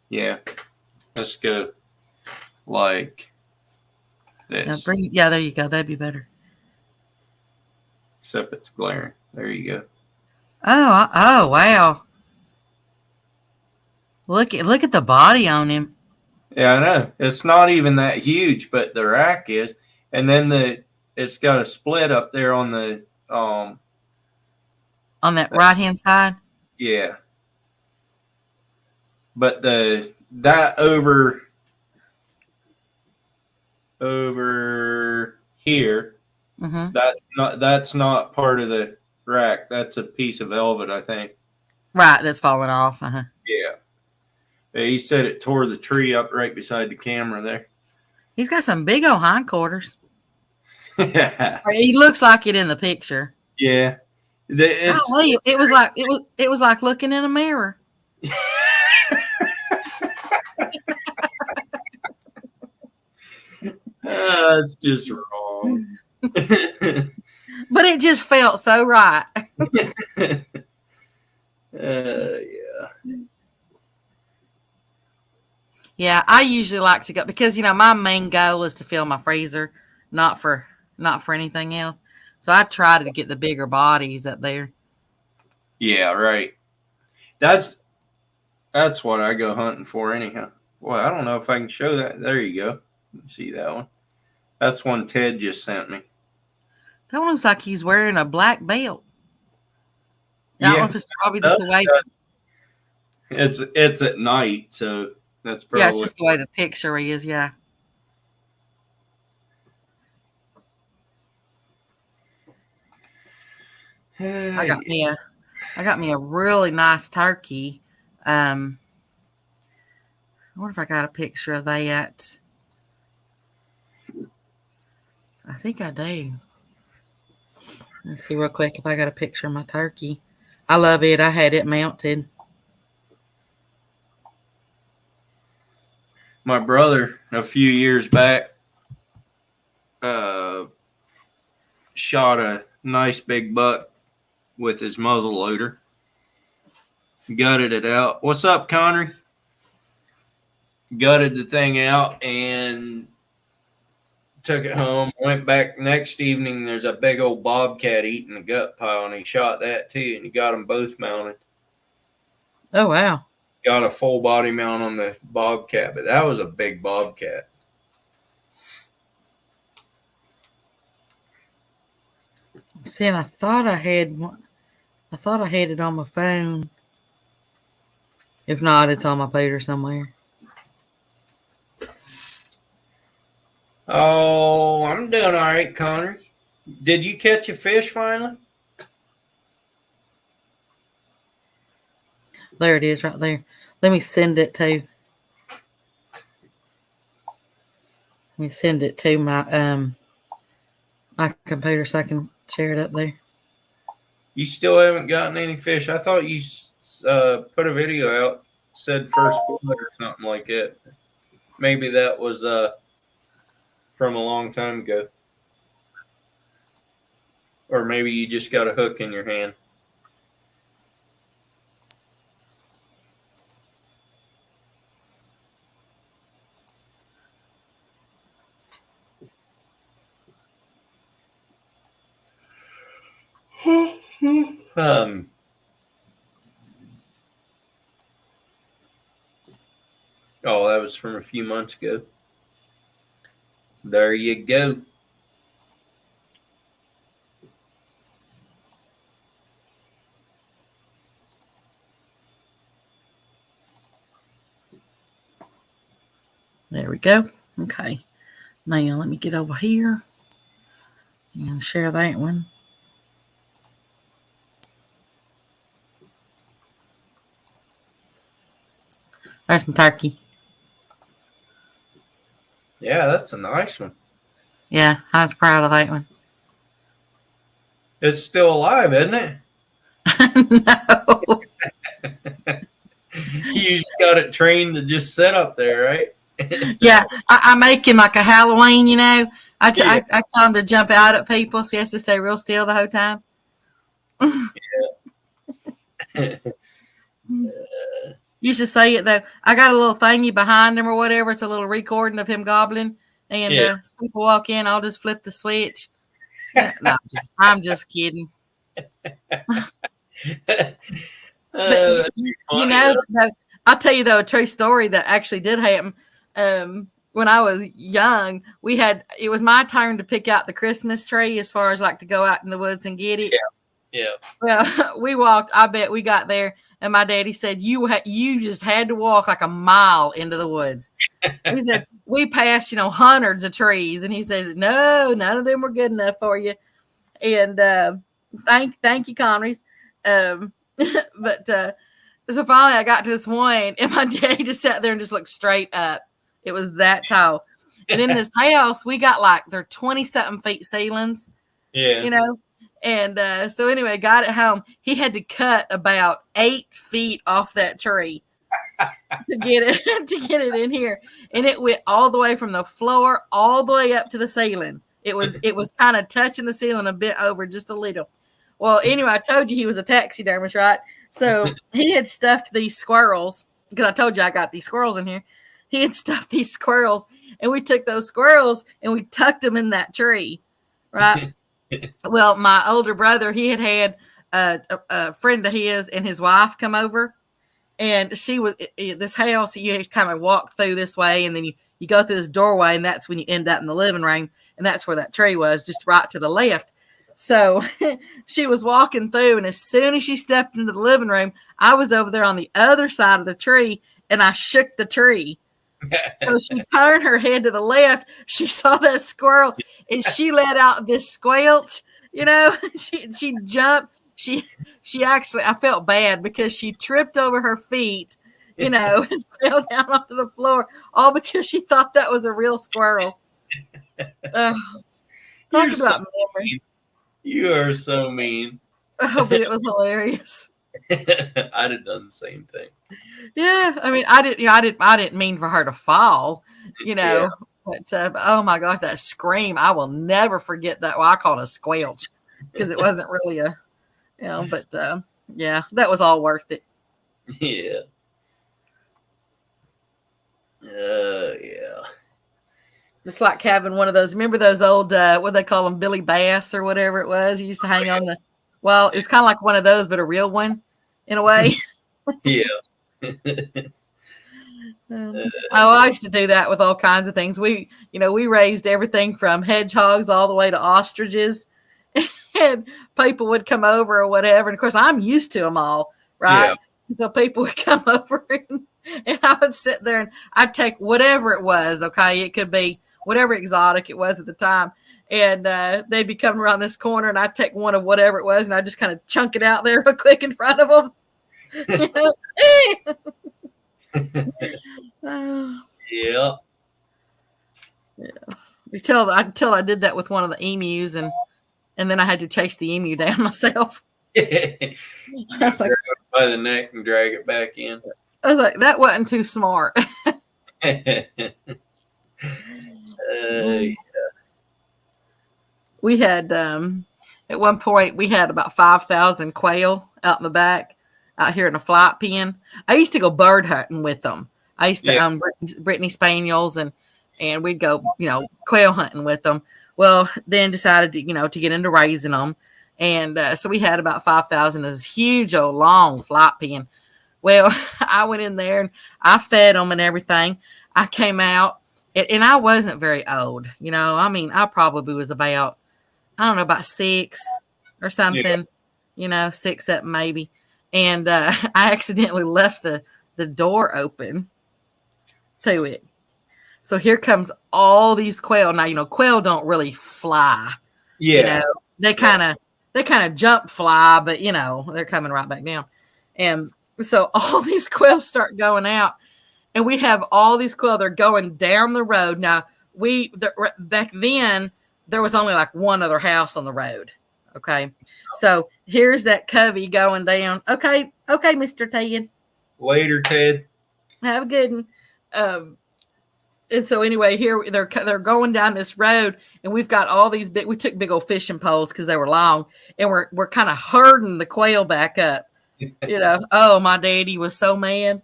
Yeah. Let's go like this. Yeah, there you go. That'd be better. Except it's glaring. There you go. Oh, wow. Look at the body on him. Yeah, I know. It's not even that huge, but the rack is. And then it's got a split up there on the On that right-hand side? yeah. But that over here, Mm-hmm. that's not part of the rack. That's a piece of velvet, I think. Right, that's falling off. Uh-huh. Yeah. He said it tore the tree up right beside the camera there. He's got some big old hindquarters. Yeah. Or he looks like it in the picture. Yeah. Golly, it was like looking in a mirror. It's just wrong. But it just felt so right. Yeah. Yeah, I usually like to go because my main goal is to fill my freezer, not for anything else. So I try to get the bigger bodies up there. Yeah, right. That's what I go hunting for anyhow. Well, I don't know if I can show that. There you go. Let's see that one. That's one Ted just sent me. That one looks like he's wearing a black belt. I don't know if it's probably just the way. It's at night, so that's probably. Yeah, it's just the way the picture is. Yeah. I got me a really nice turkey. I wonder if I got a picture of that. I think I do. Let's see real quick if I got a picture of my turkey. I love it. I had it mounted. My brother, a few years back, shot a nice big buck with his muzzle loader. Gutted it out. What's up, Connery? Gutted the thing out and took it home. Went back next evening. There's a big old bobcat eating the gut pile, and he shot that too, and he got them both mounted. Oh, wow. Got a full body mount on the bobcat, but that was a big bobcat. See, and I thought I had one. I thought I had it on my phone. If not, it's on my computer somewhere. Oh, I'm doing all right, Connor. Did you catch a fish finally? There it is right there. Let me send it to. Let me send it to my my computer so I can share it up there. You still haven't gotten any fish. I thought you put a video out, said first blood or something like that. Maybe that was from a long time ago. Or maybe you just got a hook in your hand. Oh, that was from a few months ago. There you go. There we go. Okay. Now let me get over here and share that one. There's my turkey. Yeah, that's a nice one. Yeah, I was proud of that one. It's still alive, isn't it? No. You just got it trained to just sit up there, right? Yeah, I make him like a Halloween, I tell him to jump out at people, so he has to stay real still the whole time. You should say it though. I got a little thingy behind him or whatever. It's a little recording of him gobbling, and as people walk in, I'll just flip the switch. No, I'm just kidding. But, I'll tell you though a true story that actually did happen. When I was young, it was my turn to pick out the Christmas tree as far as like to go out in the woods and get it. Yeah. Well, we walked. I bet we got there, and my daddy said you just had to walk like a mile into the woods. He said we passed hundreds of trees, and he said no, none of them were good enough for you. And thank you, Connery's. But so finally I got to this one, and my daddy just sat there and just looked straight up. It was that tall. And in this house, we got like they're 20-something feet ceilings, Yeah. you know. And so anyway, got it home. He had to cut about 8 feet off that tree to get it in here, and it went all the way from the floor all the way up to the ceiling. It was kind of touching the ceiling a bit over just a little. Well, anyway, I told you he was a taxidermist, right? So he had stuffed these squirrels because I told you I got these squirrels in here. He had stuffed these squirrels, and we took those squirrels and we tucked them in that tree, right? Well, my older brother, he had a friend of his and his wife come over, and she was this house. You kind of walk through this way, and then you go through this doorway, and that's when you end up in the living room, and that's where that tree was, just right to the left. So she was walking through, and as soon as she stepped into the living room, I was over there on the other side of the tree, and I shook the tree. So she turned her head to the left. She saw that squirrel, and she let out this squelch. You know, she jumped. She actually, I felt bad because she tripped over her feet, you know, and fell down onto the floor, all because she thought that was a real squirrel. Talking about memory. You are so mean. Oh, but it was hilarious. I'd have done the same thing. Yeah, I mean, I didn't mean for her to fall, you know. Yeah. But oh my gosh, that scream! I will never forget that. Well, I call it a squelch because it wasn't really a, you know. But yeah, that was all worth it. Yeah. Yeah. It's like having one of those. Remember those old what they call them, Billy Bass or whatever it was? You used to hang on the. Well, it's kind of like one of those, but a real one, in a way. Yeah. I used to do that with all kinds of things. We raised everything from hedgehogs all the way to ostriches, and people would come over or whatever. And of course, I'm used to them all, right? Yeah. So people would come over, and I would sit there and I'd take whatever it was. Okay, it could be whatever exotic it was at the time. And they'd be coming around this corner, and I'd take one of whatever it was, and I'd just kind of chunk it out there real quick in front of them. Yeah. Until I did that with one of the emus, and then I had to chase the emu down myself. I was like, by the neck and drag it back in. I was like, that wasn't too smart. We had at one point we had about 5,000 quail out in the back out here in a flight pen. I used to go bird hunting with them. I used to own Brittany Spaniels, and we'd go, quail hunting with them. Well, then decided to get into raising them. And so we had about 5,000 of this huge old long flight pen. Well, I went in there and I fed them and everything. I came out and I wasn't very old. I mean, I probably was about, I don't know, about 6 or something, 6, 7 maybe. And I accidentally left the door open to it. So here comes all these quail. Now, quail don't really fly. Yeah. They kind of jump fly, but they're coming right back down. And so all these quail start going out, and we have all these quail. They're going down the road. Now, back then, there was only like one other house on the road. Okay. So here's that covey going down. Okay, Mr. Ted. Later, Ted. Have a good one. And so anyway, here they're going down this road, and we've got all these we took big old fishing poles because they were long, and we're kind of herding the quail back up. Oh, my daddy was so mad.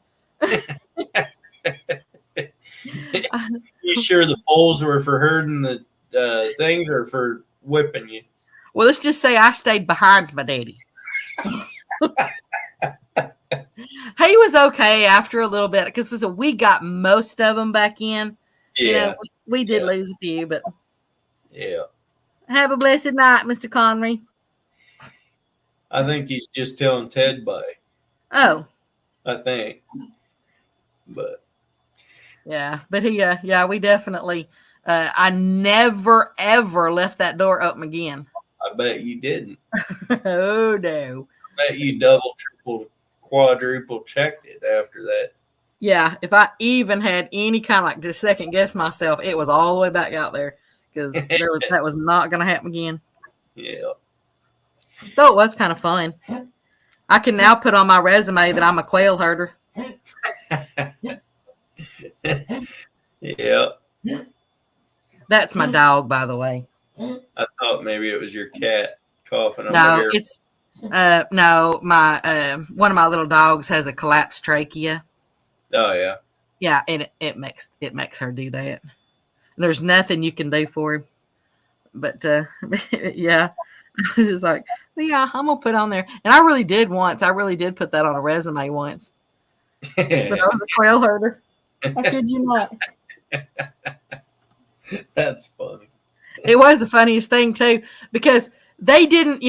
You sure the poles were for herding the things or for whipping you? Well, let's just say I stayed behind my daddy. He was okay after a little bit because we got most of them back in. Yeah. We did lose a few, but yeah. Have a blessed night, Mr. Connery. I think he's just telling Ted bye. Oh. I think. But yeah, but we definitely I never ever left that door open again. I bet you didn't. Oh no. I bet you double, triple, quadruple checked it after that. Yeah, if I even had any kind of like to second guess myself, it was all the way back out there because that was not going to happen again. Yeah. Though it was kind of fun. I can now put on my resume that I'm a quail herder. Yeah. That's my dog, by the way. I thought maybe it was your cat coughing on my No, hair. it's no, my one of my little dogs has a collapsed trachea. Oh yeah. Yeah, and it makes her do that. There's nothing you can do for him. But yeah, I was just like, well, yeah, I'm gonna put on there. And I really did once. I really did put that on a resume once. But I was a quail herder. I kid you not. That's funny. It was the funniest thing too, because they didn't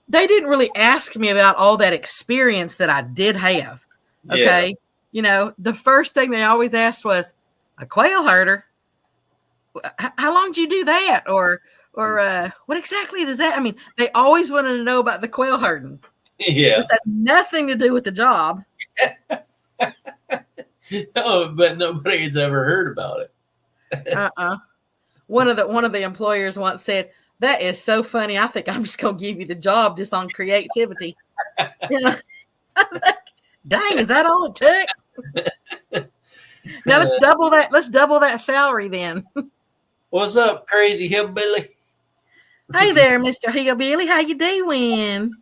really ask me about all that experience that I did have. Okay. Yeah. The first thing they always asked was a quail herder. How long did you do that? Or what exactly does that? I mean, they always wanted to know about the quail herding. Yeah. It had nothing to do with the job. No, but nobody has ever heard about it. One of the employers once said, "That is so funny. I think I'm just gonna give you the job just on creativity." I was like, dang, is that all it took? Now let's double that. Let's double that salary then. What's up, crazy hillbilly? Hey there, Mr. Hillbilly. How you doing?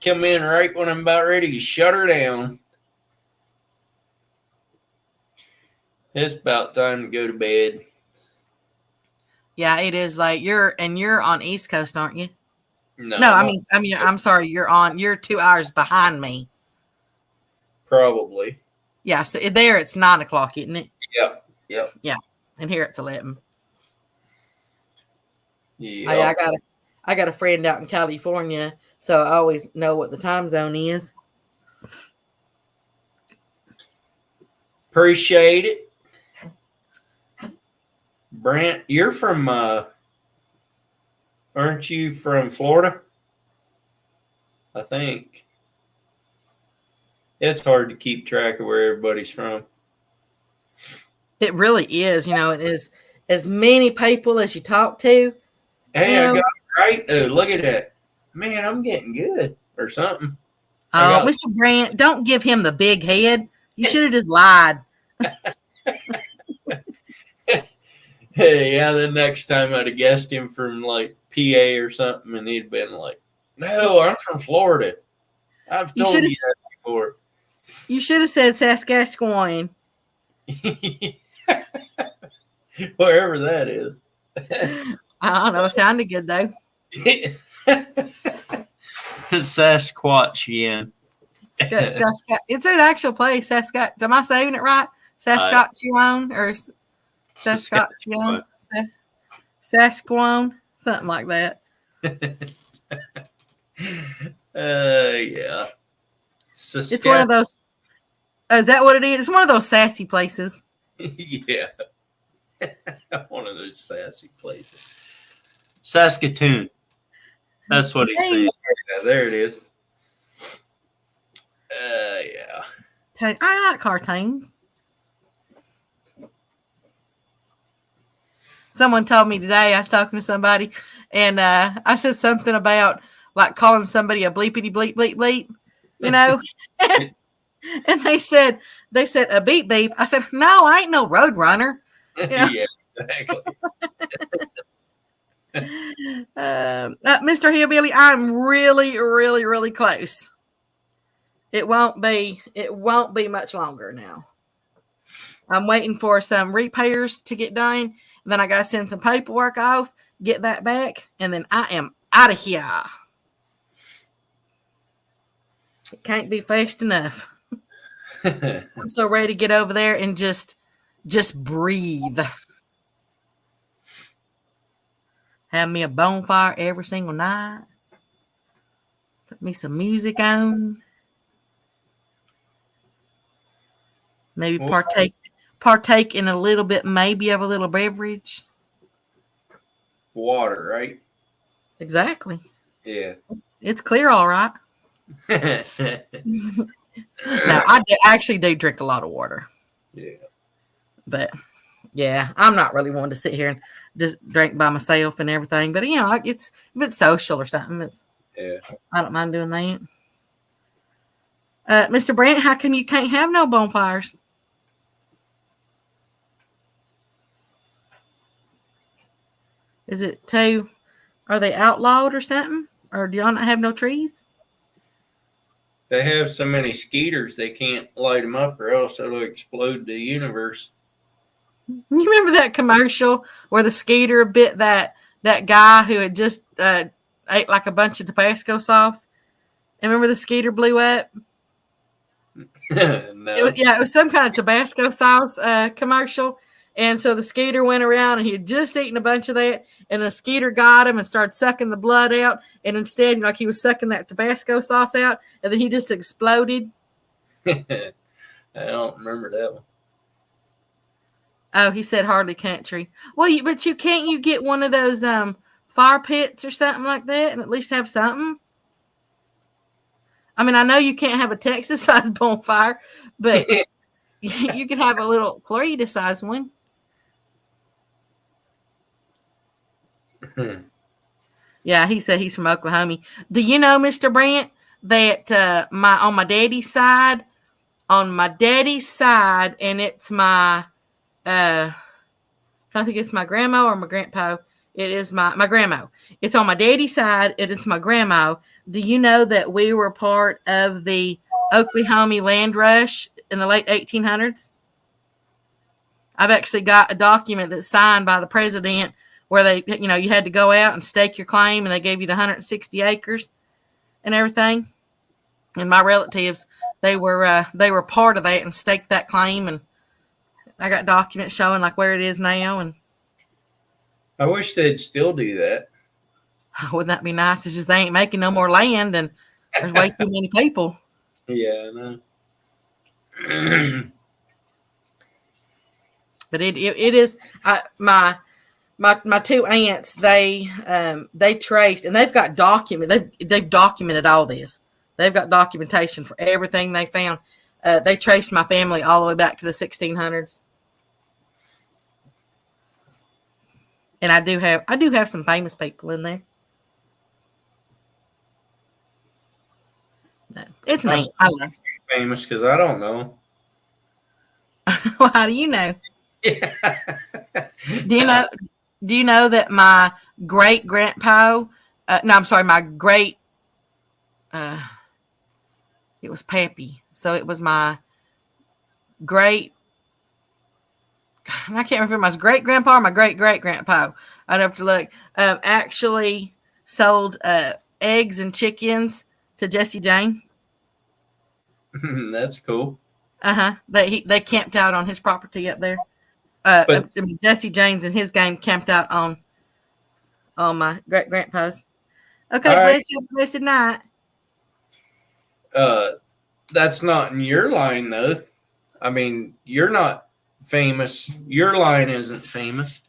Come in right when I'm about ready to shut her down. It's about time to go to bed. Yeah, it is like you're on East Coast, aren't you? No, I mean, I'm sorry. You're 2 hours behind me. probably. Yeah, so there it's 9 o'clock, isn't it? Yep. Yeah, and here it's 11. Yeah. I got a friend out in California, so I always know what the time zone is. Appreciate it. Brent, you're from aren't you from Florida? I think. It's hard to keep track of where everybody's from. It really is. It is as many people as you talk to. Hey, I got it right though. Look at that. Man, I'm getting good or something. Oh, Mr. Grant, don't give him the big head. You should have just lied. Hey, yeah, the next time I'd have guessed him from like PA or something, and he'd been like, "No, I'm from Florida. I've told you that before." You should have said Saskatchewan. Wherever that is. I don't know. It sounded good though. Sasquatchian. It's an actual place. Saskatchewan. Am I saying it right? Saskatchewan or Saskatchewan? Saskatchewan, something like that. Yeah. It's one of those. Is that what it is? It's one of those sassy places. Yeah. One of those sassy places. Saskatoon. That's what he said. Yeah, there it is. Yeah. I like cartoons. Someone told me today, I was talking to somebody, and I said something about like calling somebody a bleepity bleep bleep bleep, and they said a beep beep. I said, no, I ain't no road runner. Yeah, exactly. Mr. Hillbilly, I'm really, really, really close. It won't be much longer now. I'm waiting for some repairs to get done. And then I got to send some paperwork off, get that back, and then I am out of here. It can't be fast enough. I'm so ready to get over there and just breathe. Have me a bonfire every single night. Put me some music on. Maybe partake in a little bit, maybe of a little beverage. Water, right? Exactly. Yeah. It's clear, all right. No, I actually do drink a lot of water. Yeah. But yeah, I'm not really one to sit here and just drink by myself and everything. But like if it's social or something, Yeah. I don't mind doing that. Mr. Brant, how come you can't have no bonfires? Is it too? Are they outlawed or something? Or do y'all not have no trees? They have so many skeeters they can't light them up or else it'll explode the universe. You remember that commercial where the skeeter bit that guy who had just ate like a bunch of Tabasco sauce? And remember the skeeter blew up? No. It was some kind of Tabasco sauce commercial. And so the skeeter went around and he had just eaten a bunch of that. And the skeeter got him and started sucking the blood out. And instead, like he was sucking that Tabasco sauce out. And then he just exploded. I don't remember that one. Oh, he said hardly country. Well, but you can't you get one of those fire pits or something like that and at least have something? I mean, I know you can't have a Texas-sized bonfire, but you could have a little Florida-sized one. Yeah, he said he's from Oklahoma. Do you know, Mr. Brant, that on my daddy's side, and it's my I don't think it's my grandma or my grandpa. It is my grandma. It's on my daddy's side, and it's my grandma. Do you know that we were part of the Oklahoma land rush in the late 1800s? I've actually got a document that's signed by the president where they, you had to go out and stake your claim, and they gave you the 160 acres and everything. And my relatives, they were part of that and staked that claim, and I got documents showing like where it is now. And I wish they'd still do that. Wouldn't that be nice? It's just they ain't making no more land, and there's way too many people. Yeah, I know. But it is my two aunts. They traced, and they've got they've documented all this. They've got documentation for everything they found. They traced my family all the way back to the 1600s. And I do have some famous people in there. It's neat. I love it. Famous because I don't know. Well, how do you know? Yeah. Do you know that my great grandpa? My great. It was Pappy, so it was my great. I can't remember my great grandpa or my great great grandpa. I'd have to look. Actually, sold eggs and chickens to Jesse James. That's cool. They camped out on his property up there. Jesse James and his gang camped out on my great grandpa's. Okay, right. Blessed night. That's not in your line though. I mean, you're not famous. Your line isn't famous.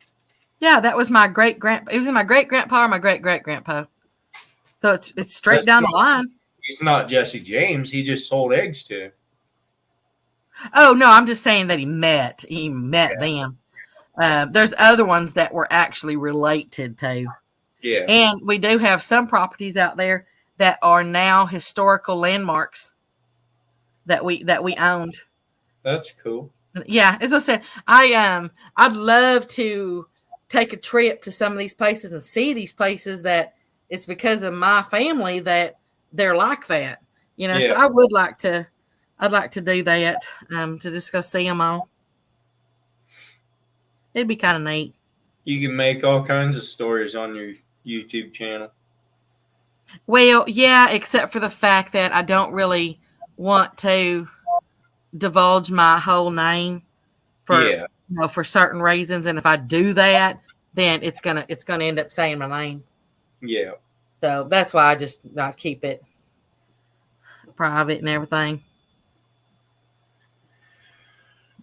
Yeah, that was my great grandpa. It was in my great grandpa or my great great grandpa. So it's straight down the line. He's not Jesse James. He just sold eggs to him. Oh no, I'm just saying that he met them. There's other ones that were actually related to. Yeah. And we do have some properties out there that are now historical landmarks that we owned. That's cool. Yeah, as I said, I'd love to take a trip to some of these places and see these places that it's because of my family that they're like that. Yeah. So I'd like to do that, to just go see them all. It'd be kind of neat. You can make all kinds of stories on your YouTube channel. Well, yeah, except for the fact that I don't really want to divulge my whole name for certain reasons, and if I do that, then it's gonna end up saying my name. Yeah. So that's why I keep it private and everything.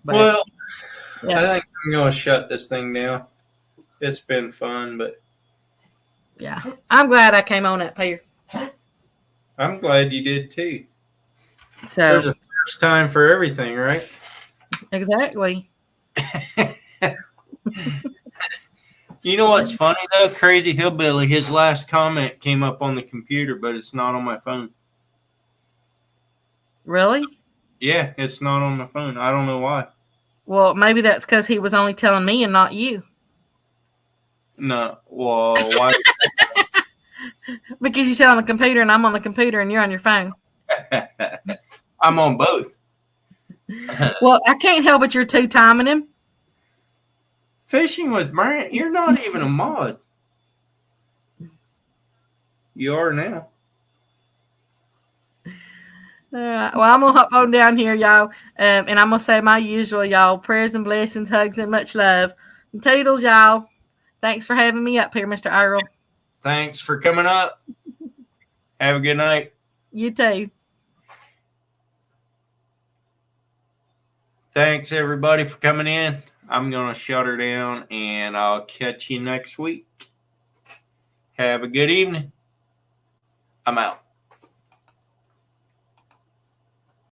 But, well, yeah. I think I'm going to shut this thing down. It's been fun, but yeah, I'm glad I came on up here. I'm glad you did too. So There's a first time for everything, right? exactly. You know what's funny though? Crazy Hillbilly, his last comment came up on the computer, but it's not on my phone. Really? Yeah, it's not on my phone. I don't know why. Well, maybe that's because he was only telling me and not you. No, well, why? Because you said on the computer and I'm on the computer and you're on your phone. I'm on both. Well, I can't help it. You're two-timing him. Fishing with Brant, you're not even a mod. You are now. All right. Well, I'm going to hop on down here, y'all. And I'm going to say my usual, y'all. Prayers and blessings, hugs, and much love. And toodles, y'all. Thanks for having me up here, Mr. Earl. Thanks for coming up. Have a good night. You too. Thanks, everybody, for coming in. I'm going to shut her down, and I'll catch you next week. Have a good evening. I'm out.